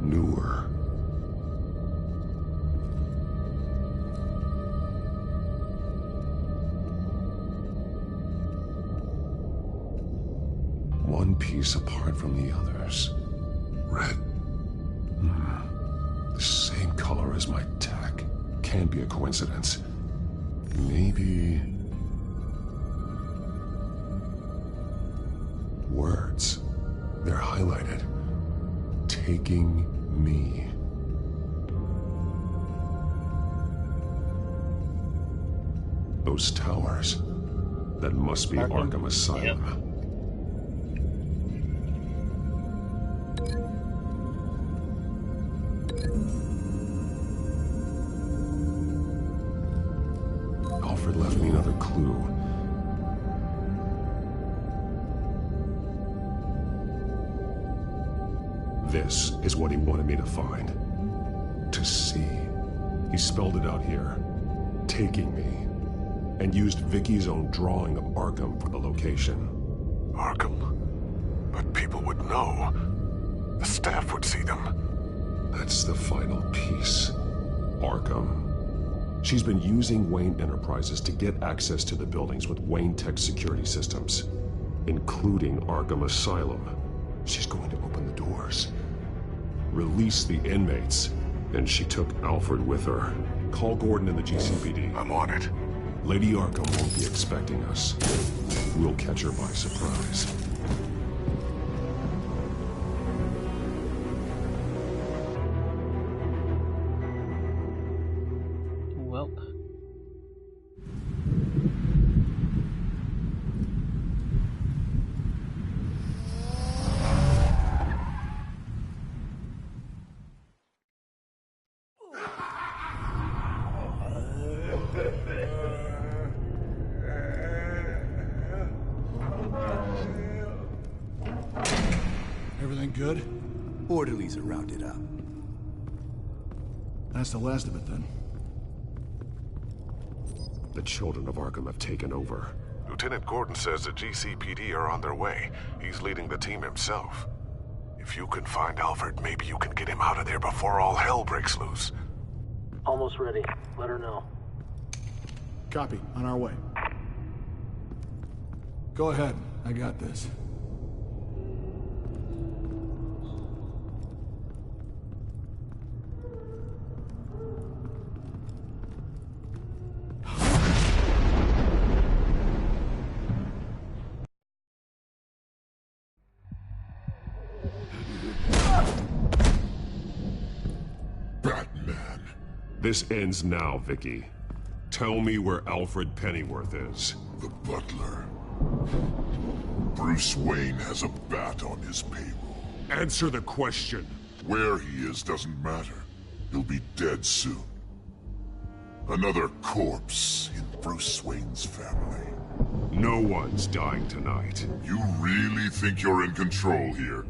Newer. One piece apart from the others. Red. The same color as my tack. Can't be a coincidence. Maybe... words. They're highlighted. Taking me. Those towers. That must be Arkham Asylum. Yep. Alfred left me another clue. This is what he wanted me to find. To see. He spelled it out here. Taking me. And used Vicky's own drawing of Arkham for the location. Arkham? But people would know. The staff would see them. That's the final piece. Arkham. She's been using Wayne Enterprises to get access to the buildings with Wayne Tech security systems, including Arkham Asylum. She's going to open the doors, release the inmates, and she took Alfred with her. Call Gordon in the GCPD. I'm on it. Lady Arkham won't be expecting us. We'll catch her by surprise. Everything good? Orderlies are rounded up. That's the last of it, then. The children of Arkham have taken over. Lieutenant Gordon says the GCPD are on their way. He's leading the team himself. If you can find Alfred, maybe you can get him out of there before all hell breaks loose. Almost ready. Let her know. Copy. On our way. Go ahead. I got this. This ends now, Vicky. Tell me where Alfred Pennyworth is. The butler. Bruce Wayne has a bat on his payroll. Answer the question. Where he is doesn't matter. He'll be dead soon. Another corpse in Bruce Wayne's family. No one's dying tonight. You really think you're in control here?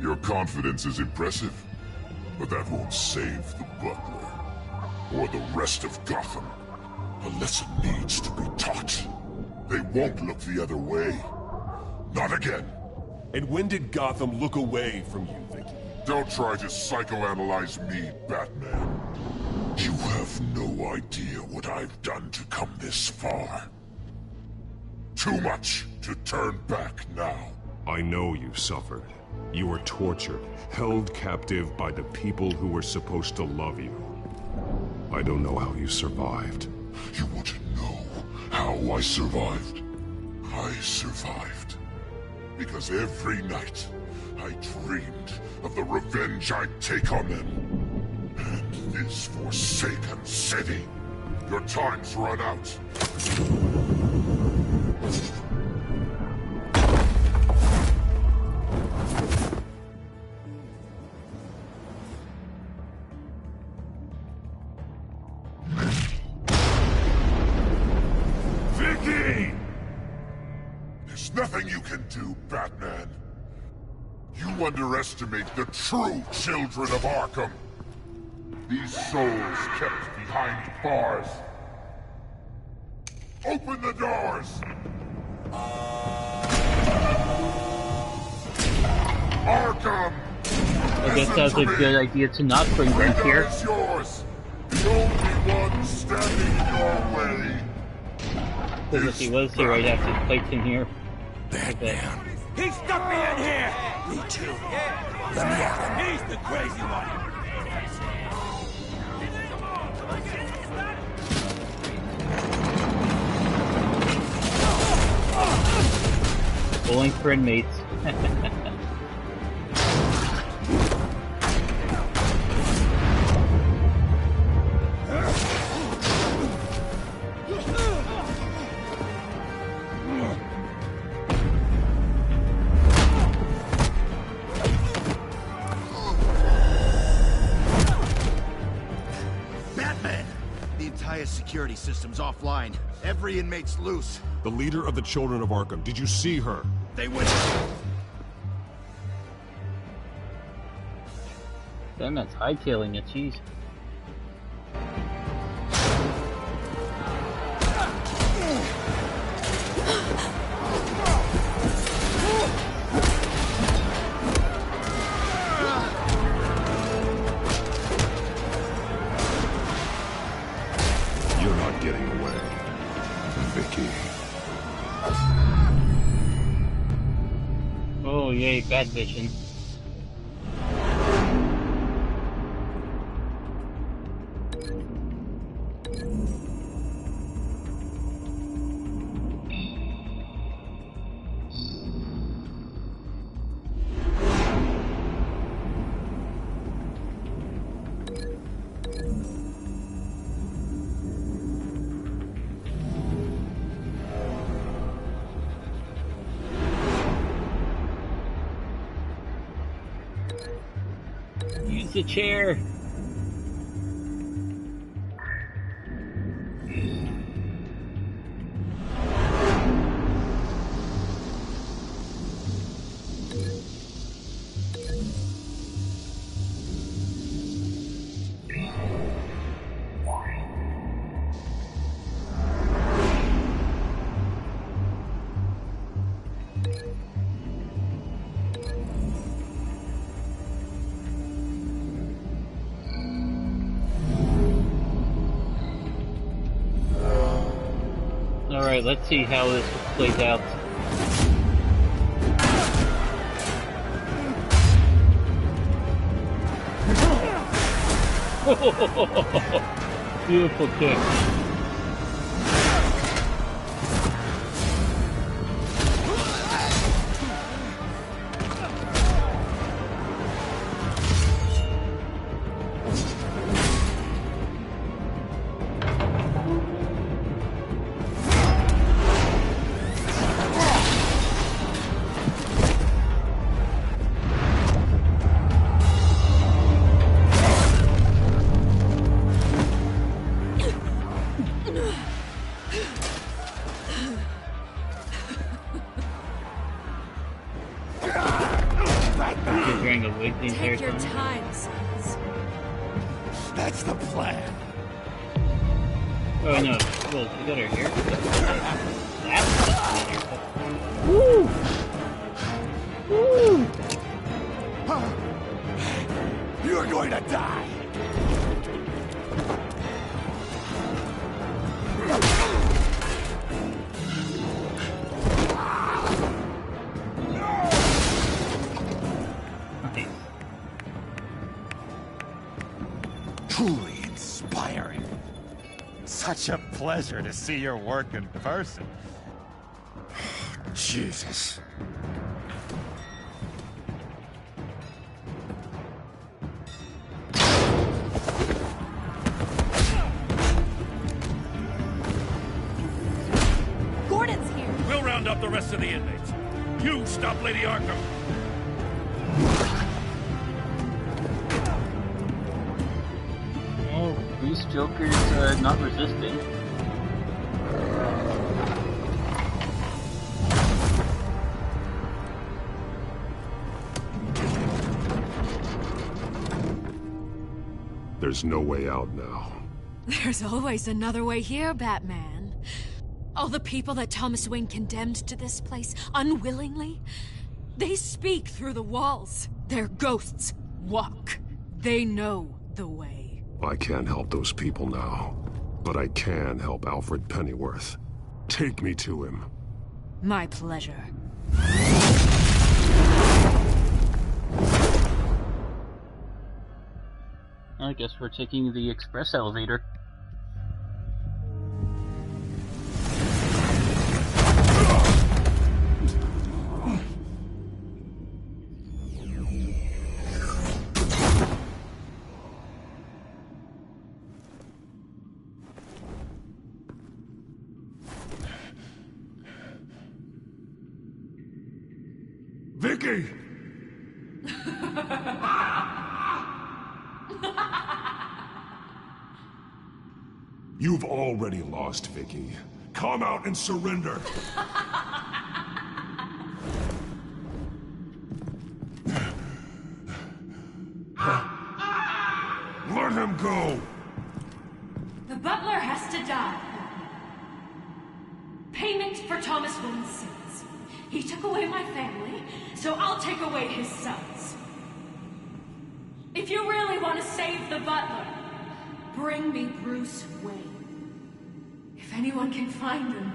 Your confidence is impressive. But that won't save the butler, or the rest of Gotham. A lesson needs to be taught. They won't look the other way. Not again. And when did Gotham look away from you, Vicky? Don't try to psychoanalyze me, Batman. You have no idea what I've done to come this far. Too much to turn back now. I know you suffered. You were tortured, held captive by the people who were supposed to love you. I don't know how you survived. You want to know how I survived? I survived because every night I dreamed of the revenge I'd take on them. And this forsaken city. Your time's run out. Nothing you can do, Batman. You underestimate the true children of Arkham. These souls kept behind bars. Open the doors! Arkham! I guess that was a good idea to not bring them here. Is yours. The only one standing in your way. Because if he was here, I'd have to fight him here. Batman. He stuck me in here! Me too. Let me at him. He's the crazy one! Bowling for inmates. Batman! The entire security system's offline. Every inmate's loose. The leader of the Children of Arkham. Did you see her? They went... Damn, that's hightailing it, jeez. You're not getting away, Vicky. Oh yay, bad vision. Use the chair. Alright, let's see how this plays out. Beautiful kick. Take your time, sons. That's the plan. Oh no, well, you got her here. That's woo! Woo! You're going to die. Truly inspiring. Such a pleasure to see your work in person. Jesus. Gordon's here. We'll round up the rest of the inmates. You stop Lady Arkham. Oh, Beast Joker's not resisting. There's no way out now. There's always another way here, Batman. All the people that Thomas Wayne condemned to this place unwillingly, they speak through the walls. Their ghosts walk. They know the way. I can't help those people now, but I can help Alfred Pennyworth. Take me to him. My pleasure. I guess we're taking the express elevator. Vicky! You've already lost, Vicky. Come out and surrender! Let him go! The butler has to die. Payment for Thomas Wayne's sins. He took away my family, so I'll take away his sons. If you really want to save the butler, bring me Bruce Wayne. If anyone can find him,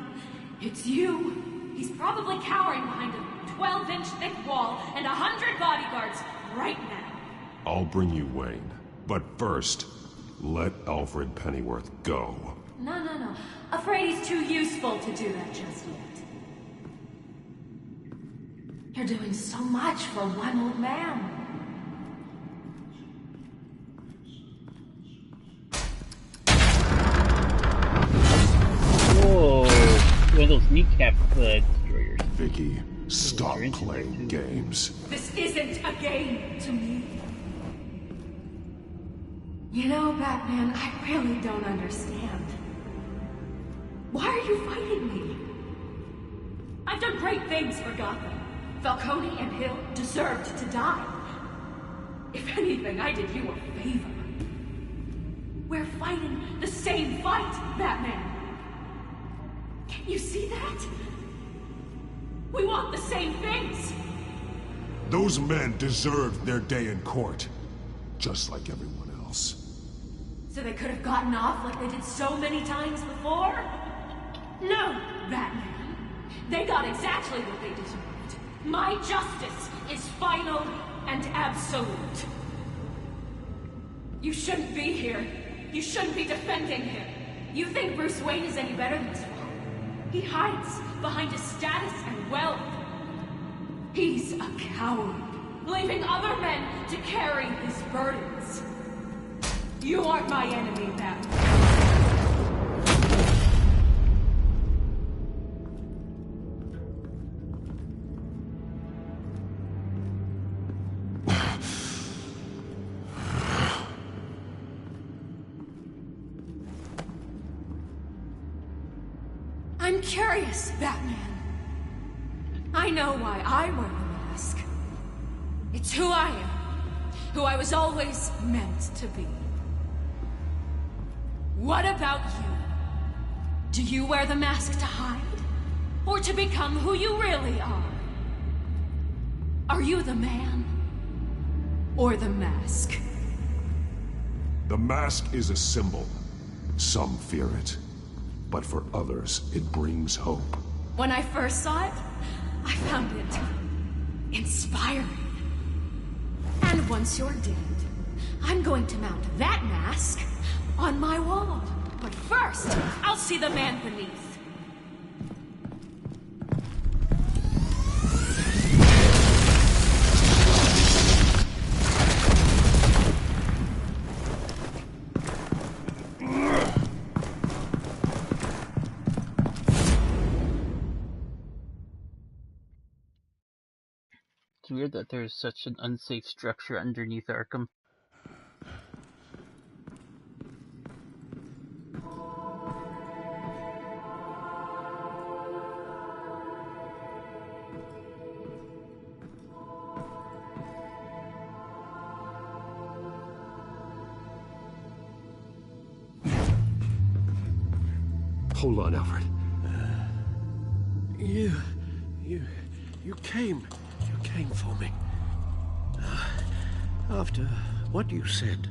it's you. He's probably cowering behind a 12-inch thick wall and 100 bodyguards right now. I'll bring you Wayne. But first, let Alfred Pennyworth go. No. Afraid he's too useful to do that just yet. You're doing so much for one old man. Whoa! One of those kneecap destroyers. Vicky, stop playing games. This isn't a game to me. You know, Batman, I really don't understand. Why are you fighting me? I've done great things for Gotham. Falcone and Hill deserved to die. If anything, I did you a favor. We're fighting the same fight, Batman. Can you see that? We want the same things. Those men deserved their day in court, just like everyone else. So they could have gotten off like they did so many times before? No, Batman. They got exactly what they deserved. My justice is final and absolute. You shouldn't be here. You shouldn't be defending him. You think Bruce Wayne is any better than Swamp? He hides behind his status and wealth. He's a coward, leaving other men to carry his burdens. You aren't my enemy, Batman. I'm curious, Batman. I know why I wear the mask. It's who I am. Who I was always meant to be. What about you? Do you wear the mask to hide? Or to become who you really are? Are you the man? Or the mask? The mask is a symbol. Some fear it. But for others, it brings hope. When I first saw it, I found it inspiring. And once you're dead, I'm going to mount that mask on my wall. But first, I'll see the man beneath. It's weird that there's such an unsafe structure underneath Arkham. Hold on, Alfred. You came for me. After what you said,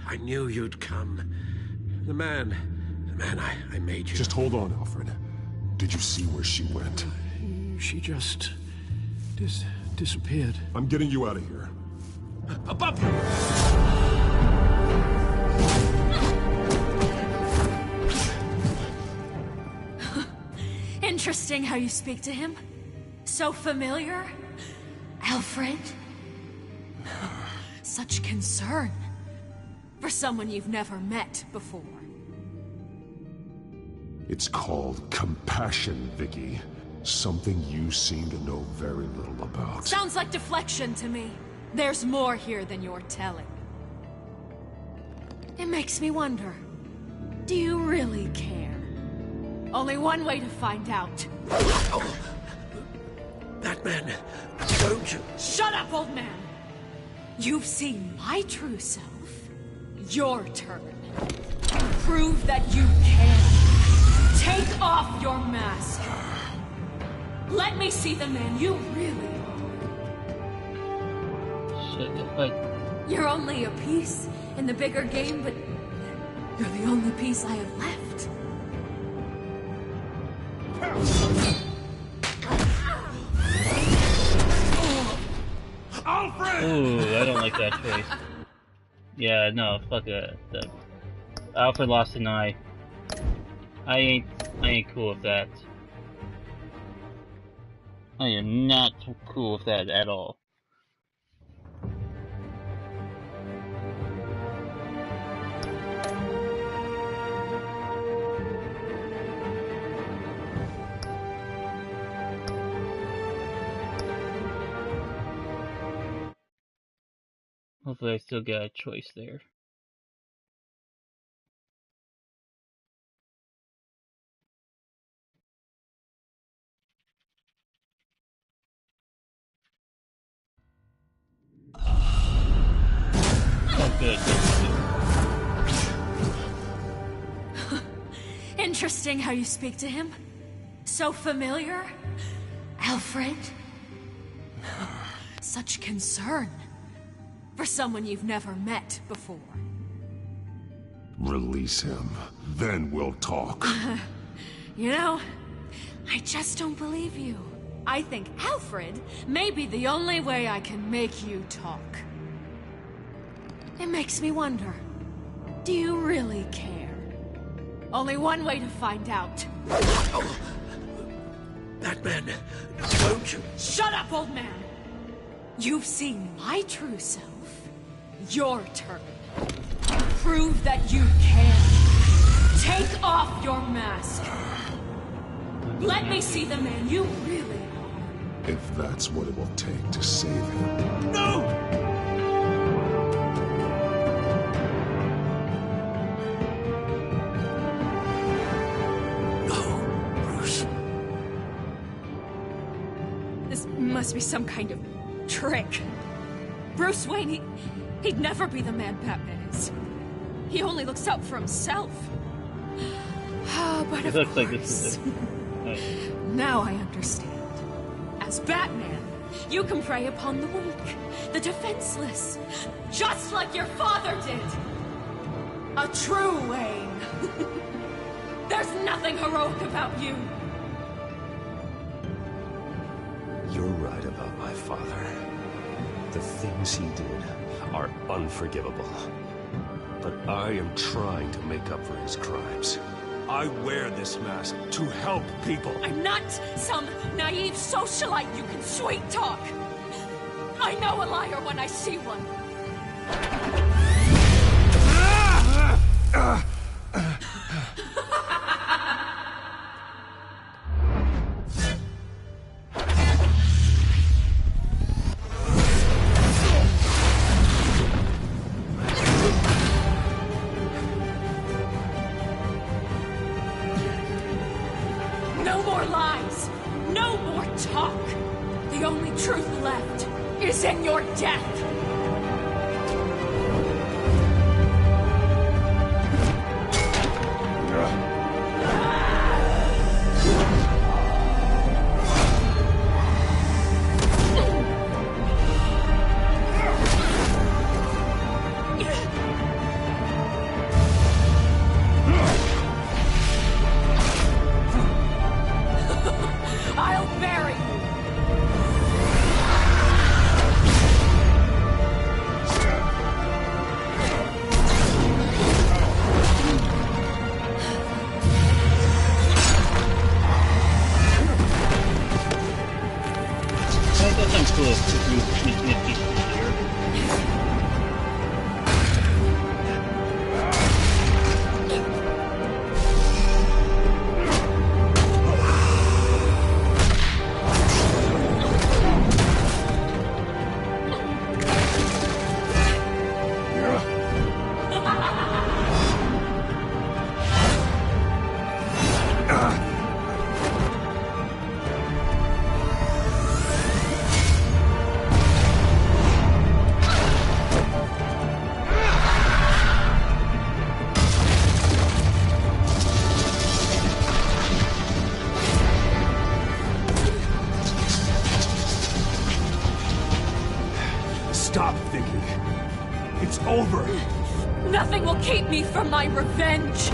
I knew you'd come. The man I made you. Just hold on, Alfred. Did you see where she went? She just... disappeared. I'm getting you out of here. Above you! Interesting how you speak to him. So familiar. Alfred. Such concern. For someone you've never met before. It's called compassion, Vicky. Something you seem to know very little about. Sounds like deflection to me. There's more here than you're telling. It makes me wonder. Do you really care? Only one way to find out. Batman, don't you... Shut up, old man! You've seen my true self. Your turn. Prove that you can. Take off your mask. Let me see the man you really are. You're only a piece in the bigger game, but you're the only piece I have left. Alfred! Ooh, I don't like that choice. Yeah, no, fuck that. Alfred lost an eye. I ain't cool with that. I am not cool with that at all. Hopefully I still get a choice there. Oh, good. Interesting how you speak to him. So familiar. Alfred. Such concern. For someone you've never met before. Release him. Then we'll talk. You know, I just don't believe you. I think Alfred may be the only way I can make you talk. It makes me wonder, do you really care? Only one way to find out. Batman, don't you... Shut up, old man! You've seen my true self. Your turn. Prove that you can. Take off your mask. Let me see the man you really are. If that's what it will take to save him. No! This must be some kind of trick. Bruce Wayne, he'd never be the man Batman is. He only looks out for himself. But it looks like this is it. Now I understand. As Batman, you can prey upon the weak, the defenseless, just like your father did. A true Wayne. There's nothing heroic about you. You're right about my father. The things he did are unforgivable. But I am trying to make up for his crimes. I wear this mask to help people. I'm not some naive socialite you can sweet talk. I know a liar when I see one. No more lies! No more talk! The only truth left is in your death! Nothing will keep me from my revenge.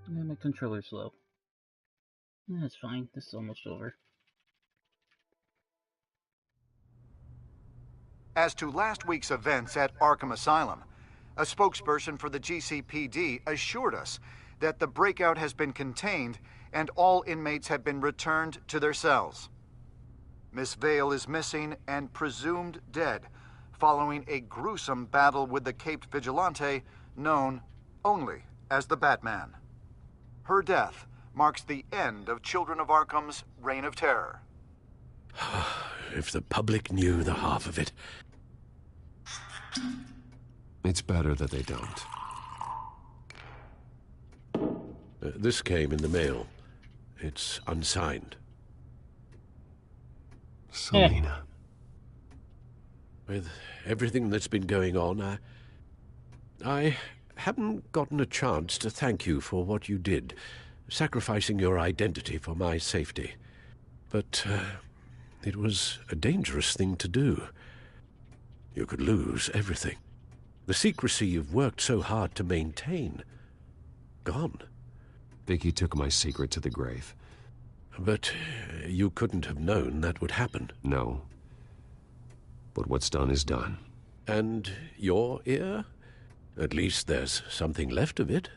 My controller's slow. That's fine. This is almost over. As to last week's events at Arkham Asylum, a spokesperson for the GCPD assured us that the breakout has been contained and all inmates have been returned to their cells. Miss Vale is missing and presumed dead following a gruesome battle with the caped vigilante known only as the Batman. Her death marks the end of Children of Arkham's reign of terror. If the public knew the half of it. It's better that they don't. This came in the mail. It's unsigned. Selina. With everything that's been going on, I haven't gotten a chance to thank you for what you did, sacrificing your identity for my safety. But it was a dangerous thing to do. You could lose everything. The secrecy you've worked so hard to maintain. Gone. Vicky took my secret to the grave. But you couldn't have known that would happen. No. But what's done is done. And your ear? At least there's something left of it.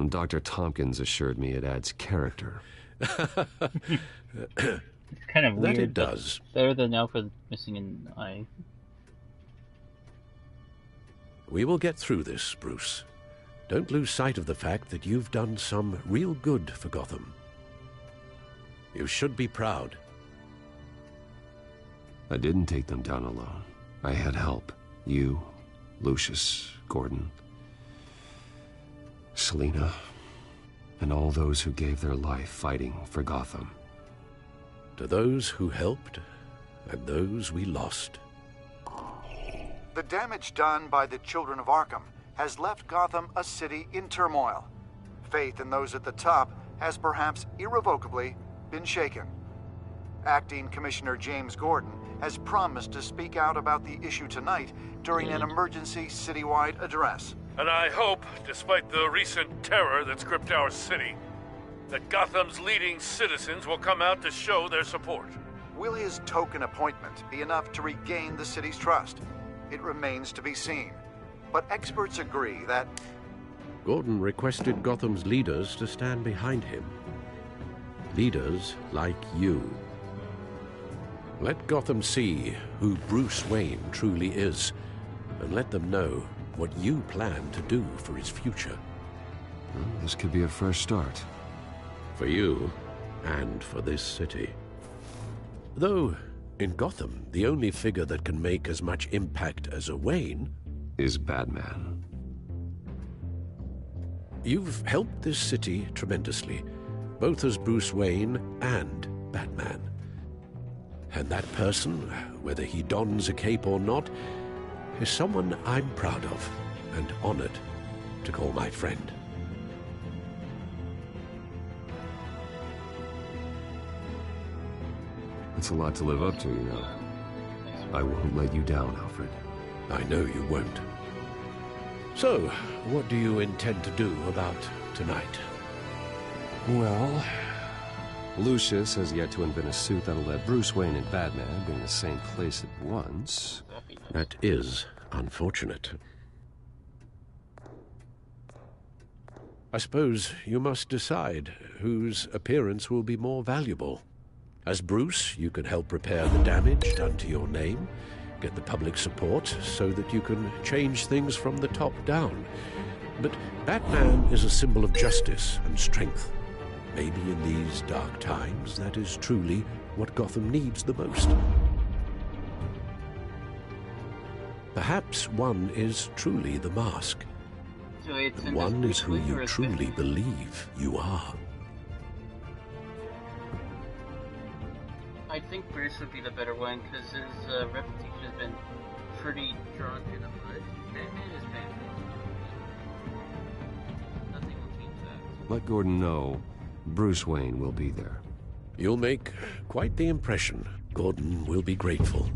Dr. Tompkins assured me it adds character. It's kind of weird. That it does. Better than Alfred missing an eye. We will get through this, Bruce. Don't lose sight of the fact that you've done some real good for Gotham. You should be proud. I didn't take them down alone. I had help. You, Lucius, Gordon, Selina, and all those who gave their life fighting for Gotham. To those who helped, and those we lost. The damage done by the Children of Arkham has left Gotham a city in turmoil. Faith in those at the top has perhaps irrevocably been shaken. Acting Commissioner James Gordon has promised to speak out about the issue tonight during an emergency citywide address. And I hope, despite the recent terror that's gripped our city, that Gotham's leading citizens will come out to show their support. Will his token appointment be enough to regain the city's trust? It remains to be seen. But experts agree that Gordon requested Gotham's leaders to stand behind him. Leaders like you. Let Gotham see who Bruce Wayne truly is, and let them know what you plan to do for his future. Well, this could be a fresh start. For you, and for this city. Though, in Gotham, the only figure that can make as much impact as a Wayne is Batman. You've helped this city tremendously, both as Bruce Wayne and Batman. And that person, whether he dons a cape or not, is someone I'm proud of and honored to call my friend. It's a lot to live up to, you know. I won't let you down, Alfred. I know you won't. So, what do you intend to do about tonight? Well, Lucius has yet to invent a suit that'll let Bruce Wayne and Batman be in the same place at once. That is unfortunate. I suppose you must decide whose appearance will be more valuable. As Bruce, you can help repair the damage done to your name, get the public support so that you can change things from the top down. But Batman is a symbol of justice and strength. Maybe in these dark times, that is truly what Gotham needs the most. Perhaps one is truly the mask. So it's and one is who you truly believe you are. I think Bruce would be the better one, because his reputation has been pretty drawn through the mud. Batman is Batman. Nothing will change that. Let Gordon know Bruce Wayne will be there. You'll make quite the impression. Gordon will be grateful.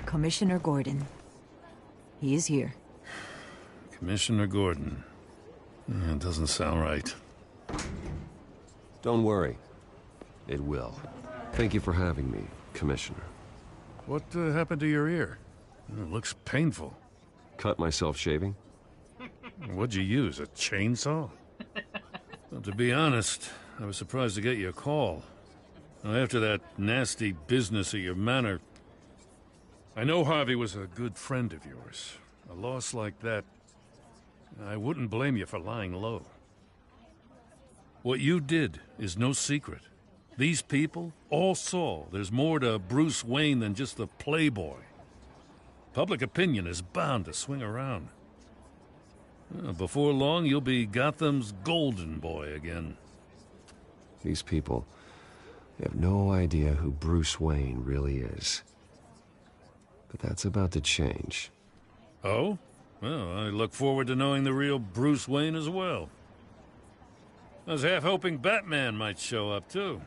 Commissioner Gordon. He is here. Commissioner Gordon. That doesn't sound right. Don't worry. It will. Thank you for having me, Commissioner. What happened to your ear? It looks painful. Cut myself shaving? What'd you use, a chainsaw? Well, to be honest, I was surprised to get your call. Now, after that nasty business at your manor, I know Harvey was a good friend of yours. A loss like that, I wouldn't blame you for lying low. What you did is no secret. These people all saw there's more to Bruce Wayne than just the playboy. Public opinion is bound to swing around. Before long, you'll be Gotham's golden boy again. These people, they have no idea who Bruce Wayne really is. But that's about to change. Oh? Well, I look forward to knowing the real Bruce Wayne as well. I was half hoping Batman might show up, too.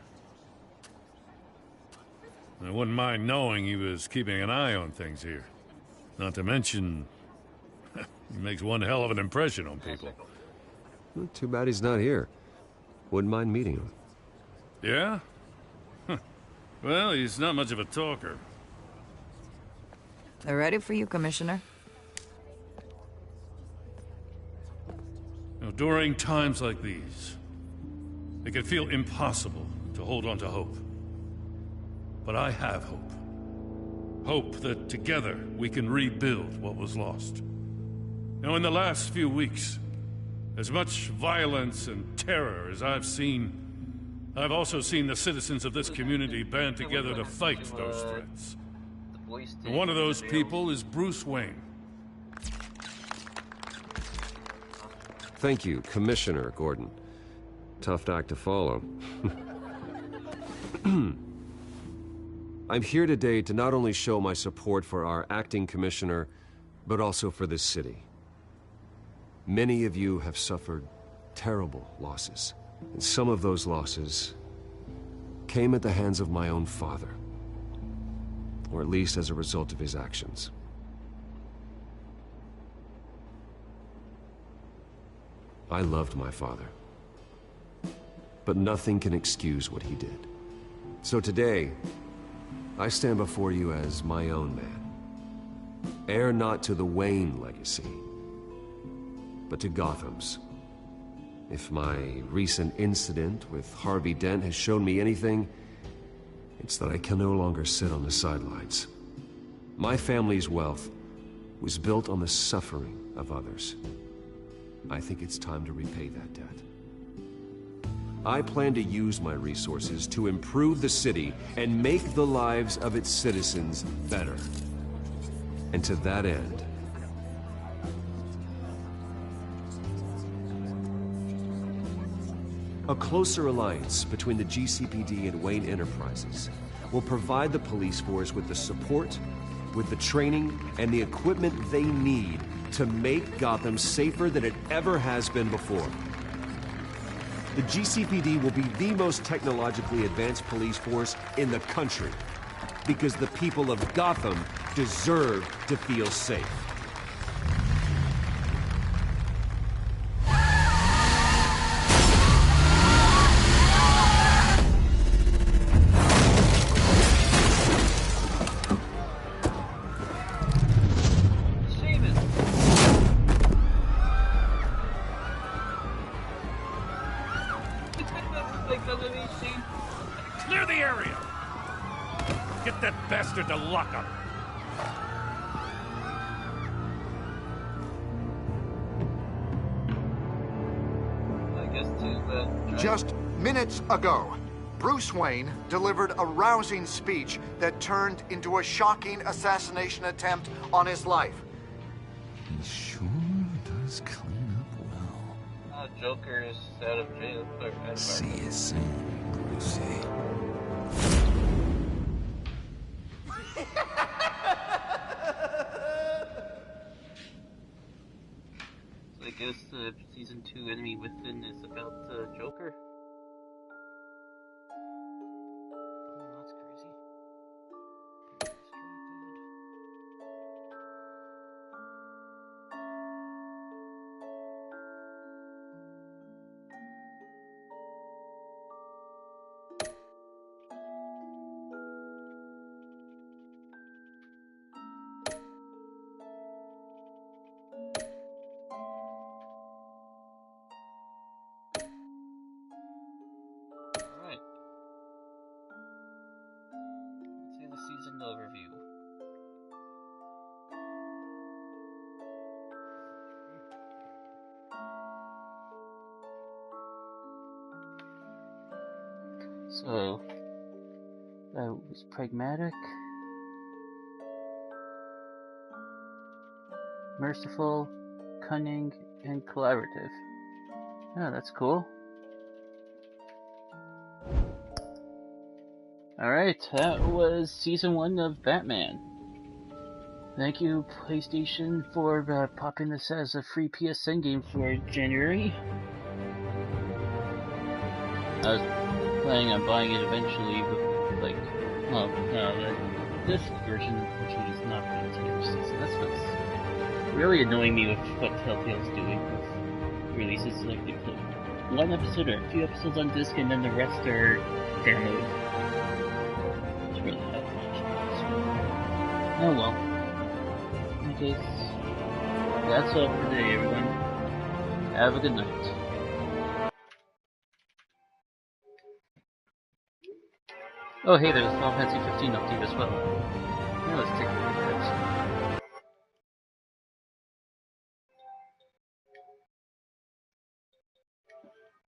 I wouldn't mind knowing he was keeping an eye on things here. Not to mention, he makes one hell of an impression on people. Well, too bad he's not here. Wouldn't mind meeting him. Yeah? Well, he's not much of a talker. They're ready for you, Commissioner. During times like these, It can feel impossible to hold on to hope. But I have hope. Hope that together we can rebuild what was lost. Now, in the last few weeks, as much violence and terror as I've seen, I've also seen the citizens of this community band together to fight those threats. And one of those people is Bruce Wayne. Thank you, Commissioner Gordon. Tough act to follow. I'm here today to not only show my support for our acting commissioner, but also for this city. Many of you have suffered terrible losses, and some of those losses came at the hands of my own father, or at least as a result of his actions. I loved my father, but nothing can excuse what he did. So today, I stand before you as my own man, heir not to the Wayne legacy, but to Gotham's. If my recent incident with Harvey Dent has shown me anything, it's that I can no longer sit on the sidelines. My family's wealth was built on the suffering of others. I think it's time to repay that debt. I plan to use my resources to improve the city and make the lives of its citizens better. And to that end, a closer alliance between the GCPD and Wayne Enterprises will provide the police force with the support, with the training, and the equipment they need to make Gotham safer than it ever has been before. The GCPD will be the most technologically advanced police force in the country, because the people of Gotham deserve to feel safe. Clear the area! Get that bastard to lock up! I guess to Just minutes ago, Bruce Wayne delivered a rousing speech that turned into a shocking assassination attempt on his life. He sure does clean up well. Joker is out of jail. See you soon, Brucey. I guess season 2 Enemy Within is about Joker. Oh, that's crazy. Alright. Let's see the season overview. So, that was pragmatic, merciful, cunning, and collaborative. Oh, that's cool. Alright, that was Season 1 of Batman. Thank you, PlayStation, for popping this as a free PSN game for January. I was planning on buying it eventually, but, like, well, this version, unfortunately, is not for the tier 6, so that's what's really annoying me with what Telltale's doing with releases. Like, they put one episode or a few episodes on disc, and then the rest are download. It's really not much. Oh well. Okay. That's all for today, everyone. Have a good night. Oh hey, there's a Final Fantasy 15 update as well. Now let's take a look at that.